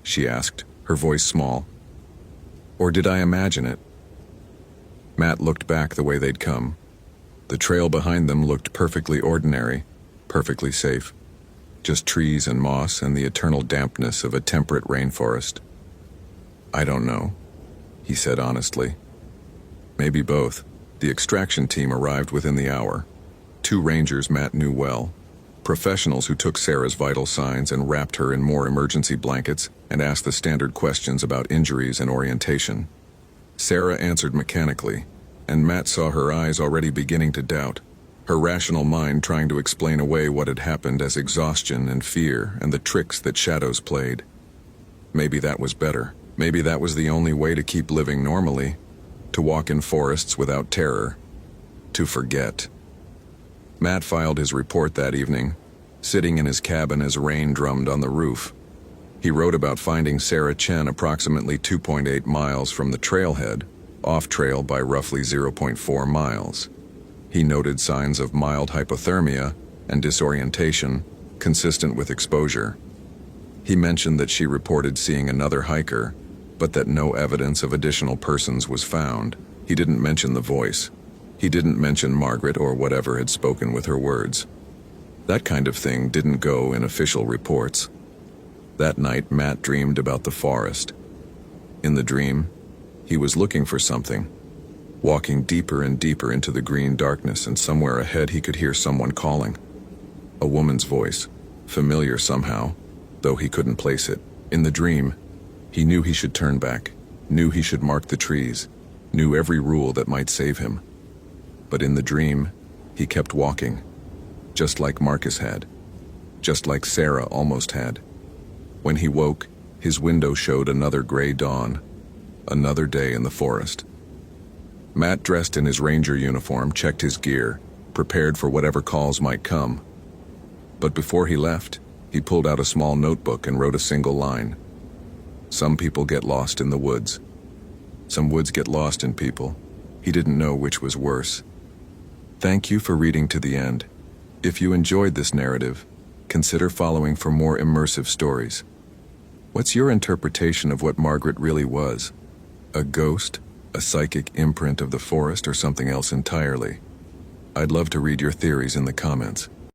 Speaker 1: She asked, her voice small. Or did I imagine it? Matt looked back the way they'd come. The trail behind them looked perfectly ordinary, perfectly safe. Just trees and moss and the eternal dampness of a temperate rainforest. I don't know, he said honestly. Maybe both. The extraction team arrived within the hour. 2 rangers Matt knew well. Professionals who took Sarah's vital signs and wrapped her in more emergency blankets and asked the standard questions about injuries and orientation. Sarah answered mechanically, and Matt saw her eyes already beginning to doubt, her rational mind trying to explain away what had happened as exhaustion and fear and the tricks that shadows played. Maybe that was better. Maybe that was the only way to keep living normally, to walk in forests without terror, to forget. Matt filed his report that evening, sitting in his cabin as rain drummed on the roof. He wrote about finding Sarah Chen approximately 2.8 miles from the trailhead, off trail by roughly 0.4 miles. He noted signs of mild hypothermia and disorientation, consistent with exposure. He mentioned that she reported seeing another hiker, but that no evidence of additional persons was found. He didn't mention the voice. He didn't mention Margaret or whatever had spoken with her words. That kind of thing didn't go in official reports. That night, Matt dreamed about the forest. In the dream, he was looking for something, walking deeper and deeper into the green darkness, and somewhere ahead he could hear someone calling. A woman's voice, familiar somehow, though he couldn't place it. In the dream, he knew he should turn back, knew he should mark the trees, knew every rule that might save him. But in the dream, he kept walking, just like Marcus had, just like Sarah almost had. When he woke, his window showed another gray dawn, another day in the forest. Matt, dressed in his ranger uniform, checked his gear, prepared for whatever calls might come. But before he left, he pulled out a small notebook and wrote a single line. Some people get lost in the woods. Some woods get lost in people. He didn't know which was worse. Thank you for reading to the end. If you enjoyed this narrative, consider following for more immersive stories. What's your interpretation of what Margaret really was? A ghost, a psychic imprint of the forest, or something else entirely? I'd love to read your theories in the comments.